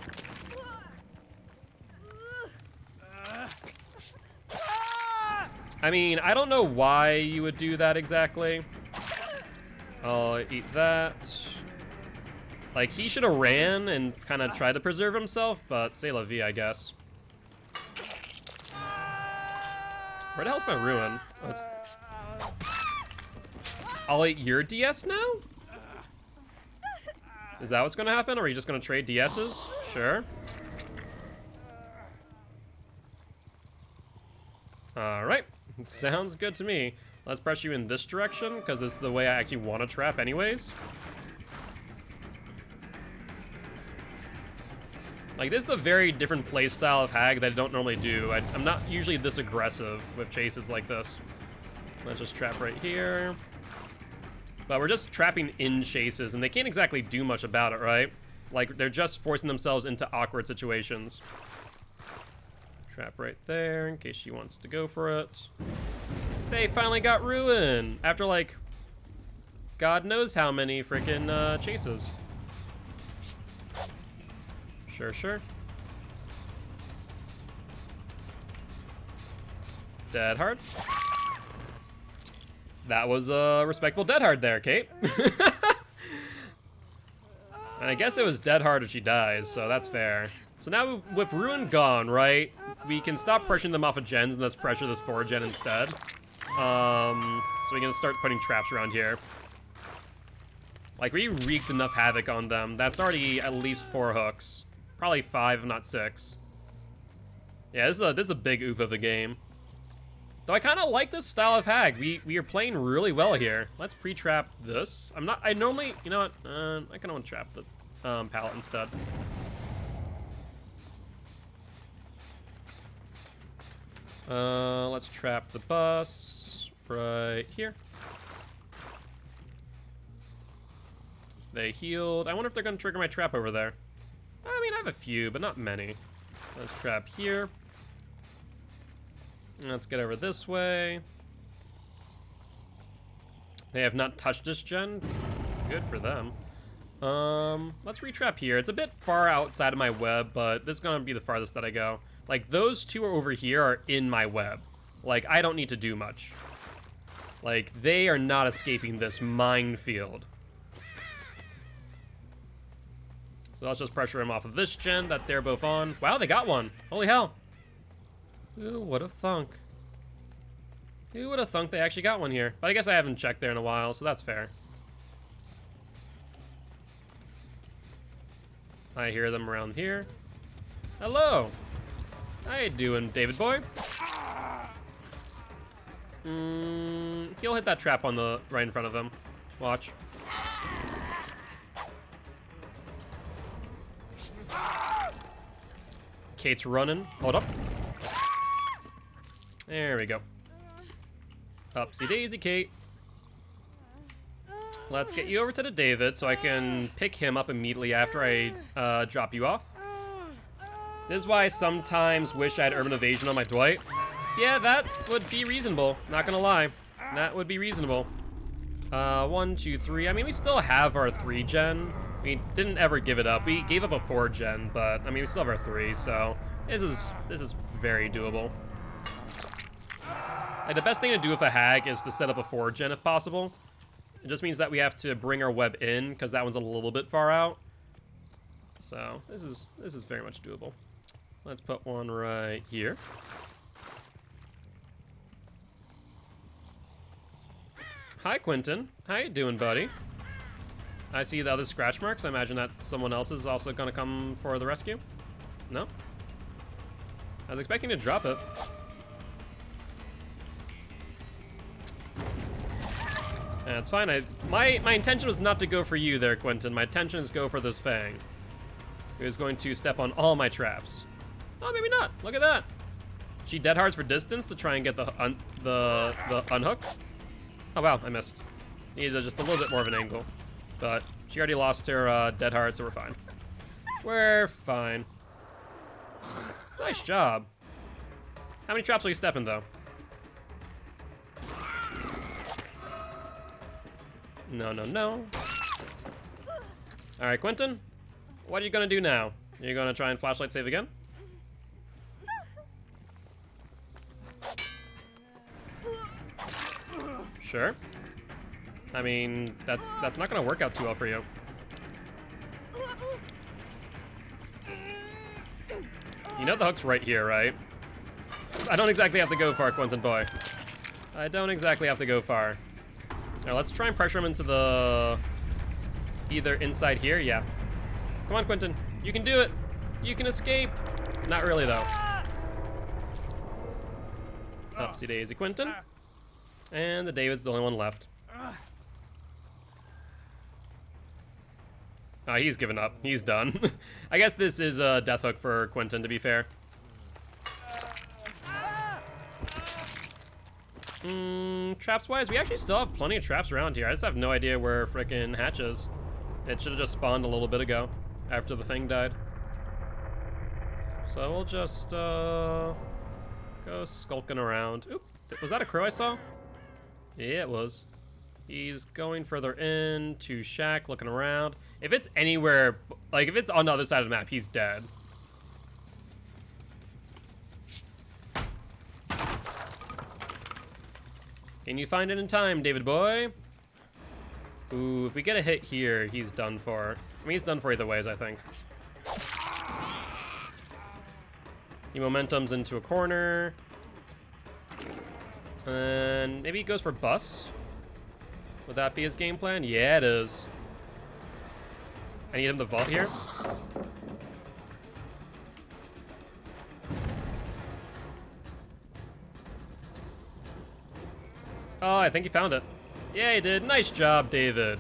I mean, I don't know why you would do that exactly. I'll eat that. Like, he should have ran and kind of tried to preserve himself, but c'est la vie, I guess. Where the hell's my Ruin? Oh, I'll eat your DS now? Is that what's gonna happen? Or are you just gonna trade DSs? Sure. Alright. Sounds good to me. Let's press you in this direction, because this is the way I actually want to trap anyways. Like, this is a very different playstyle of Hag that I don't normally do. I'm not usually this aggressive with chases like this. Let's just trap right here. But we're just trapping in chases, and they can't exactly do much about it, right? Like, they're just forcing themselves into awkward situations. Trap right there, in case she wants to go for it. They finally got Ruin! After, like, God knows how many freaking chases. Sure. Dead hard. That was a respectable dead hard there, Kate. And I guess it was dead hard if she dies, so that's fair. So now with Ruin gone, right, we can stop pressuring them off of gens and let's pressure this forward gen instead. So we can start putting traps around here. Like, we wreaked enough havoc on them. That's already at least 4 hooks. Probably 5, if not 6. Yeah, this is a big oof of a game. Though I kind of like this style of Hag. We are playing really well here. Let's pre-trap this. I normally, you know what? I kind of want to trap the pallet instead. Let's trap the bus right here. They healed. I wonder if they're going to trigger my trap over there. I mean, I have a few, but not many. Let's trap here. Let's get over this way. They have not touched this gen. Good for them. Let's retrap here. It's a bit far outside of my web, but this is gonna be the farthest that I go. Like, those two over here are in my web. Like, I don't need to do much. Like, they are not escaping this minefield. So let's just pressure him off of this gen that they're both on. Wow, they got one. Holy hell. Who would have thunk? Who would have thunk they actually got one here? But I guess I haven't checked there in a while, so that's fair. I hear them around here. Hello. How you doing, David boy? He'll hit that trap on the right in front of him. Watch. Kate's running. Hold up. There we go. Upsy daisy, Kate. Let's get you over to the David so I can pick him up immediately after I drop you off. This is why I sometimes wish I had Urban Evasion on my Dwight. Yeah, that would be reasonable. Not gonna lie. That would be reasonable. 1, 2, 3. I mean, we still have our 3 gen. We didn't ever give it up. We gave up a 4 gen, but I mean, we still have our 3, so this is very doable. Like, the best thing to do with a hag is to set up a 4 gen if possible. It just means that we have to bring our web in because that one's a little bit far out. So this is very much doable. Let's put one right here. Hi, Quentin. How you doing, buddy? I see the other scratch marks. I imagine that someone else is also gonna come for the rescue. No? I was expecting to drop it. That's fine. My intention was not to go for you there, Quentin. My intention is to go for this Fang, who is going to step on all my traps. Oh, maybe not. Look at that. She dead hards for distance to try and get the unhook. Oh wow, I missed. Needed just a little bit more of an angle, but she already lost her dead hard, so we're fine. We're fine. Nice job. How many traps will you step in though? No, no, no. All right, Quentin. What are you gonna do now? You're gonna try and flashlight save again? Sure. I mean, that's not gonna work out too well for you. You know the hook's right here, right? I don't exactly have to go far, Quentin boy. I don't exactly have to go far. Now let's try and pressure him into the... either inside here, yeah. Come on, Quentin. You can do it. You can escape. Not really, though. Upsy daisy, Quentin. And the David's the only one left. Oh, he's given up. He's done. I guess this is a death hook for Quentin, to be fair. Traps-wise, we actually still have plenty of traps around here. I just have no idea where frickin' Hatch is. It should have just spawned a little bit ago, after the thing died. So we'll just, go skulking around. Oop, was that a crow I saw? Yeah, it was. He's going further in to Shack, looking around. If it's anywhere, like if it's on the other side of the map, he's dead. Can you find it in time, David boy? Ooh, if we get a hit here, he's done for. I mean, he's done for either ways, I think. He momentum's into a corner. And maybe he goes for bus. Would that be his game plan? Yeah, it is. I need him to vault here. Oh, I think he found it. Yeah, he did. Nice job, David.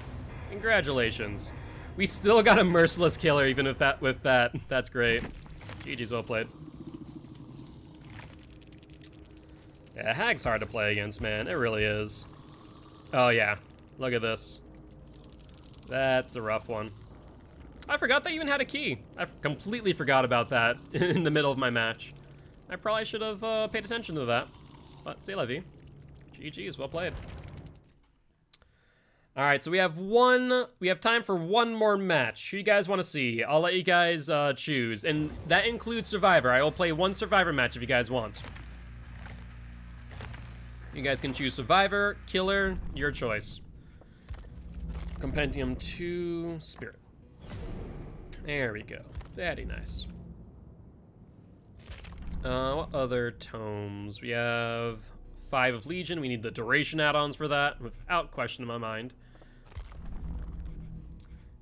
Congratulations. We still got a merciless killer even with that. That's great. GG's, well played. Yeah, Hag's hard to play against, man. It really is. Oh, yeah. Look at this. That's a rough one. I forgot they even had a key. I completely forgot about that in the middle of my match. I probably should have paid attention to that. But, c'est la vie. GG's, well played. All right, so we have time for one more match. Who you guys want to see? I'll let you guys choose, and that includes Survivor. I will play one Survivor match if you guys want. You guys can choose Survivor, Killer, your choice. Compendium 2, Spirit. There we go. Very nice. What other tomes? We have 5 of Legion. We need the duration add-ons for that, without question in my mind.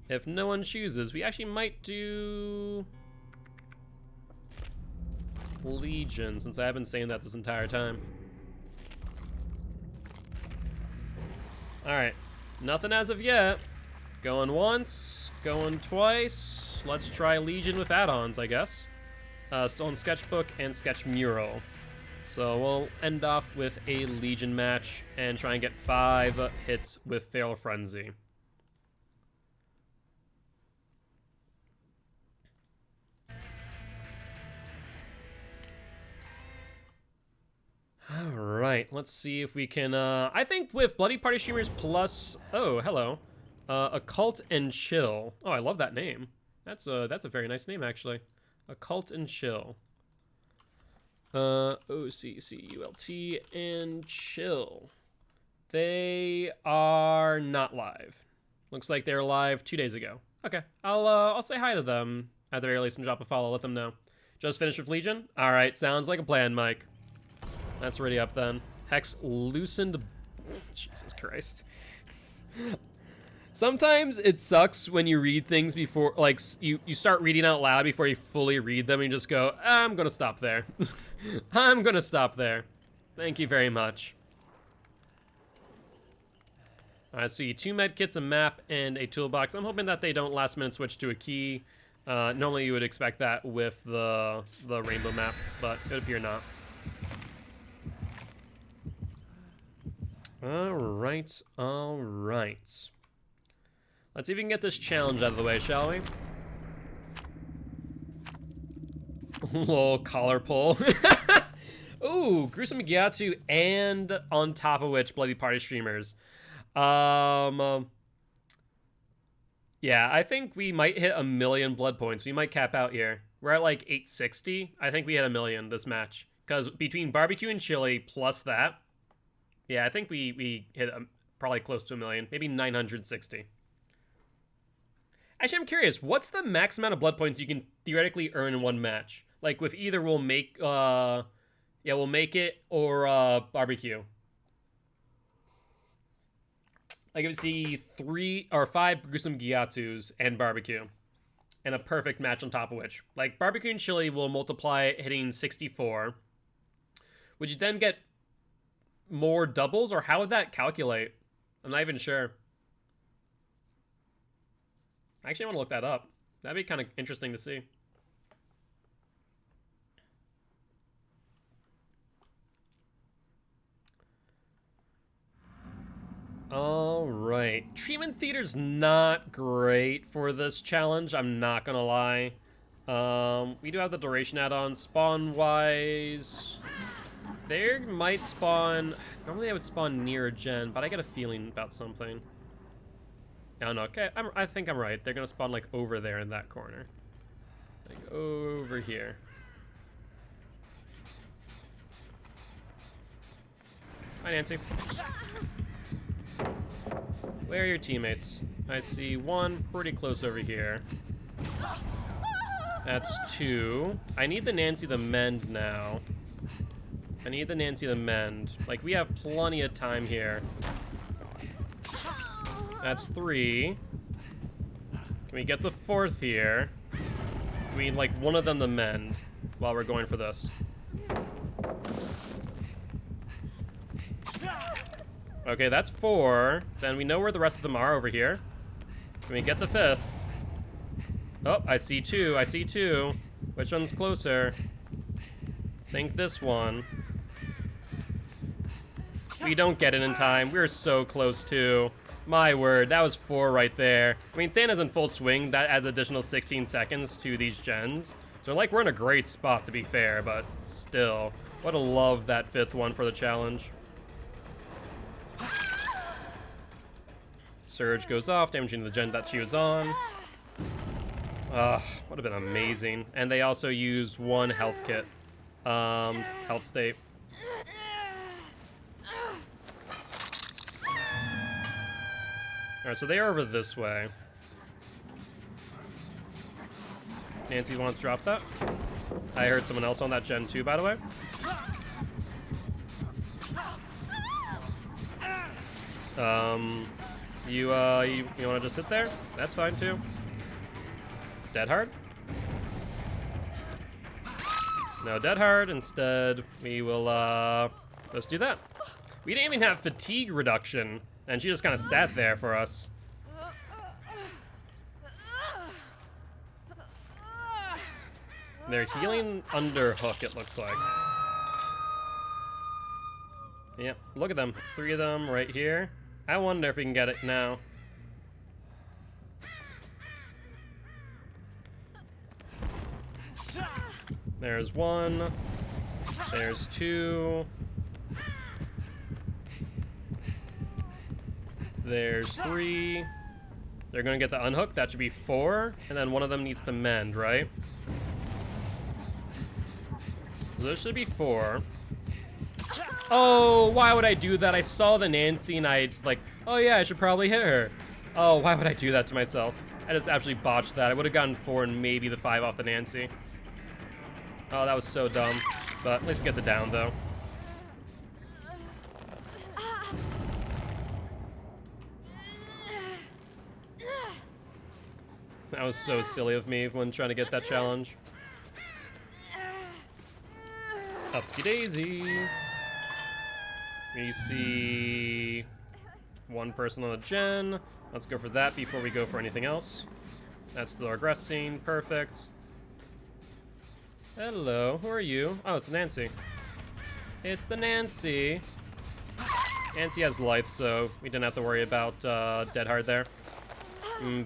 If no one chooses, we actually might do Legion, since I have been saying that this entire time. Alright, nothing as of yet. Going once, going twice. Let's try Legion with add-ons, I guess. Stolen Sketchbook and Sketch Mural. So we'll end off with a Legion match and try and get 5 hits with Feral Frenzy. Alright, let's see if we can, I think with Bloody Party Streamers plus, oh, hello, Occult and Chill. Oh, I love that name. That's a very nice name, actually. Occult and Chill. OCCULT and Chill. They are not live. Looks like they were live 2 days ago. Okay, I'll say hi to them at the very least and drop a follow, let them know. Just finished with Legion? Alright, sounds like a plan, Mike. That's already up then. Hex loosened. Jesus Christ. Sometimes it sucks when you read things before, like, you start reading out loud before you fully read them and you just go, I'm gonna stop there. I'm gonna stop there. Thank you very much. Alright, so you 2 med kits, a map, and a toolbox. I'm hoping that they don't last minute switch to a key. Normally you would expect that with the rainbow map, but it would appear not. Alright, alright. Let's see if we can get this challenge out of the way, shall we? Lol, collar pull. Ooh, Gruesome Gyatso and on top of which Bloody Party Streamers. Yeah, I think we might hit 1,000,000 blood points. We might cap out here. We're at like 860. I think we hit 1,000,000 this match. Because between barbecue and chili plus that, yeah, I think we hit probably close to 1,000,000. Maybe 960. Actually, I'm curious. What's the max amount of blood points you can theoretically earn in one match? Like with either we'll make, yeah, we'll make it or barbecue. Like if you see 3 or 5 Gruesome Gyatsos and barbecue, and a perfect match on top of which, like barbecue and chili will multiply hitting 64. Would you then get more doubles, or how would that calculate? I'm not even sure. I actually want to look that up. That'd be kind of interesting to see. All right. Treatment Theater's not great for this challenge, I'm not gonna lie. We do have the duration add-on. Spawn-wise, they might spawn... Normally I would spawn near a gen, but I get a feeling about something. I don't know. Okay, I think I'm right. They're gonna spawn like over there in that corner. Like over here. Hi, Nancy. Where are your teammates? I see 1 pretty close over here. That's 2. I need the Nancy the mend now. I need the Nancy the mend. Like, we have plenty of time here. That's 3. Can we get the 4th here? We need, like, one of them to mend while we're going for this. Okay, that's 4. Then we know where the rest of them are over here. Can we get the 5th? Oh, I see 2. I see 2. Which one's closer? I think this one. We don't get it in time. We're so close to. My word, that was 4 right there. I mean, Than is in full swing. That adds additional 16 seconds to these gens. So, like, we're in a great spot, to be fair, but still. Would have loved that 5th one for the challenge. Surge goes off, damaging the gen that she was on. Would have been amazing. And they also used 1 health kit. Health state. Alright, so they are over this way. Nancy wants to drop that. I heard someone else on that gen too, by the way. You want to just sit there? That's fine too. Dead hard? No dead hard. Instead, we will just do that. We didn't even have fatigue reduction And she just kind of sat there for us. They're healing underhook, it looks like. Yep, look at them. 3 of them right here. I wonder if we can get it now. There's 1. There's 2. There's 3. They're gonna get the unhook. That should be 4. And then one of them needs to mend, right? So this should be 4. Oh, why would I do that? I saw the Nancy and I just like, oh yeah, I should probably hit her. Oh, why would I do that to myself? I just absolutely botched that. I would have gotten 4 and maybe the 5 off the Nancy. Oh, that was so dumb. But at least we get the down, though. That was so silly of me when trying to get that challenge. Upsy daisy. We see 1 person on the gen. Let's go for that before we go for anything else. That's still regressing. Perfect. Hello, who are you? Oh, it's Nancy. It's the Nancy. Nancy has life, so we didn't have to worry about Dead Hard there.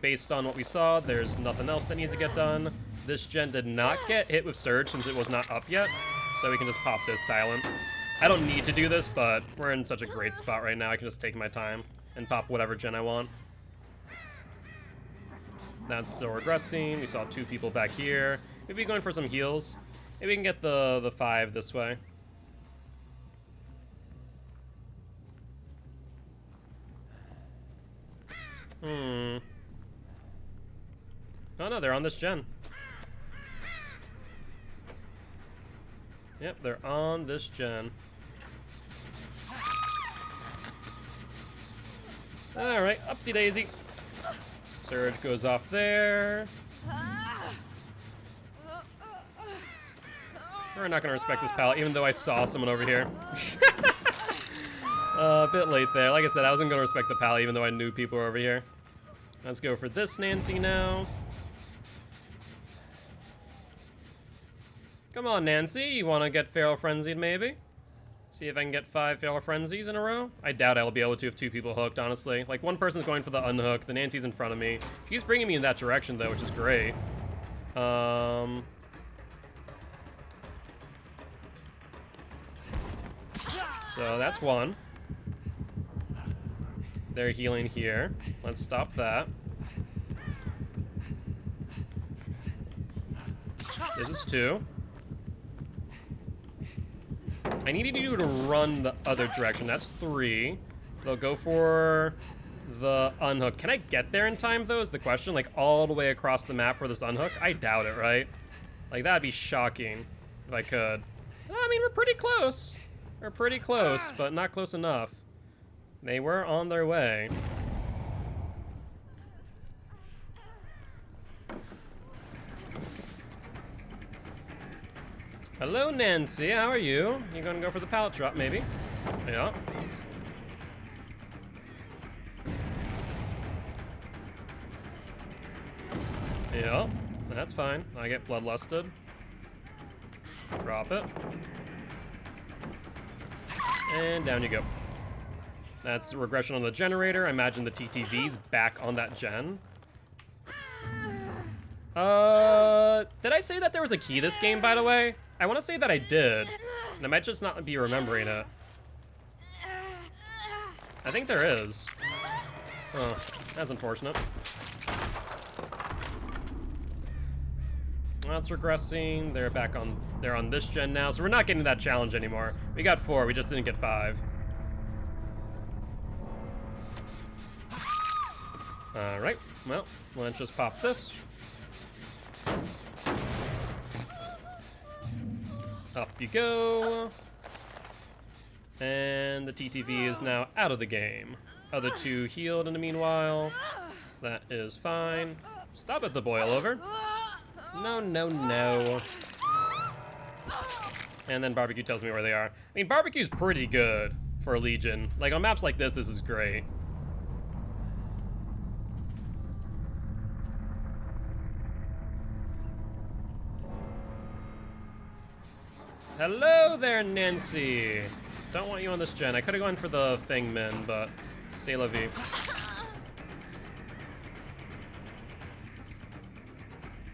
Based on what we saw, there's nothing else that needs to get done. This gen did not get hit with Surge since it was not up yet, so we can just pop this silent. I don't need to do this, but we're in such a great spot right now. I can just take my time and pop whatever gen I want. That's still regressing. We saw 2 people back here. Maybe going for some heals. Maybe we can get the 5 this way. Oh no, they're on this gen. Yep, they're on this gen. Alright, upsy daisy. Surge goes off there. We're not gonna respect this pallet, even though I saw someone over here. A bit late there. Like I said, I wasn't gonna respect the pallet, even though I knew people were over here. Let's go for this Nancy now. Come on, Nancy. You wanna get Feral Frenzied, maybe? See if I can get 5 Feral Frenzies in a row. I doubt I'll be able to if 2 people hooked, honestly. Like, 1 person's going for the unhook, the Nancy's in front of me. She's bringing me in that direction, though, which is great. So that's 1. They're healing here. Let's stop that. This is 2. I need you to run the other direction. That's 3. They'll go for the unhook. Can I get there in time, though, is the question? Like, all the way across the map for this unhook? I doubt it, right? Like, that'd be shocking if I could. I mean, we're pretty close. We're pretty close, but not close enough. They were on their way. Hello, Nancy. How are you? You gonna go for the pallet drop, maybe? Yeah. Yeah, that's fine. I get bloodlusted. Drop it. And down you go. That's regression on the generator. I imagine the TTV's back on that gen. Did I say that there was a key this game, by the way? I want to say that I did. And I might just not be remembering it. I think there is. Oh, that's unfortunate. That's regressing. They're back on. They're on this gen now, so we're not getting that challenge anymore. We got 4. We just didn't get 5. All right. Well, let's just pop this. Up you go. And the TTV is now out of the game. Other 2 healed in the meanwhile. That is fine. Stop it, the boil over. No, no, no. And then Barbecue tells me where they are. I mean, Barbecue's pretty good for Legion. Like, on maps like this is great. Hello there, Nancy. Don't want you on this gen. I could have gone for the Thing Min, but c'est la vie.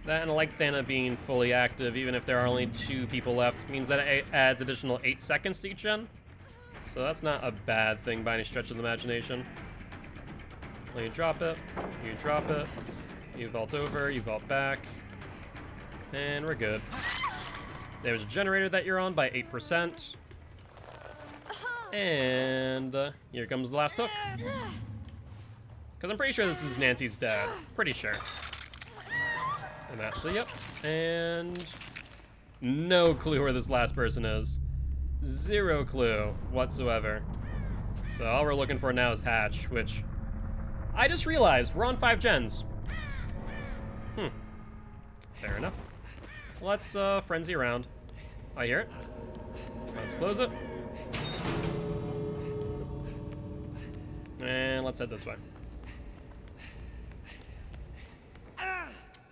That and I like Thana being fully active, even if there are only 2 people left, means that it adds additional 8 seconds to each gen. So that's not a bad thing by any stretch of the imagination. Well, you drop it, you vault over, you vault back, and we're good. There's a generator that you're on by 8%. And here comes the last hook. Because I'm pretty sure this is Nancy's dad. Pretty sure. And that's a yep. And no clue where this last person is. 0 clue whatsoever. So all we're looking for now is Hatch, which I just realized we're on 5 gens. Fair enough. Let's frenzy around. I hear it. Let's close it. And let's head this way.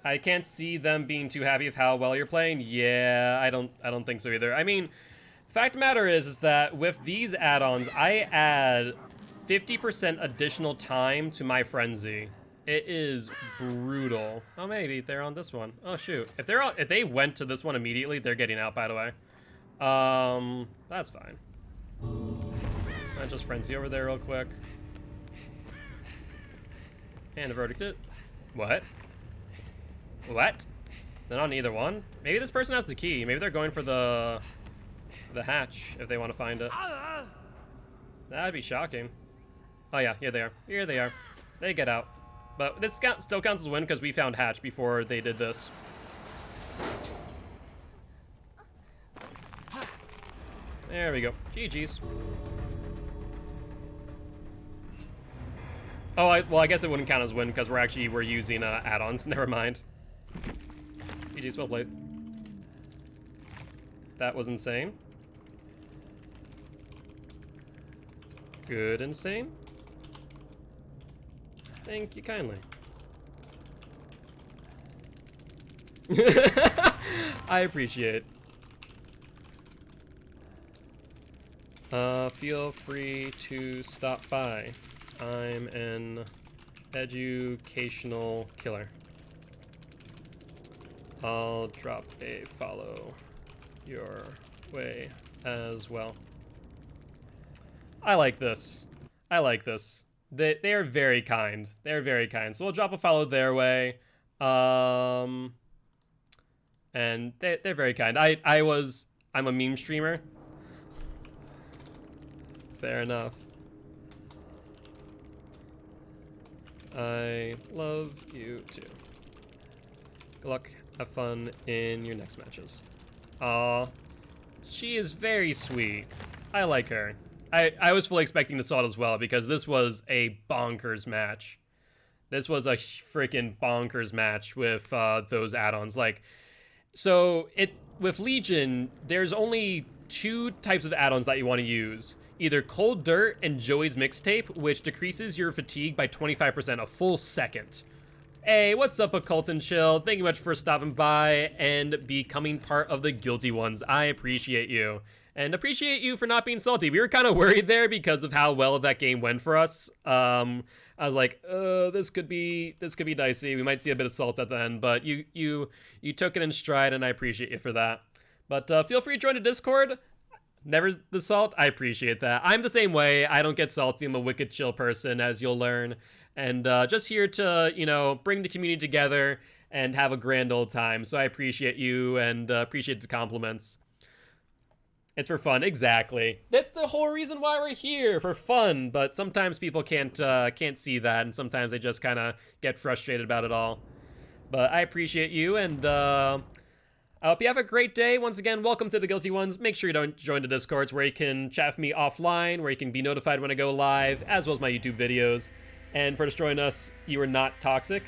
I can't see them being too happy with how well you're playing. Yeah, I don't think so either. I mean, fact of the matter is that with these add-ons, I add 50% additional time to my frenzy. It is brutal. Oh, maybe they're on this one. Oh shoot! If they went to this one immediately, they're getting out. By the way, that's fine. I'll just frenzy over there real quick. And a verdict it. What? What? They're not on either one? Maybe this person has the key. Maybe they're going for the hatch if they want to find it. That'd be shocking. Oh yeah, here they are. Here they are. They get out. But this still counts as a win because we found hatch before they did this. There we go. GG's. Oh, well, I guess it wouldn't count as win because we're using add-ons. Never mind. GG's, well played. That was insane. Good insane. Thank you kindly. I appreciate. Feel free to stop by. I'm an educational killer. I'll drop a follow your way as well. I like this. I like this. They are very kind. They're very kind. So we'll drop a follow their way. And they're very kind. I'm a meme streamer. Fair enough. I love you too. Good luck. Have fun in your next matches. Aw. She is very sweet. I like her. I was fully expecting the salt as well because this was a bonkers match. This was a freaking bonkers match with those add-ons. Like, so with Legion, there's only 2 types of add-ons that you want to use. Either Cold Dirt and Joey's Mixtape, which decreases your fatigue by 25%, a full second. Hey, what's up, Occult and Chill? Thank you much for stopping by and becoming part of the Guilty Ones. I appreciate you. And appreciate you for not being salty. We were kind of worried there because of how well that game went for us. I was like, this could be dicey. We might see a bit of salt at the end, but you took it in stride, and I appreciate you for that. But feel free to join the Discord. Never the salt. I appreciate that. I'm the same way. I don't get salty. I'm a wicked chill person, as you'll learn. And just here to, you know, bring the community together and have a grand old time. So I appreciate you and appreciate the compliments. It's for fun, exactly. That's the whole reason why we're here, for fun. But sometimes people can't see that, and sometimes they just kind of get frustrated about it all. But I appreciate you, and I hope you have a great day. Once again, welcome to the Guilty Ones. Make sure you don't join the Discords where you can chat with me offline, where you can be notified when I go live, as well as my YouTube videos. And for destroying us, you are not toxic.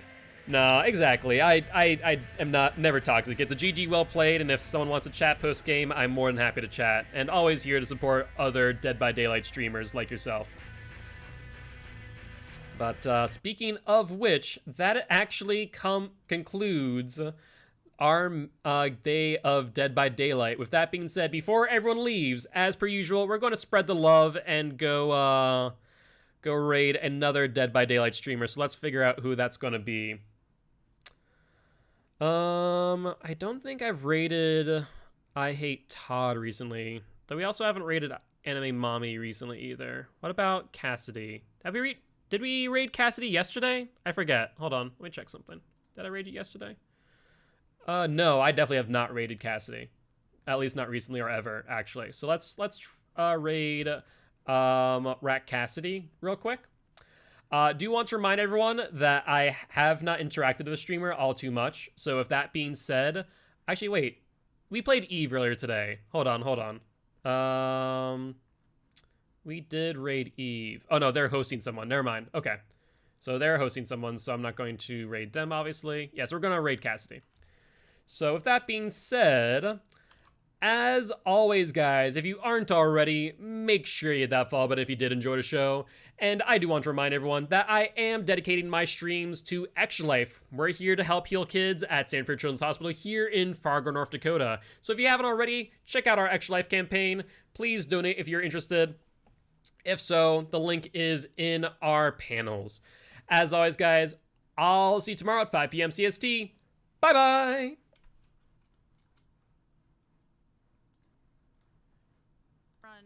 No, exactly. I am never toxic. It's a GG well played, and if someone wants to chat post game, I'm more than happy to chat. And always here to support other Dead by Daylight streamers like yourself. But speaking of which, that actually concludes our day of Dead by Daylight. With that being said, before everyone leaves, as per usual, we're going to spread the love and go raid another Dead by Daylight streamer. So let's figure out who that's going to be. I don't think I've raided I Hate Todd recently. Though we also haven't raided Anime Mommy recently either. What about Cassidy? Did we raid Cassidy yesterday? I forget. Hold on. Let me check something. Did I raid it yesterday? No, I definitely have not raided Cassidy. At least not recently or ever, actually. So let's raid Rat Cassidy real quick. Do want to remind everyone that I have not interacted with a streamer all too much. So if that being said, actually wait, we played Eve earlier today. Hold on. We did raid Eve. Oh no, they're hosting someone. Never mind. Okay, so they're hosting someone, so I'm not going to raid them, obviously. Yes, we're gonna raid Cassidy. So with that being said, as always, guys, if you aren't already, make sure you hit that follow button if you did enjoy the show. And I do want to remind everyone that I am dedicating my streams to Extra Life. We're here to help heal kids at Sanford Children's Hospital here in Fargo, North Dakota. So if you haven't already, check out our Extra Life campaign. Please donate if you're interested. If so, the link is in our panels. As always, guys, I'll see you tomorrow at 5 p.m. CST. Bye-bye! Run